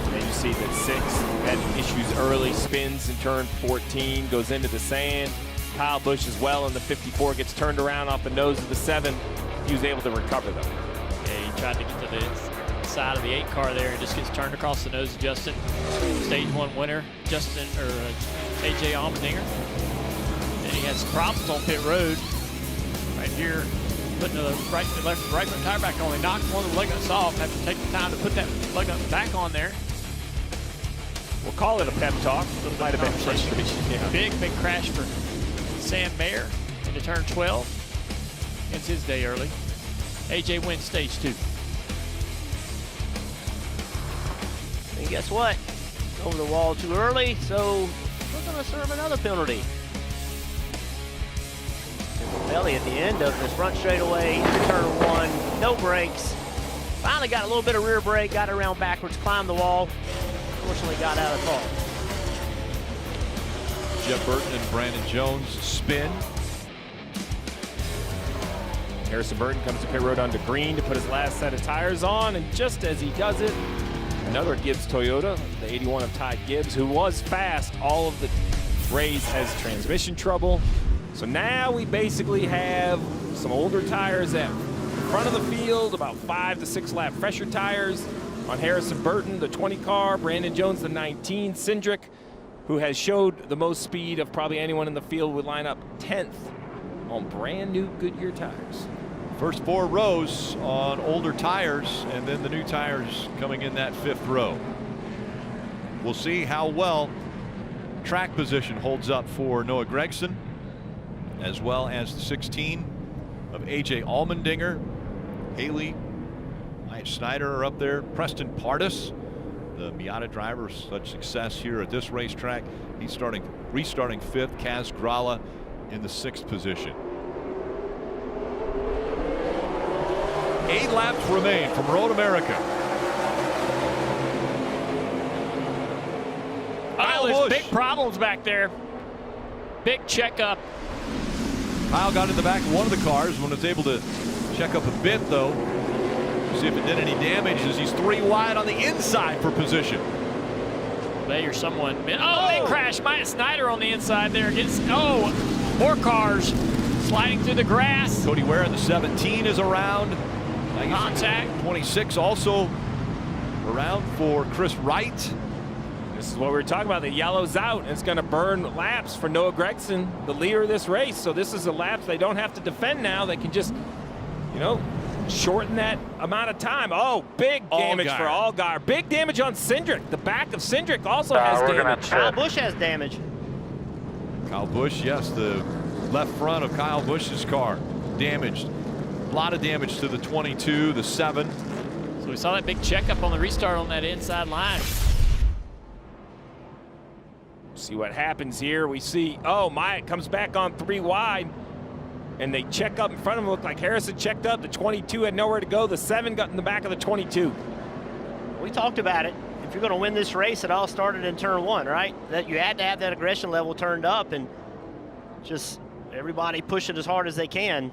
And you see that 6 had issues early, spins in turn 14, goes into the sand. Kyle Busch as well in the 54 gets turned around off the nose of the 7. He was able to recover them. Yeah, he tried to get to the side of the 8 car there and just gets turned across the nose of Justin. Stage 1 winner, AJ Allmendinger. And he had some problems on pit road right here. Putting the right front tire back on. He knocked one of the lug nuts off. Have to take the time to put that lug nut back on there. We'll call it a pep talk. It might have been frustration. Yeah. Big crash for Sam Mayer into turn 12. Ends his day early. AJ wins stage 2. And guess what? Over the wall too early, so we're going to serve another penalty. Belly at the end of this front straightaway into turn 1, no brakes. Finally got a little bit of rear brake, got around backwards, climbed the wall. Fortunately got out of the car. Jeff Burton and Brandon Jones spin. Harrison Burton comes to pit road onto green to put his last set of tires on, and just as he does it, another Gibbs Toyota, the 81 of Ty Gibbs, who was fast all of the race, has transmission trouble. So now we basically have some older tires at the front of the field, about 5 to 6 lap fresher tires on Harrison Burton, the 20 car, Brandon Jones, the 19, Cindric, who has showed the most speed of probably anyone in the field, would line up 10th on brand new Goodyear tires. First 4 rows on older tires, and then the new tires coming in that 5th row. We'll see how well track position holds up for Noah Gragson, as well as the 16 of AJ Allmendinger. Haley, Mike Snyder are up there. Preston Pardus, the Miata driver, such success here at this racetrack. He's restarting 5th. Kaz Grala in the 6th position. 8 laps remain from Road America. Oh, there's big problems back there. Big checkup. Kyle got in the back of one of the cars when it's able to check up a bit, though. See if it did any damage as he's 3 wide on the inside for position. They or someone. Oh, they crashed. Mike Snyder on the inside there. More cars sliding through the grass. Cody Ware in the 17 is around. Contact. 26 also around for Chris Wright. This is what we were talking about. The yellow's out, and it's going to burn laps for Noah Gragson, the leader of this race. So this is a lap they don't have to defend now. They can just, shorten that amount of time. Oh, big damage for Allgaier. Big damage on Cindric. The back of Cindric also has damage. Kyle Busch has damage. Kyle Busch, yes, the left front of Kyle Busch's car damaged. A lot of damage to the 22, the 7. So we saw that big checkup on the restart on that inside line. See what happens here. We see, Myatt comes back on 3 wide, and they check up in front of him. Looked like Harrison checked up. The 22 had nowhere to go. The 7 got in the back of the 22. We talked about it. If you're going to win this race, it all started in turn 1, right? That you had to have that aggression level turned up and just everybody push it as hard as they can.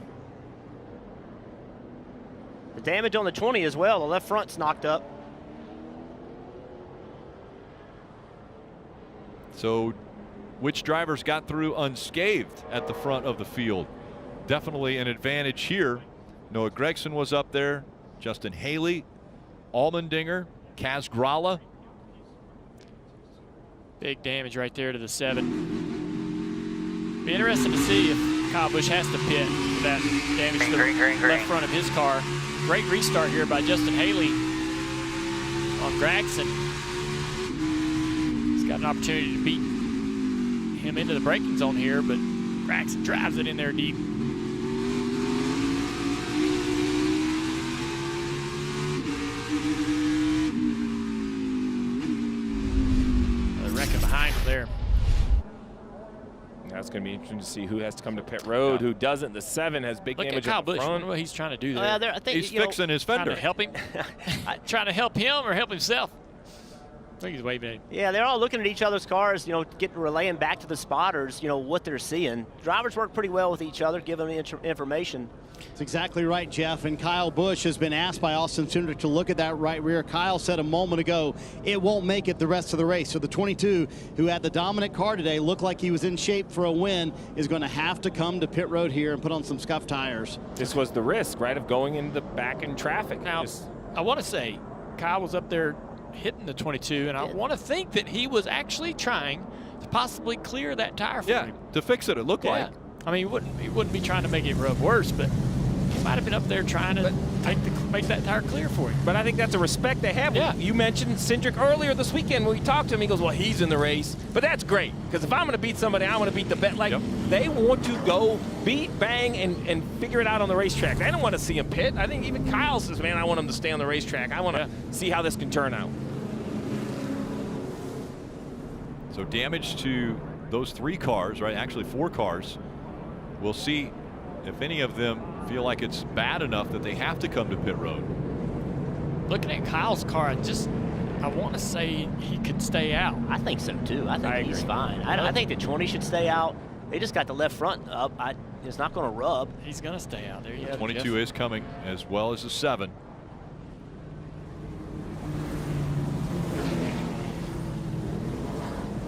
The damage on the 20 as well. The left front's knocked up. So which drivers got through unscathed at the front of the field? Definitely an advantage here. Noah Gragson was up there. Justin Haley, Allmendinger, Kaz Grala. Big damage right there to the 7. Be interesting to see if Kyle Busch has to pit for that damage to the left front of his car. Great restart here by Justin Haley on Gragson. He's got an opportunity to beat him into the braking zone here, but Gragson drives it in there deep. Wrecking behind him there. That's going to be interesting to see who has to come to pit road, who doesn't. The 7 has big damage Kyle at the Busch. I front. wonder what he's trying to do there. I think, he's fixing his fender. Trying to help him. Trying to help him or help himself. I think he's waving. Yeah, they're all looking at each other's cars, relaying back to the spotters, what they're seeing. Drivers work pretty well with each other, giving them information. That's exactly right, Jeff. And Kyle Busch has been asked by Austin Cindric to look at that right rear. Kyle said a moment ago it won't make it the rest of the race. So the 22, who had the dominant car today, looked like he was in shape for a win, is going to have to come to pit road here and put on some scuff tires. This was the risk, right, of going into the back in traffic. Now, I want to say Kyle was up there hitting the 22, and I want to think that he was actually trying to possibly clear that tire for him. To fix it looked like. I mean, he wouldn't be trying to make it rub worse, but he might have been up there trying to make that tire clear for him. But I think that's a respect they have. Yeah. You mentioned Cindric earlier this weekend when we talked to him. He goes, well, he's in the race. But that's great, because if I'm going to beat somebody, I want to beat the bet. They want to go beat, bang, and figure it out on the racetrack. They don't want to see him pit. I think even Kyle says, man, I want him to stay on the racetrack. I want to see how this can turn out. So damage to those 3 cars, right? Actually 4 cars. We'll see if any of them feel like it's bad enough that they have to come to pit road. looking at Kyle's car, I want to say he could stay out. I think so too. I think he's fine. I think the 20 should stay out. They just got the left front up. It's not going to rub. He's going to stay out. There you go. 22 is coming, as well as the 7.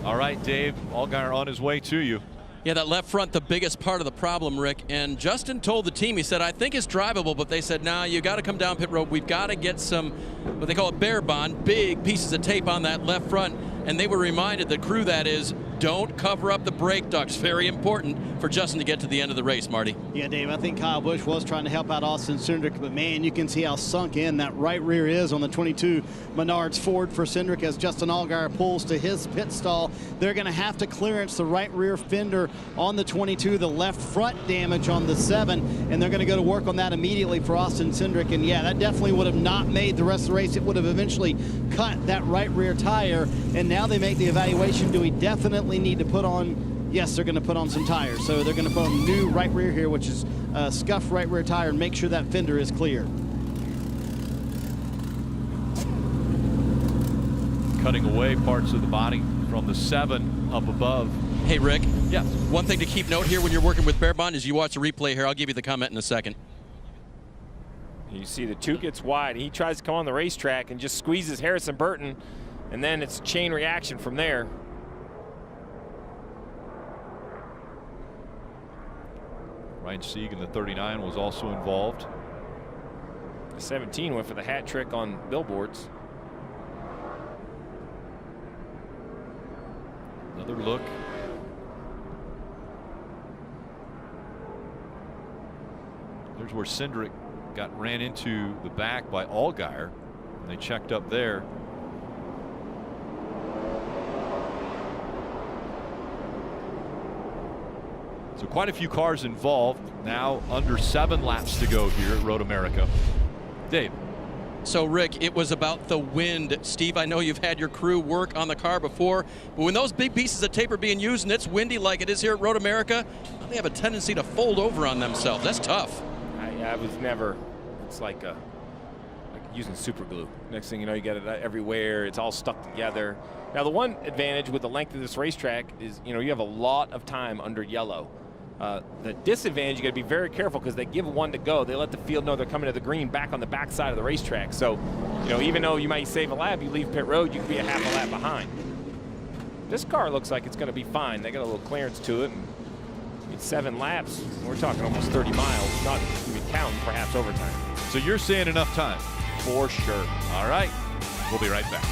All right, Dave, Allgaier on his way to you. Yeah, that left front, the biggest part of the problem, Rick. And Justin told the team, he said, I think it's drivable, but they said, nah, you got to come down pit road. We've got to get some, what they call it, bare bond, big pieces of tape on that left front. And they were reminded, the crew that is, don't cover up the brake ducts. Very important for Justin to get to the end of the race, Marty. Yeah, Dave, I think Kyle Busch was trying to help out Austin Cindric, but man, you can see how sunk in that right rear is on the 22 Menards Ford for Cindric as Justin Allgaier pulls to his pit stall. They're going to have to clearance the right rear fender on the 22, the left front damage on the 7, and they're going to go to work on that immediately for Austin Cindric. And yeah, that definitely would have not made the rest of the race. It would have eventually cut that right rear tire, and now they make the evaluation. Do we definitely need to put on? Yes, they're going to put on some tires. So they're going to put on new right rear here, which is a scuffed right rear tire, and make sure that fender is clear. Cutting away parts of the body from the 7 up above. Hey, Rick. Yes. One thing to keep note here when you're working with bare bond is you watch the replay here. I'll give you the comment in a second. You see the 2 gets wide. He tries to come on the racetrack and just squeezes Harrison Burton, and then it's a chain reaction from there. Ryan Sieg in the 39 was also involved. The 17 went for the hat trick on billboards. Another look. There's where Cindric ran into the back by Allgaier, and they checked up there. So quite a few cars involved. Now under 7 laps to go here at Road America. Dave. So, Rick, it was about the wind. Steve, I know you've had your crew work on the car before, but when those big pieces of tape are being used and it's windy like it is here at Road America, they have a tendency to fold over on themselves. That's tough. I was never, it's like using super glue. Next thing you know, you get it everywhere. It's all stuck together. Now, the one advantage with the length of this racetrack is, you have a lot of time under yellow. The disadvantage, you got to be very careful because they give 1 to go. They let the field know they're coming to the green back on the back side of the racetrack. So, even though you might save a lap, you leave pit road, you could be a half a lap behind. This car looks like it's going to be fine. They got a little clearance to it. And it's 7 laps. We're talking almost 30 miles, not even counting perhaps overtime. So you're seeing enough time? For sure. All right. We'll be right back.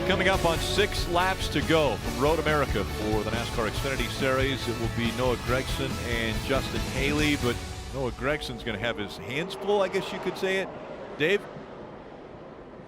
Coming up on 6 laps to go from Road America for the NASCAR Xfinity Series, it will be Noah Gragson and Justin Haley, but Noah Gregson's going to have his hands full, I guess you could say it. Dave?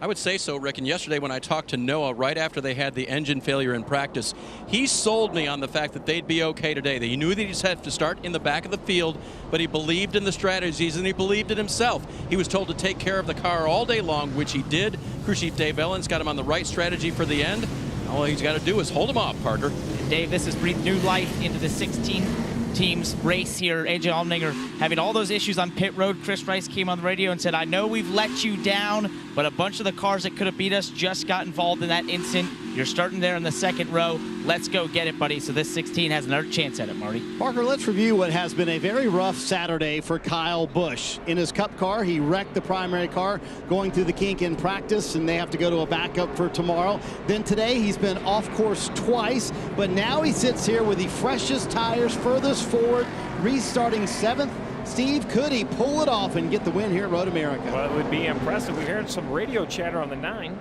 I would say so, Rick. And yesterday when I talked to Noah right after they had the engine failure in practice, he sold me on the fact that they'd be okay today. That he knew that he just had to start in the back of the field, but he believed in the strategies and he believed in himself. He was told to take care of the car all day long, which he did. Crew Chief Dave Ellens got him on the right strategy for the end. All he's got to do is hold him off, Parker. Dave, this has breathed new life into the 16 team's race here. AJ Allmendinger having all those issues on pit road. Chris Rice came on the radio and said, I know we've let you down, but a bunch of the cars that could have beat us just got involved in that instant. You're starting there in the second row. Let's go get it, buddy. So this 16 has another chance at it, Marty. Parker, let's review what has been a very rough Saturday for Kyle Busch. In his Cup car, he wrecked the primary car going through the kink in practice, and they have to go to a backup for tomorrow. Then today, he's been off course twice, but now he sits here with the freshest tires, furthest forward, restarting 7th. Steve, could he pull it off and get the win here at Road America? Well, it would be impressive. We're hearing some radio chatter on the 9.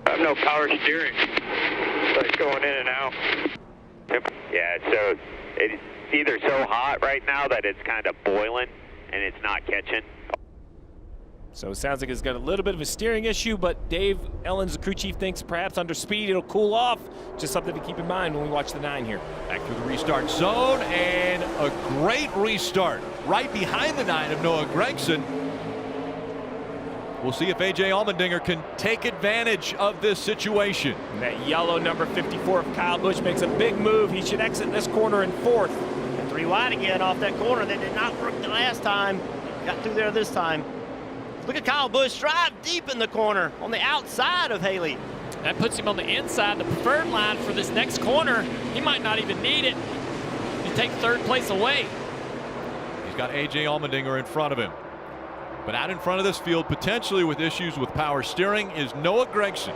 I have no power steering. It's like going in and out. Yeah, so it's either so hot right now that it's kind of boiling and it's not catching. So it sounds like it's got a little bit of a steering issue, but Dave Ellens, the crew chief, thinks perhaps under speed it'll cool off. Just something to keep in mind when we watch the 9 here. Back through the restart zone, and a great restart right behind the 9 of Noah Gragson. We'll see if A.J. Allmendinger can take advantage of this situation. And that yellow number 54 of Kyle Busch makes a big move. He should exit this corner in 4th. And 3 wide again off that corner. They did not work the last time. Got through there this time. Look at Kyle Busch drive deep in the corner on the outside of Haley. That puts him on the inside, the preferred line for this next corner. He might not even need it. He takes 3rd place away. He's got A.J. Allmendinger in front of him. But out in front of this field, potentially with issues with power steering, is Noah Gragson.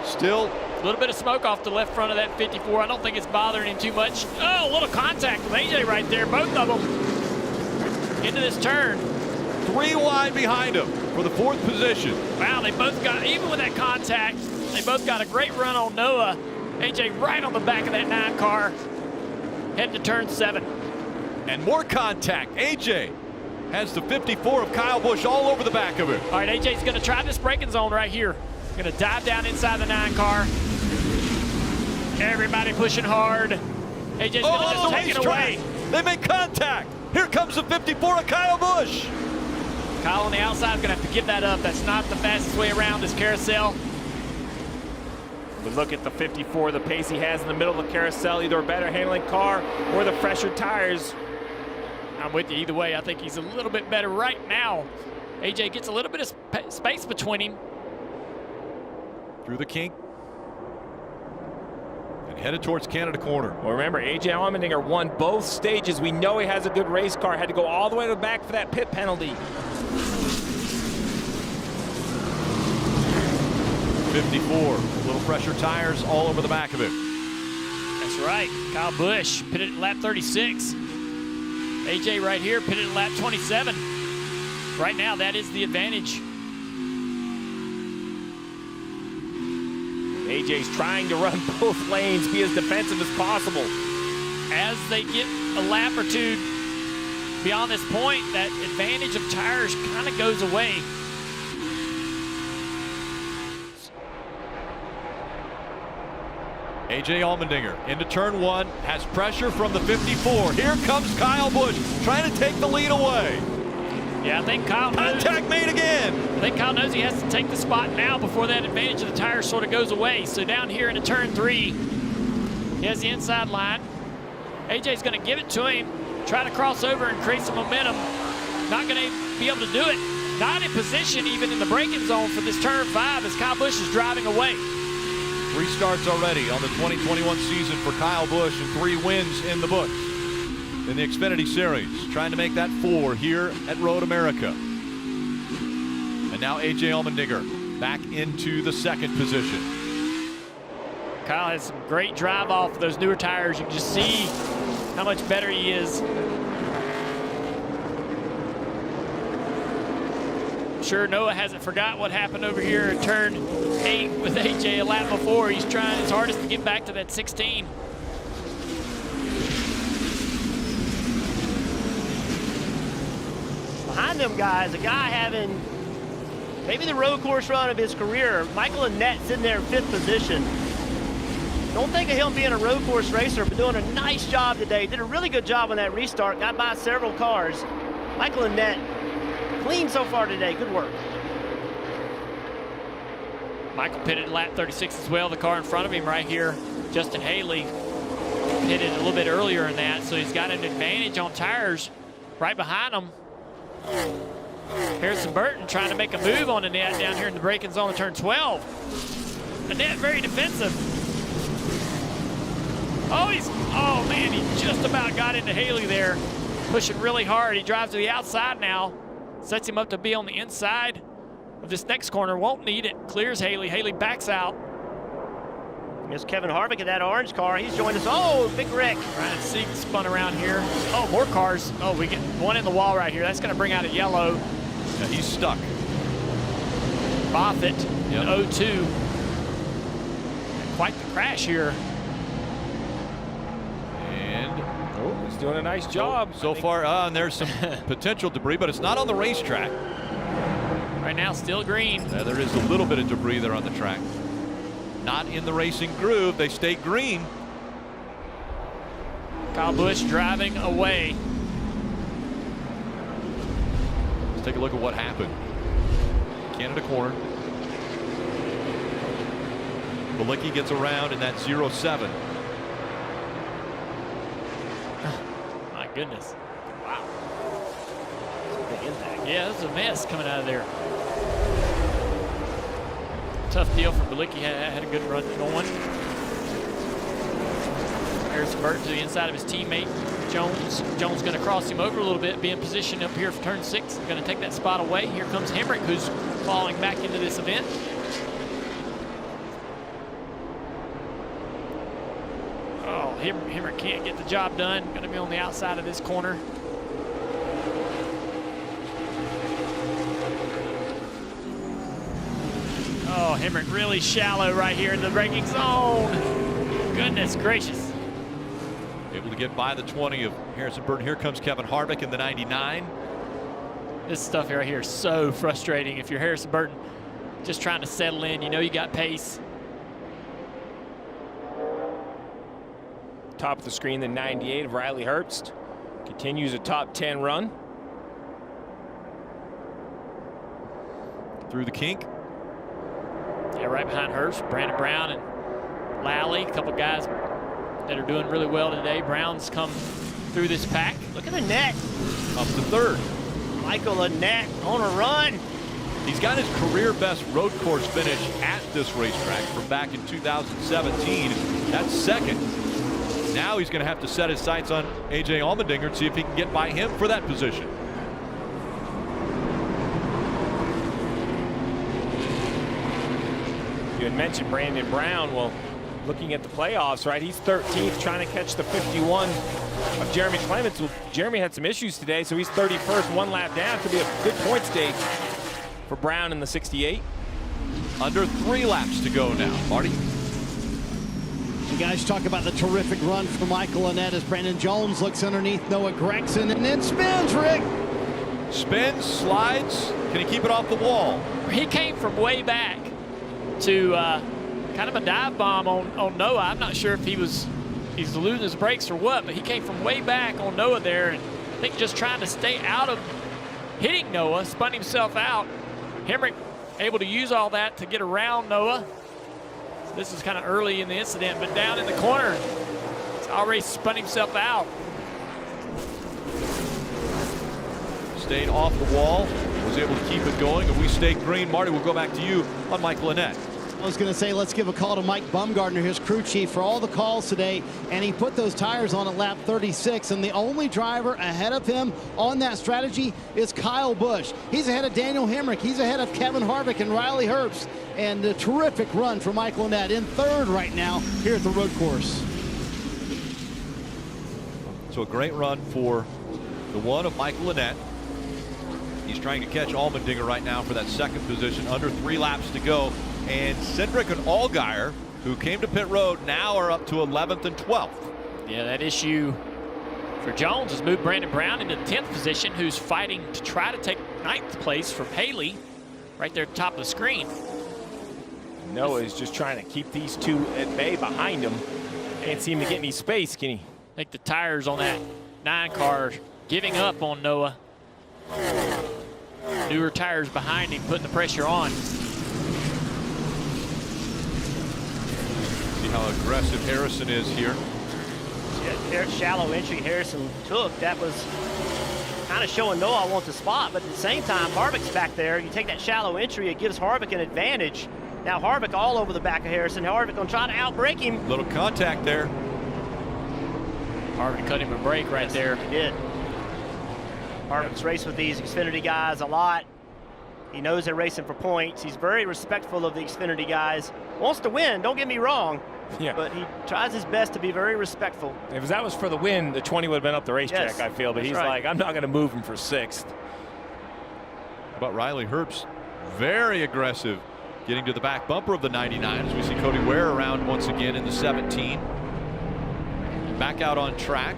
Still a little bit of smoke off the left front of that 54. I don't think it's bothering him too much. Oh, a little contact with AJ right there, both of them into this turn. 3 wide behind him for the 4th position. Wow, they both got, even with that contact, they both got a great run on Noah. AJ right on the back of that 9 car, heading to turn 7. And more contact. AJ has the 54 of Kyle Busch all over the back of it. All right, AJ's going to try this braking zone right here. Going to dive down inside the 9 car. Everybody pushing hard. AJ's going to just take it away. They make contact. Here comes the 54 of Kyle Busch. Kyle on the outside is going to have to give that up. That's not the fastest way around this carousel. But look at the 54, the pace he has in the middle of the carousel. Either a better handling car or the fresher tires. I'm with you either way. I think he's a little bit better right now. AJ gets a little bit of space between him. Through the kink. And headed towards Canada corner. Well, remember, A.J. Allmendinger won both stages. We know he has a good race car. Had to go all the way to the back for that pit penalty. 54. Little fresher tires all over the back of it. That's right. Kyle Busch pitted at lap 36. AJ right here pitted at lap 27. Right now, that is the advantage. AJ's trying to run both lanes, be as defensive as possible. As they get a lap or 2 beyond this point, that advantage of tires kind of goes away. A.J. Allmendinger into turn 1, has pressure from the 54. Here comes Kyle Busch trying to take the lead away. Yeah, I think Kyle knows. Contact made again. I think Kyle knows he has to take the spot now before that advantage of the tires sort of goes away. So down here into turn 3, he has the inside line. AJ's going to give it to him, try to cross over and create some momentum. Not going to be able to do it. Not in position even in the braking zone for this turn 5 as Kyle Busch is driving away. 3 starts already on the 2021 season for Kyle Busch and 3 wins in the books in the Xfinity Series. Trying to make that 4 here at Road America. And now A.J. Allmendinger back into the 2nd position. Kyle has some great drive off those newer tires. You can just see how much better he is. I'm sure Noah hasn't forgot what happened over here at turn 8 with AJ a lap before. He's trying his hardest to get back to that 16. Behind them guys, a guy having maybe the road course run of his career. Michael Annette's in there in 5th position. Don't think of him being a road course racer, but doing a nice job today. Did a really good job on that restart. Got by several cars. Michael Annette, clean so far today. Good work. Michael pitted lap 36 as well. The car in front of him right here, Justin Haley. pitted a little bit earlier in that, so he's got an advantage on tires right behind him. Harrison Burton trying to make a move on the net down here in the braking zone of turn 12. The net very defensive. Oh man, he just about got into Haley there, pushing really hard. He drives to the outside now, sets him up to be on the inside of this next corner. Won't need it. Clears Haley. Haley backs out. Here's Kevin Harvick in that orange car. He's joined us. Oh, Big Rick. Ryan Sieg spun around here. Oh, more cars. Oh, we get one in the wall right here. That's going to bring out a yellow. Yeah, he's stuck. Moffitt in 02. Quite the crash here. And he's doing a nice job. So far, and there's some potential debris, but it's not on the racetrack. Right now, still green. There is a little bit of debris there on the track. Not in the racing groove. They stay green. Kyle Busch driving away. Let's take a look at what happened. Canada corner. Balicki gets around in that 0-7. My goodness. Wow. Big impact. Yeah, this is a mess coming out of there. Tough deal for Balicki. Had a good run going. Harrison Burton to the inside of his teammate Jones. Jones going to cross him over a little bit, be in position up here for turn 6. Going to take that spot away. Here comes Hemrick, who's falling back into this event. Oh, Hemrick can't get the job done. Going to be on the outside of this corner. Oh, Hemrick really shallow right here in the braking zone. Goodness gracious. Able to get by the 20 of Harrison Burton. Here comes Kevin Harvick in the 99. This stuff right here is so frustrating. If you're Harrison Burton, just trying to settle in, you know you got pace. Top of the screen, the 98 of Riley Herbst. Continues a top 10 run. Through the kink. Yeah, right behind Herbst, Brandon Brown and Lally, a couple guys that are doing really well today. Brown's come through this pack. Look at the net. Up to third. Michael Annett on a run. He's got his career best road course finish at this racetrack from back in 2017. That's second. Now he's going to have to set his sights on A.J. Allmendinger and see if he can get by him for that position. You had mentioned Brandon Brown. Well, looking at the playoffs, right? He's 13th, trying to catch the 51 of Jeremy Clements. Well, Jeremy had some issues today, so he's 31st, one lap down. Could be a good point stage for Brown in the 68. Under 3 laps to go now. Marty? You guys talk about the terrific run for Michael Annett as Brandon Jones looks underneath Noah Gragson and then spins, Rick. Spins, slides. Can he keep it off the wall? He came from way back to kind of a dive bomb on Noah. I'm not sure if he's losing his brakes or what, but he came from way back on Noah there, and I think just trying to stay out of hitting Noah, spun himself out. Hemrick able to use all that to get around Noah. So this is kind of early in the incident, but down in the corner, he's already spun himself out. Stayed off the wall, was able to keep it going, and we stayed green. Marty, we'll go back to you on Michael Annett. I was going to say, let's give a call to Mike Bumgardner, his crew chief, for all the calls today. And he put those tires on at lap 36. And the only driver ahead of him on that strategy is Kyle Busch. He's ahead of Daniel Hemrick. He's ahead of Kevin Harvick and Riley Herbst. And a terrific run for Michael Annett in third right now here at the road course. So a great run for the one of Michael Annett. He's trying to catch Allmendinger right now for that second position. Under 3 laps to go. And Cindric and Allgaier, who came to pit road, now are up to 11th and 12th. Yeah, that issue for Jones has moved Brandon Brown into 10th position, who's fighting to try to take 9th place from Haley right there at the top of the screen. Noah is just trying to keep these two at bay behind him. Can't seem to get any space, can he? I think the tires on that 9 car giving up on Noah. Newer tires behind him, putting the pressure on. See how aggressive Harrison is here. That shallow entry Harrison took, that was kind of showing no, I want the spot, but at the same time, Harvick's back there. You take that shallow entry, it gives Harvick an advantage. Now Harvick all over the back of Harrison. Harvick gonna try to outbrake him. Little contact there. Harvick cut him a break right there. He did. Harvick's raced with these Xfinity guys a lot. He knows they're racing for points. He's very respectful of the Xfinity guys. Wants to win, don't get me wrong. Yeah. But he tries his best to be very respectful. If that was for the win, the 20 would have been up the racetrack, Yes, I feel. But that's he's right. like, I'm not going to move him for 6th. But Riley Herbst, very aggressive, getting to the back bumper of the 99 as we see Cody Ware around once again in the 17. Back out on track.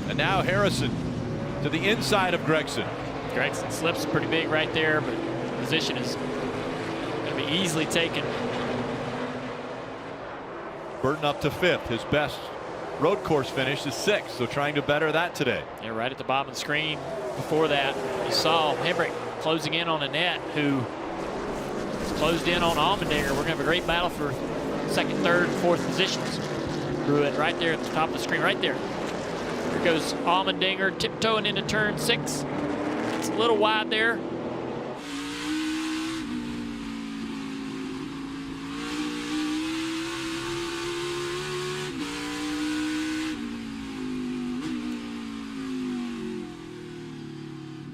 And now Harrison to the inside of Gregson. Gregson slips pretty big right there, but position is going to be easily taken. Burton up to 5th. His best road course finish is 6th, so trying to better that today. Yeah, right at the bottom of the screen. Before that, you saw Henry closing in on Annette, who is closed in on Allmendinger. We're going to have a great battle for 2nd, 3rd, 4th positions. Bruin right there at the top of the screen, right there. Here goes Allmendinger tiptoeing into turn 6. It's a little wide there.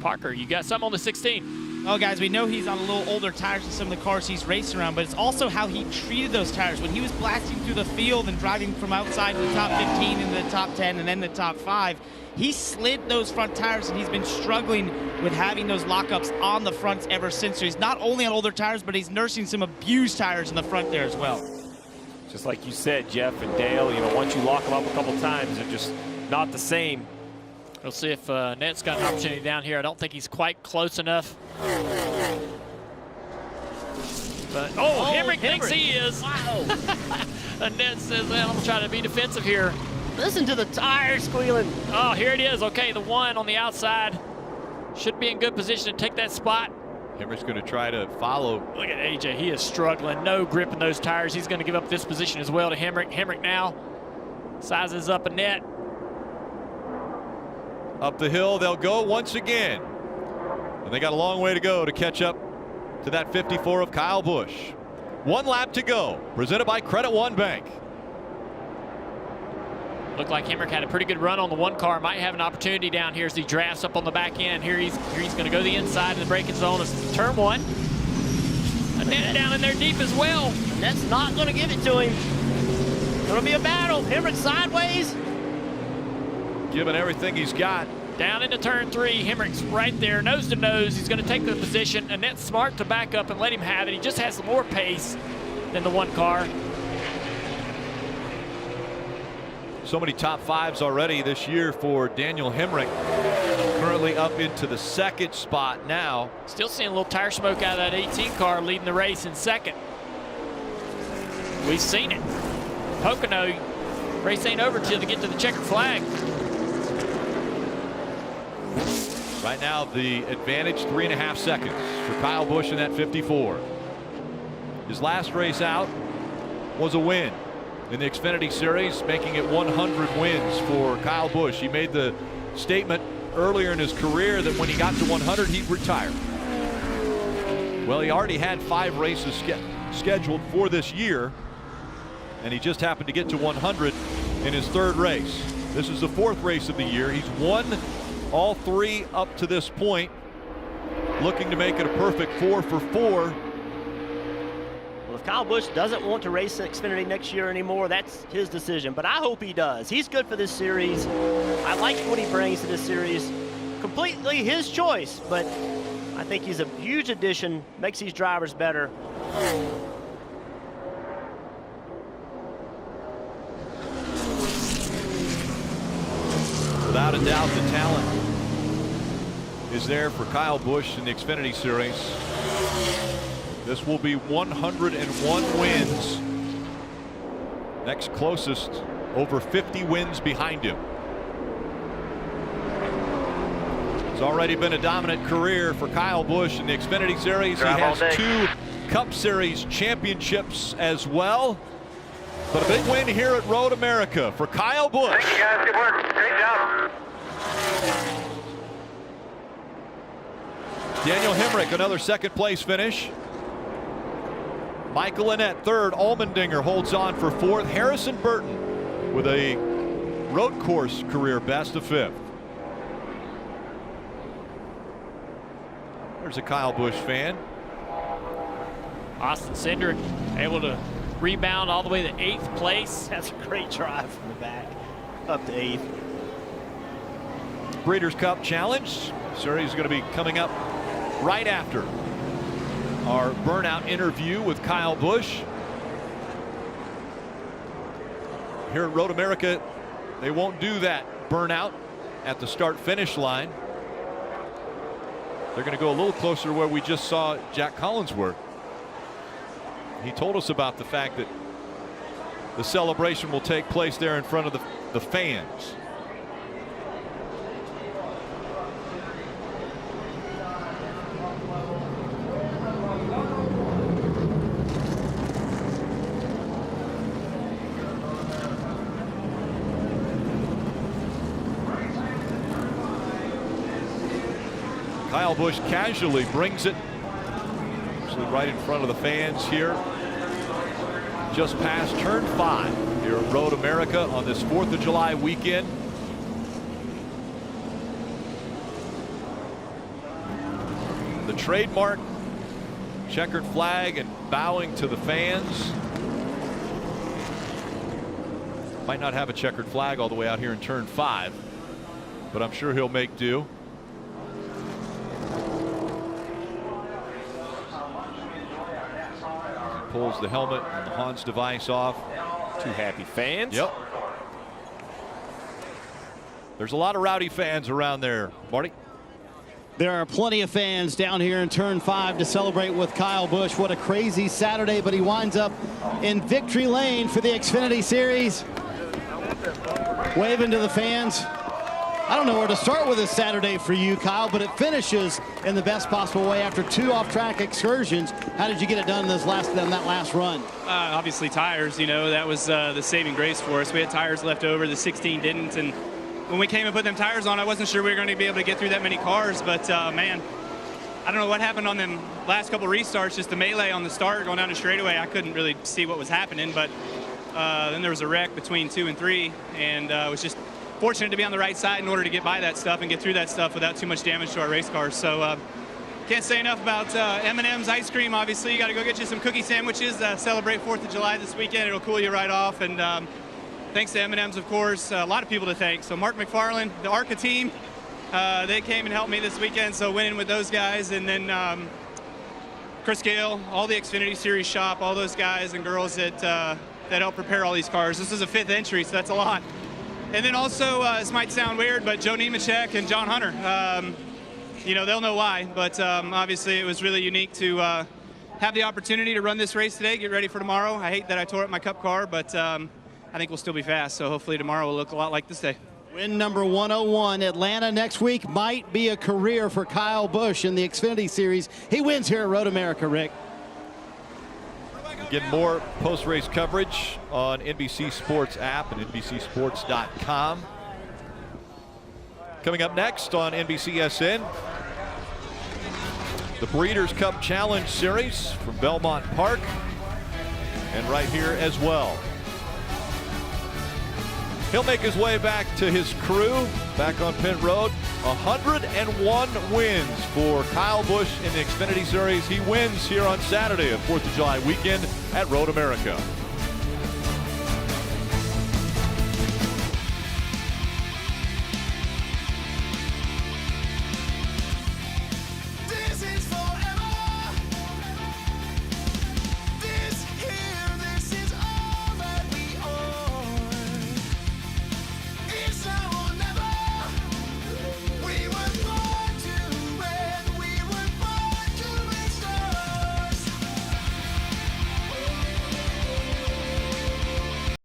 Parker, you got something on the 16? Oh, guys, we know he's on a little older tires than some of the cars he's racing around, but it's also how he treated those tires. When he was blasting through the field and driving from outside to the top 15 into the top 10 and then the top 5, he slid those front tires, and he's been struggling with having those lockups on the fronts ever since. So he's not only on older tires, but he's nursing some abused tires in the front there as well. Just like you said, Jeff and Dale, you know, once you lock them up a couple times, they're just not the same. We'll see if Net's got an opportunity down here. I don't think he's quite close enough. But, Henry thinks he is. Wow. And Net says, well, I'm going to try to be defensive here. Listen to the tires squealing. Oh, here it is. Okay, the 1 on the outside should be in good position to take that spot. Henry's going to try to follow. Look at AJ. He is struggling. No grip in those tires. He's going to give up this position as well to Hemrick. Hemrick now sizes up a Net. Up the hill they'll go once again. And they got a long way to go to catch up to that 54 of Kyle Busch. 1 lap to go. Presented by Credit One Bank. Looked like Hemrick had a pretty good run on the 1 car. Might have an opportunity down here as he drafts up on the back end. Here he's going to go the inside of the braking zone of turn 1. Annette down in there deep as well. Annette's not going to give it to him. Going to be a battle. Hemrick sideways. Giving everything he's got. Down into turn 3. Hemrick's right there, nose to nose. He's going to take the position. Annette's smart to back up and let him have it. He just has more pace than the 1 car. So many top 5s already this year for Daniel Hemrick. Currently up into the 2nd spot now. Still seeing a little tire smoke out of that 18 car leading the race in 2nd. We've seen it. Pocono, race ain't over till they get to the checkered flag. Right now, the advantage 3.5 seconds for Kyle Busch in that 54. His last race out was a win in the Xfinity Series, making it 100 wins for Kyle Busch. He made the statement earlier in his career that when he got to 100, he'd retire. Well, he already had 5 races scheduled for this year, and he just happened to get to 100 in his 3rd race. This is the 4th race of the year. He's won all 3 up to this point, looking to make it a perfect 4 for 4. Well, if Kyle Busch doesn't want to race Xfinity next year anymore, that's his decision. But I hope he does. He's good for this series. I like what he brings to this series. Completely his choice, but I think he's a huge addition, makes these drivers better. Without a doubt, the talent is there for Kyle Busch in the Xfinity Series. This will be 101 wins. Next closest, over 50 wins behind him. It's already been a dominant career for Kyle Busch in the Xfinity Series. He has 2 Cup Series championships as well. But a big win here at Road America for Kyle Busch. Thank you, guys. Good work. Great job. Daniel Hemrick, another second place finish. Michael Annett, third. Allmendinger holds on for fourth. Harrison Burton with a road course career best of fifth. There's a Kyle Busch fan. Austin Cindric able to rebound all the way to 8th place. That's a great drive from the back up to 8th. Breeders' Cup Challenge series is going to be coming up right after our burnout interview with Kyle Busch. Here at Road America, they won't do that burnout at the start-finish line. They're going to go a little closer to where we just saw Jack Collinsworth. He told us about the fact that the celebration will take place there in front of the fans. Kyle Busch casually brings it actually right in front of the fans here, just past turn 5 here at Road America on this 4th of July weekend. The trademark checkered flag and bowing to the fans. Might not have a checkered flag all the way out here in turn 5, but I'm sure he'll make do. Pulls the helmet and the Hans device off. Two happy fans. Yep. There's a lot of rowdy fans around there, Marty. There are plenty of fans down here in turn 5 to celebrate with Kyle Busch. What a crazy Saturday, but he winds up in victory lane for the Xfinity Series. Waving to the fans. I don't know where to start with this Saturday for you, Kyle, but it finishes in the best possible way after 2 off-track excursions. How did you get it done in that last run? Obviously tires, you know, that was the saving grace for us. We had tires left over, the 16 didn't, and when we came and put them tires on, I wasn't sure we were going to be able to get through that many cars, but man, I don't know what happened on them last couple restarts, just the melee on the start going down the straightaway. I couldn't really see what was happening, but then there was a wreck between 2 and 3, and it was just fortunate to be on the right side in order to get by that stuff and get through that stuff without too much damage to our race cars. So can't say enough about M&M's ice cream. Obviously, you got to go get you some cookie sandwiches. Celebrate 4th of July this weekend. It'll cool you right off. And thanks to M&M's, of course. A lot of people to thank. So Mark McFarland, the ARCA team, they came and helped me this weekend. So winning with those guys. And then Chris Gale, all the Xfinity Series shop, all those guys and girls that helped prepare all these cars. This is a 5th entry, so that's a lot. And then also, this might sound weird, but Joe Nemechek and John Hunter, you know, they'll know why. But obviously, it was really unique to have the opportunity to run this race today, get ready for tomorrow. I hate that I tore up my Cup car, but I think we'll still be fast. So hopefully tomorrow will look a lot like this day. Win number 101. Atlanta next week might be a career for Kyle Busch in the Xfinity Series. He wins here at Road America, Rick. Get more post-race coverage on NBC Sports app and NBCSports.com. Coming up next on NBCSN, the Breeders' Cup Challenge Series from Belmont Park, and right here as well. He'll make his way back to his crew back on pit road. 101 wins for Kyle Busch in the Xfinity Series. He wins here on Saturday, a 4th of July weekend at Road America.